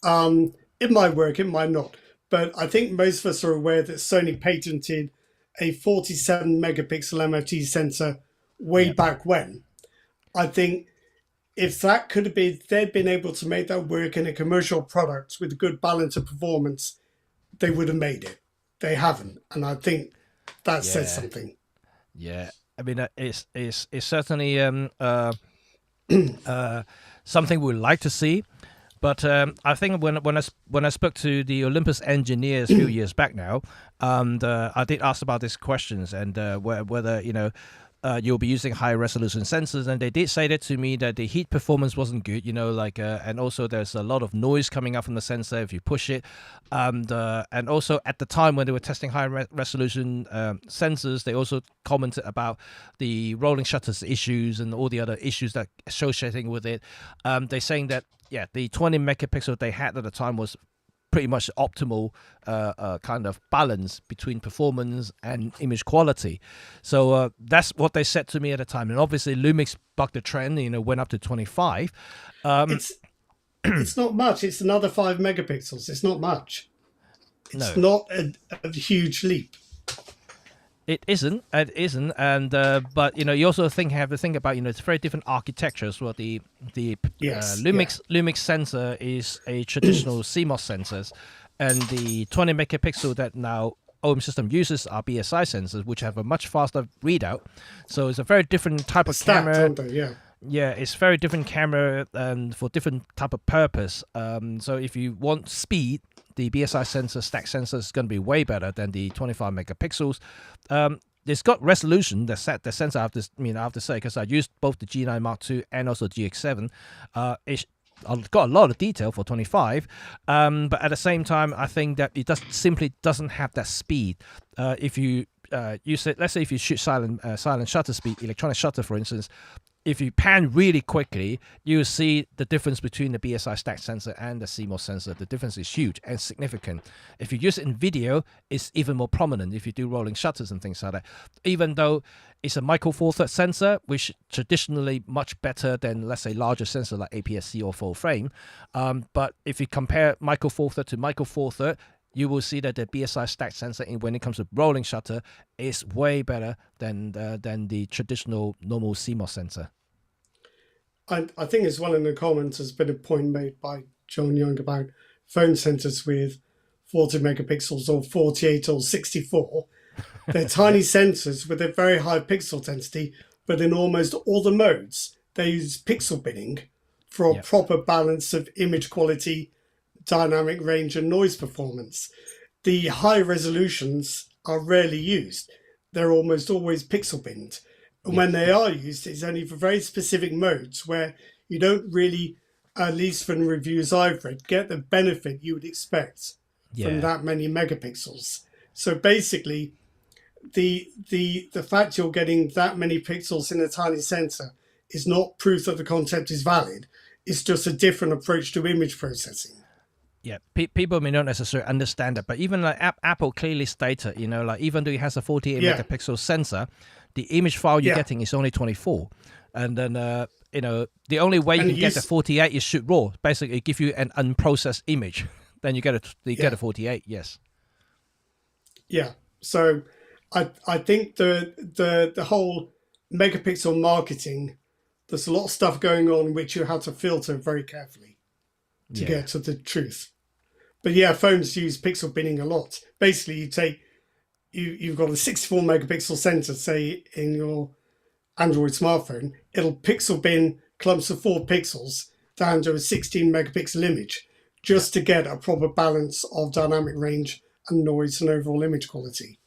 It might work, it might not. But I think most of us are aware that Sony patented a 47 megapixel MFT sensor way back when. I think if that could have been, they'd been able to make that work in a commercial product with a good balance of performance, they would have made it. They haven't, and I think that says something. Yeah,
I mean, it's certainly something we'd like to see, but I think when I spoke to the Olympus engineers a few years back now, and I did ask about these questions and whether you'll be using high resolution sensors, and they did say that to me that the heat performance wasn't good, and also there's a lot of noise coming up from the sensor if you push it, and also at the time when they were testing high resolution sensors, they also commented about the rolling shutters issues and all the other issues that associating with it. They're saying that the 20 megapixel they had at the time was pretty much optimal kind of balance between performance and image quality. So that's what they said to me at the time. And obviously Lumix bucked the trend, went up to 25.
It's not much. It's another 5 megapixels. It's not much. It's not a huge leap.
It isn't, and but you also have to think about it's very different architectures. Well, the Lumix sensor is a traditional CMOS sensors, and the 20 megapixel that now OM system uses are BSI sensors, which have a much faster readout. So it's a very different type of camera. Yeah, it's very different camera and for different type of purpose. So if you want speed, the BSI sensor, stack sensor is going to be way better than the 25 megapixels. It's got resolution. The sensor I have to say, because I used both the G9 Mark II and also GX7. It's got a lot of detail for 25, but at the same time, I think that it simply doesn't have that speed. If you use it, let's say if you shoot silent shutter speed, electronic shutter, for instance. If you pan really quickly, you will see the difference between the BSI stack sensor and the CMOS sensor. The difference is huge and significant. If you use it in video, it's even more prominent if you do rolling shutters and things like that. Even though it's a micro four thirds sensor, which traditionally much better than, let's say, larger sensor like APS-C or full frame. But if you compare micro four third to micro four third, you will see that the BSI stack sensor, when it comes to rolling shutter, is way better than the traditional normal CMOS sensor.
I think as well in the comments has been a point made by John Young about phone sensors with 40 megapixels or 48 or 64. They're tiny sensors with a very high pixel density, but in almost all the modes, they use pixel binning for a proper balance of image quality, dynamic range and noise performance. The high resolutions are rarely used. They're almost always pixel binned. And when they are used, it's only for very specific modes where you don't really, at least from reviews I've read, get the benefit you would expect from that many megapixels. So basically, the fact you're getting that many pixels in a tiny sensor is not proof that the concept is valid. It's just a different approach to image processing.
Yeah, people may not necessarily understand it, but even like Apple clearly stated, even though it has a 48 megapixel sensor, the image file you're getting is only 24. And then, the only way you can get the 48 is shoot raw. Basically, it gives you an unprocessed image. Then you get a 48, yes. Yeah,
so I think the whole megapixel marketing, there's a lot of stuff going on which you have to filter very carefully to get to the truth. But phones use pixel binning a lot. Basically, you've got a 64 megapixel sensor, say in your Android smartphone, it'll pixel bin clumps of 4 pixels down to a 16 megapixel image just to get a proper balance of dynamic range and noise and overall image quality.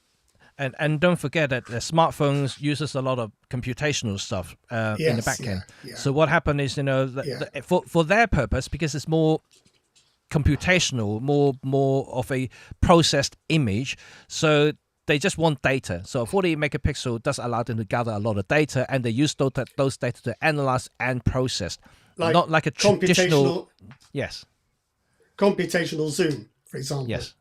And don't forget that the smartphones uses a lot of computational stuff in the back end. So what happened is, for their purpose, because it's more computational, more of a processed image, so they just want data. So 48 megapixel does allow them to gather a lot of data, and they use those data to analyze and process. Not like a traditional... Yes.
Computational zoom, for example.
Yes.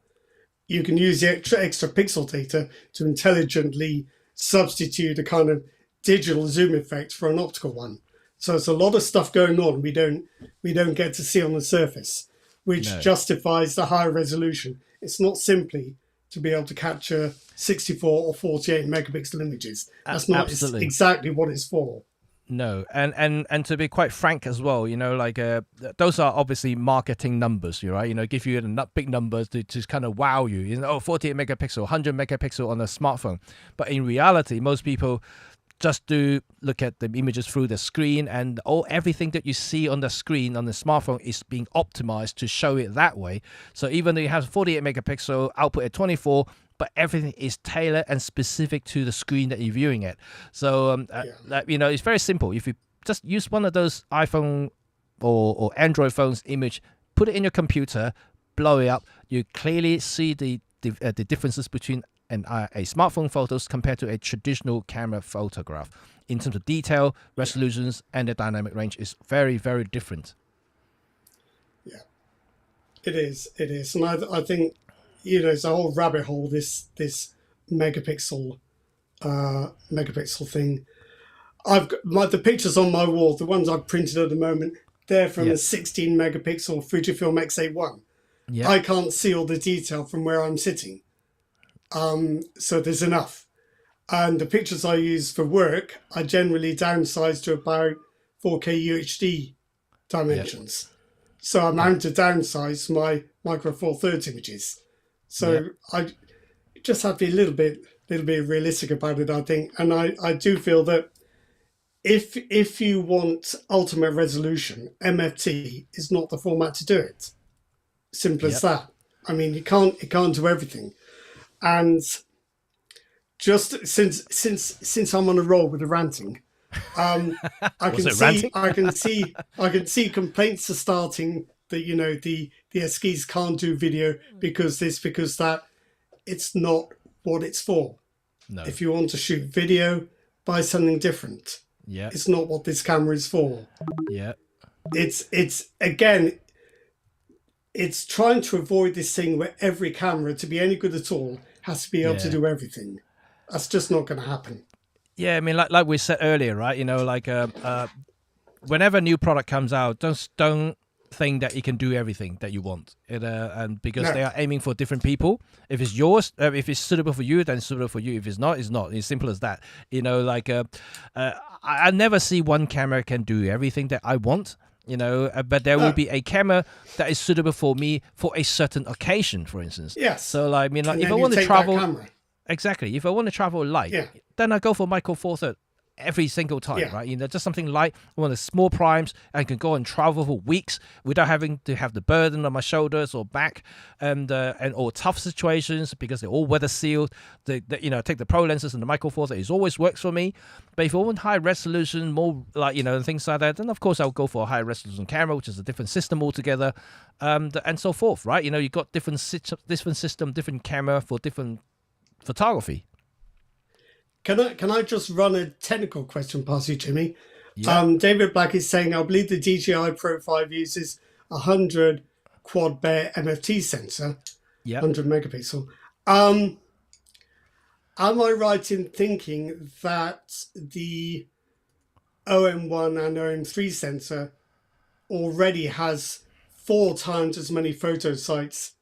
You can use the extra pixel data to intelligently substitute a kind of digital zoom effect for an optical one. So it's a lot of stuff going on we don't get to see on the surface, which justifies the higher resolution. It's not simply to be able to capture 64 or 48 megapixel images. That's not exactly what it's for.
No, and to be quite frank as well, those are obviously marketing numbers, right? Give you big numbers to kind of wow you. 48 megapixel, 100 megapixel on a smartphone. But in reality, most people just do look at the images through the screen, and everything that you see on the screen on the smartphone is being optimized to show it that way. So even though you have 48 megapixel output at 24, but everything is tailored and specific to the screen that you're viewing it. So it's very simple. If you just use one of those iPhone or Android phones image, put it in your computer, blow it up, you clearly see the differences between a smartphone photos compared to a traditional camera photograph. In terms of detail, resolutions, and the dynamic range is very, very different.
Yeah, it is. And I think, it's a whole rabbit hole, this megapixel thing. I've got the pictures on my wall, the ones I've printed at the moment, they're from a 16 megapixel Fujifilm X-A1.
Yeah.
I can't see all the detail from where I'm sitting. So there's enough. And the pictures I use for work are generally downsized to about 4K UHD dimensions. So I'm having to downsize my Micro Four Thirds images. So I just have to be a little bit realistic about it, I think. And I do feel that if you want ultimate resolution, MFT is not the format to do it. Simple as that. I mean, it can't do everything. And just since I'm on a roll with the ranting, I can see complaints are starting that the Esquisse can't do video because that. It's not what it's for.
No.
If you want to shoot video, buy something different.
Yeah.
It's not what this camera is for.
Yeah.
It's again, it's trying to avoid this thing where every camera, to be any good at all, has to be able to do everything. That's just not going to happen.
Yeah, I mean, like we said earlier, right? Whenever a new product comes out, don't think that you can do everything that you want, and because they are aiming for different people. If it's yours, if it's suitable for you, then it's suitable for you. If it's not, it's not. It's simple as that. I never see one camera can do everything that I want. But there will be a camera that is suitable for me for a certain occasion, for instance.
Yes.
So if I want to travel, exactly. If I want to travel light,
Yeah.
then I go for Micro Four Thirds every single time, right? Just something light, one of the small primes, and can go and travel for weeks without having to have the burden on my shoulders or back, and or tough situations because they're all weather sealed. Take the Pro lenses and the Micro Four Thirds. It always works for me. But if I want high resolution, more and things like that, then of course I'll go for a high resolution camera, which is a different system altogether, and so forth, right? You've got different system, different camera for different photography.
Can I just run a technical question past you, Jimmy?
Yeah.
David Black is saying, I believe the DJI Pro 5 uses 100 quad bare MFT sensor, 100 megapixel. Am I right in thinking that the OM1 and OM3 sensor already has 4 times as many photo sites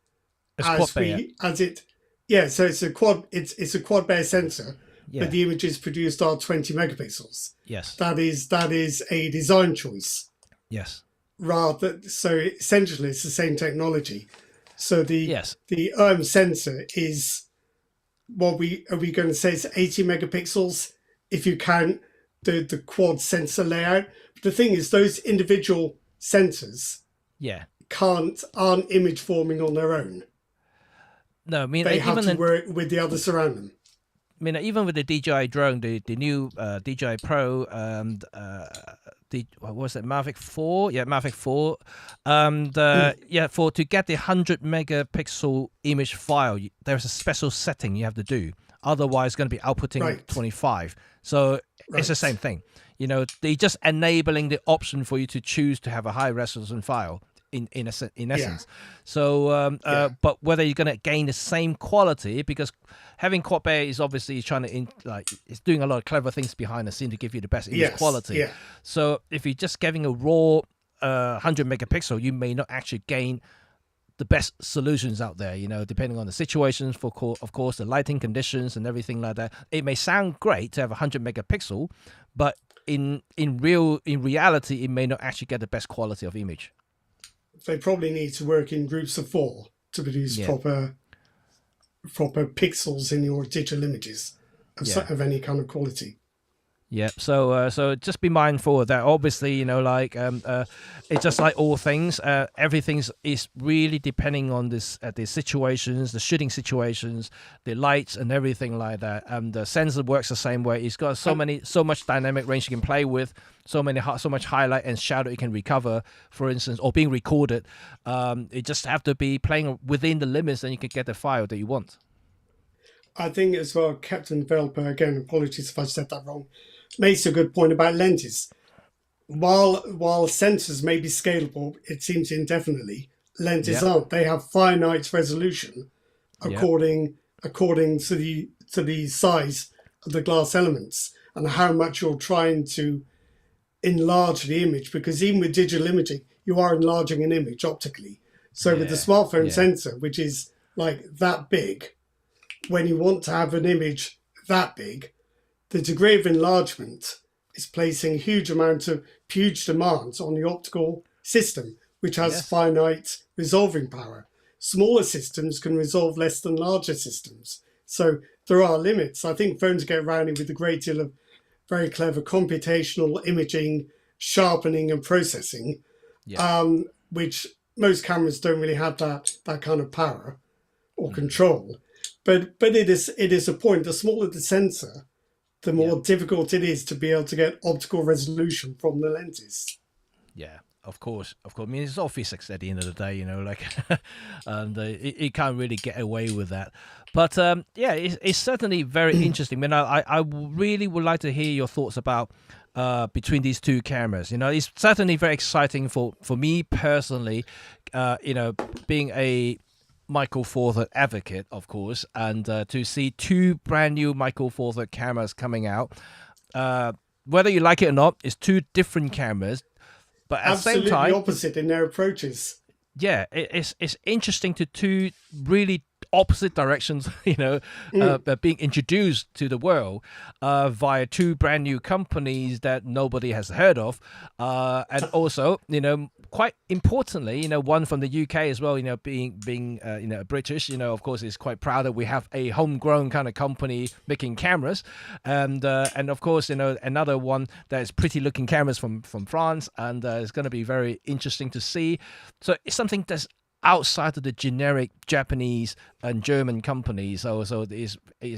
as it? Yeah, so it's a quad bare sensor.
Yeah.
But the images produced are 20 megapixels.
Yes.
That is a design choice.
Yes.
So essentially it's the same technology. So the OM sensor is are we going to say it's 80 megapixels if you count the quad sensor layout? But the thing is, those individual sensors aren't image forming on their own.
No, I mean
they have to work with the others around them.
I mean, even with the DJI drone, the new DJI Pro, and what was it, Mavic 4? Yeah, Mavic 4. To get the 100 megapixel image file, there's a special setting you have to do. Otherwise, it's going to be outputting 25. So it's the same thing. They're just enabling the option for you to choose to have a high resolution file. In essence, but whether you're going to gain the same quality, because having quad bare is obviously trying to it's doing a lot of clever things behind the scene to give you the best image quality. Yeah. So if you're just getting a raw 100 megapixel, you may not actually gain the best solutions out there. Depending on the situations, of course, the lighting conditions and everything like that. It may sound great to have 100 megapixel, but in reality, it may not actually get the best quality of image.
They probably need to work in groups of 4 to produce proper pixels in your digital images of any kind of quality.
Yeah, so just be mindful of that. Obviously, it's just like all things. Everything's is really depending on the situations, the shooting situations, the lights, and everything like that. And the sensor works the same way. It's got
And
so much dynamic range you can play with, so much highlight and shadow you can recover, for instance, or being recorded. It just have to be playing within the limits, and you can get the file that you want.
I think as well, Captain Velper, again, apologies if I said that wrong, makes a good point about lenses. While sensors may be scalable, it seems indefinitely, lenses
Yeah,
aren't. They have finite resolution
yeah,
according to the size of the glass elements and how much you're trying to enlarge the image. Because even with digital imaging, you are enlarging an image optically. So with the
yeah,
smartphone
yeah,
sensor, which is like that big, when you want to have an image that big, the degree of enlargement is placing huge demands on the optical system, which has
yes,
finite resolving power. Smaller systems can resolve less than larger systems. So there are limits. I think phones get around it with a great deal of very clever computational imaging, sharpening, and processing,
yeah.
which most cameras don't really have that kind of power or
Mm,
control. But it is a point. The smaller the sensor, the
yeah.
more difficult it is to be able to get optical resolution from the lenses.
Yeah, of course, of course. I mean, it's all physics at the end of the day, like, and you can't really get away with that. But yeah, it's certainly very interesting. I mean, I really would like to hear your thoughts about between these two cameras. It's certainly very exciting for me personally. Being a Michael Four Thirds advocate, of course, and to see two brand new Michael Four Thirds cameras coming out. Uh, Whether you like it or not, it's two different cameras, but at the same
Absolutely
time,
opposite in their approaches.
yeah, it's interesting to two really opposite directions, being introduced to the world via two brand new companies that nobody has heard of, and also, quite importantly, one from the UK as well, being British, of course, is quite proud that we have a homegrown kind of company making cameras, and of course, another one that is pretty looking cameras from France, and it's going to be very interesting to see. So it's something that's outside of the generic Japanese and German companies. So it's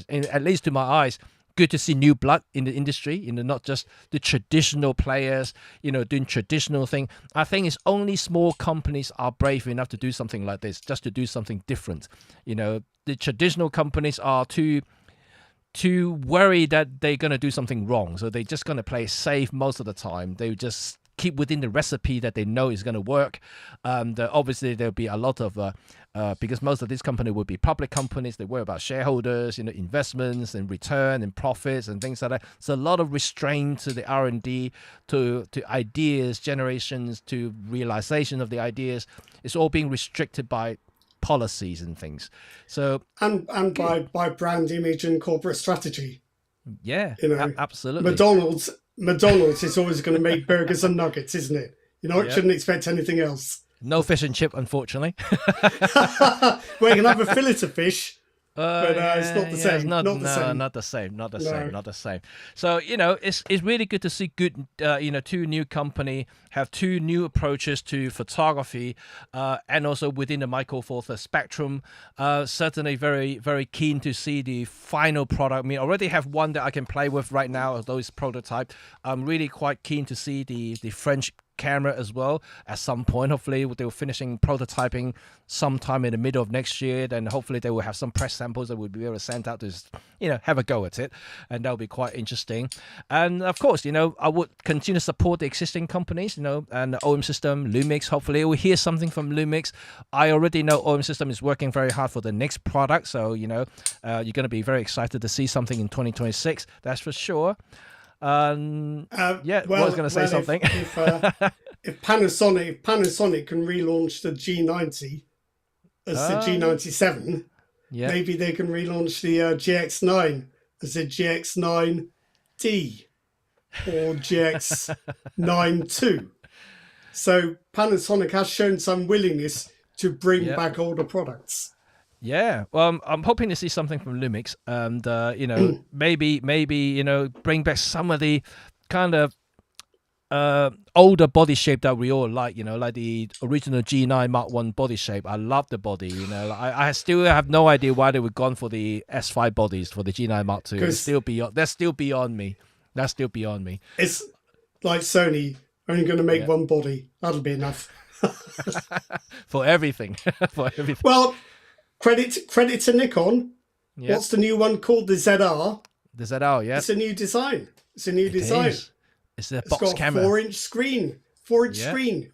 at least to my eyes, good to see new blood in the industry. Not just the traditional players, doing traditional thing. I think it's only small companies are brave enough to do something like this, just to do something different. The traditional companies are too worried that they're going to do something wrong. So they're just going to play safe most of the time. They just keep within the recipe that they know is going to work. Obviously, there'll be a lot of, because most of these companies will be public companies, they worry about shareholders, investments and return and profits and things like that. So a lot of restraint to the R&D, to ideas, generations, to realization of the ideas. It's all being restricted by policies and things. So
And
good.
by brand image and corporate strategy.
Yeah,
You know,
absolutely.
McDonald's is always going to make burgers and nuggets, isn't it?
Yep.
Shouldn't expect anything else.
No fish and chip, unfortunately.
Well, you can have a fillet of fish, but it's not
Yeah,
the
yeah, it's
same.
not,
Not the
no,
same.
not the same, not the same,
No.
not the same. So it's really good to see good, two new company have two new approaches to photography, and also within the Michael Four Thirds spectrum. Certainly very very keen to see the final product. I mean, I already have one that I can play with right now, although it's prototype. I'm really quite keen to see the French camera as well at some point. Hopefully they were finishing prototyping sometime in the middle of next year, then hopefully they will have some press samples that we'll be able to send out to have a go at it, and that'll be quite interesting. And of course, I would continue to support the existing companies, and the OM System, Lumix. Hopefully we'll hear something from Lumix. I already know OM System is working very hard for the next product, so you're going to be very excited to see something in 2026, that's for sure. Yeah, I was going to say
Well,
something.
if Panasonic can relaunch the G90 as the
Yeah,
G97,
yeah.
maybe they can relaunch the GX9 as the GX9D or GX92. So Panasonic has shown some willingness to bring
Yeah,
back older products.
Yeah, well, I'm hoping to see something from Lumix, and maybe bring back some of the kind of older body shape that we all like. Like the original G9 Mark One body shape. I love the body. I still have no idea why they were gone for the S5 bodies for the G9 Mark Two. It's still beyond. That's still beyond me. That's still beyond me.
It's like Sony only going to make
Yeah.
one body. That'll be enough.
For everything. For everything.
Well, credit to Nikon.
Yeah.
What's the new one called? The ZR.
The ZR, yeah.
It's a new design. It's a new design.
Is. It's a
It's
box
got
camera.
4-inch screen. 4-inch
Yeah.
screen.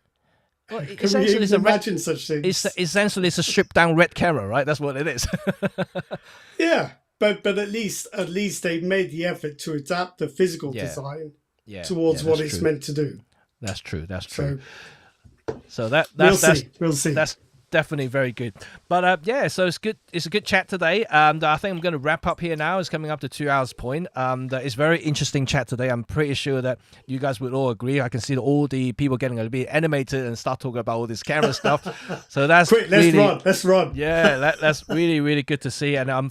Well,
Can we
essentially,
even
it's a red,
imagine such things?
essentially it's a stripped down red camera, right? That's what it is.
Yeah, but at least they've made the effort to adapt the physical
Yeah.
design
Yeah.
towards
yeah,
what
that's
it's
true.
meant to do.
That's true. That's
So
true. So that's
we'll see.
That's definitely very good. But yeah, so it's good. It's a good chat today. And I think I'm going to wrap up here now. It's coming up to 2 hours point. It's very interesting chat today. I'm pretty sure that you guys would all agree. I can see that all the people getting a bit animated and start talking about all this camera stuff. So that's
Quick, let's run.
Yeah, that's really, really good to see. And I'm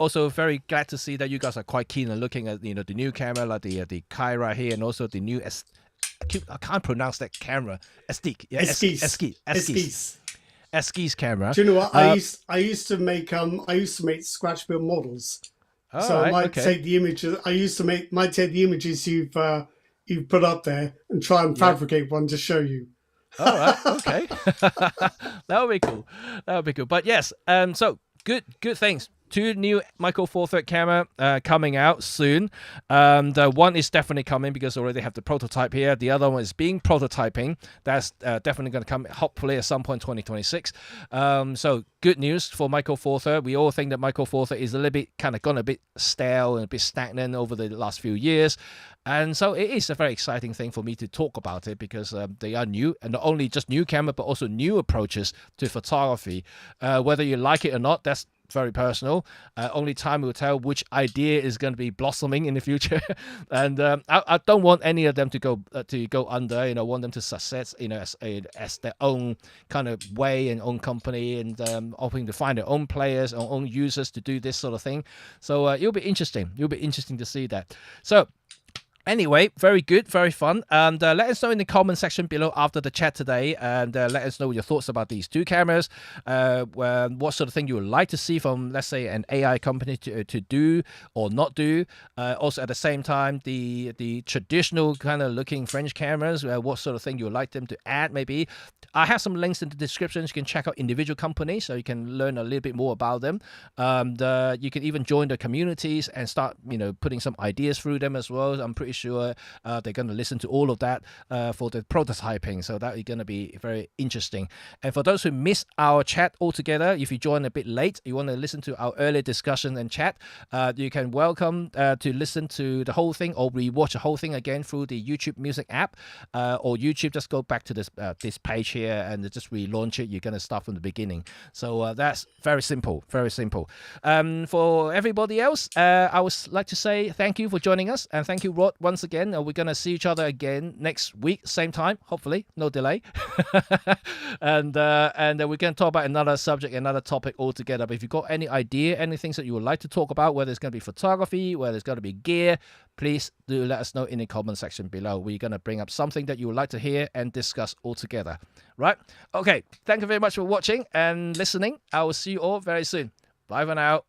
also very glad to see that you guys are quite keen on looking at the new camera, like the Caira here, and also the new I can't pronounce that camera. Esquisse camera.
Do you know what? I used to make scratch build models. So I might take the images. Might take the images you've put up there and try and fabricate one to show you.
All right. Okay. That would be cool. That would be cool. But yes. So good things. 2 new Micro Four Third camera coming out soon. One is definitely coming because already have the prototype here. The other one is being prototyping. That's definitely going to come hopefully at some point 2026. So good news for Micro Four Third. We all think that Micro Four Third is a little bit kind of gone a bit stale and a bit stagnant over the last few years. And so it is a very exciting thing for me to talk about it because they are new, and not only just new camera, but also new approaches to photography. Whether you like it or not, that's very personal. Only time will tell which idea is going to be blossoming in the future. And I don't want any of them to go under. I want them to success, as their own kind of way and own company, and hoping to find their own players or own users to do this sort of thing. So it'll be interesting. It'll be interesting to see that. So. Anyway, very good, very fun. And let us know in the comment section below after the chat today, and let us know your thoughts about these 2 cameras. What sort of thing you would like to see from, let's say, an AI company to do or not do. Also, at the same time, the traditional kind of looking French cameras. What sort of thing you would like them to add? Maybe I have some links in the description. You can check out individual companies so you can learn a little bit more about them. You can even join the communities and start, putting some ideas through them as well. I'm pretty sure they're going to listen to all of that for the prototyping, so that is going to be very interesting. And for those who missed our chat altogether, if you join a bit late, you want to listen to our earlier discussion and chat, you can welcome to listen to the whole thing or rewatch the whole thing again through the YouTube Music app or YouTube. Just go back to this page here and just relaunch it. You're going to start from the beginning. So that's very simple, very simple. For everybody else, I would like to say thank you for joining us, and thank you, Rod, once again. We're going to see each other again next week, same time, hopefully, no delay. and we're going to talk about another subject, another topic altogether. But if you've got any idea, any things that you would like to talk about, whether it's going to be photography, whether it's going to be gear, please do let us know in the comment section below. We're going to bring up something that you would like to hear and discuss altogether. Right? Okay, thank you very much for watching and listening. I will see you all very soon. Bye for now.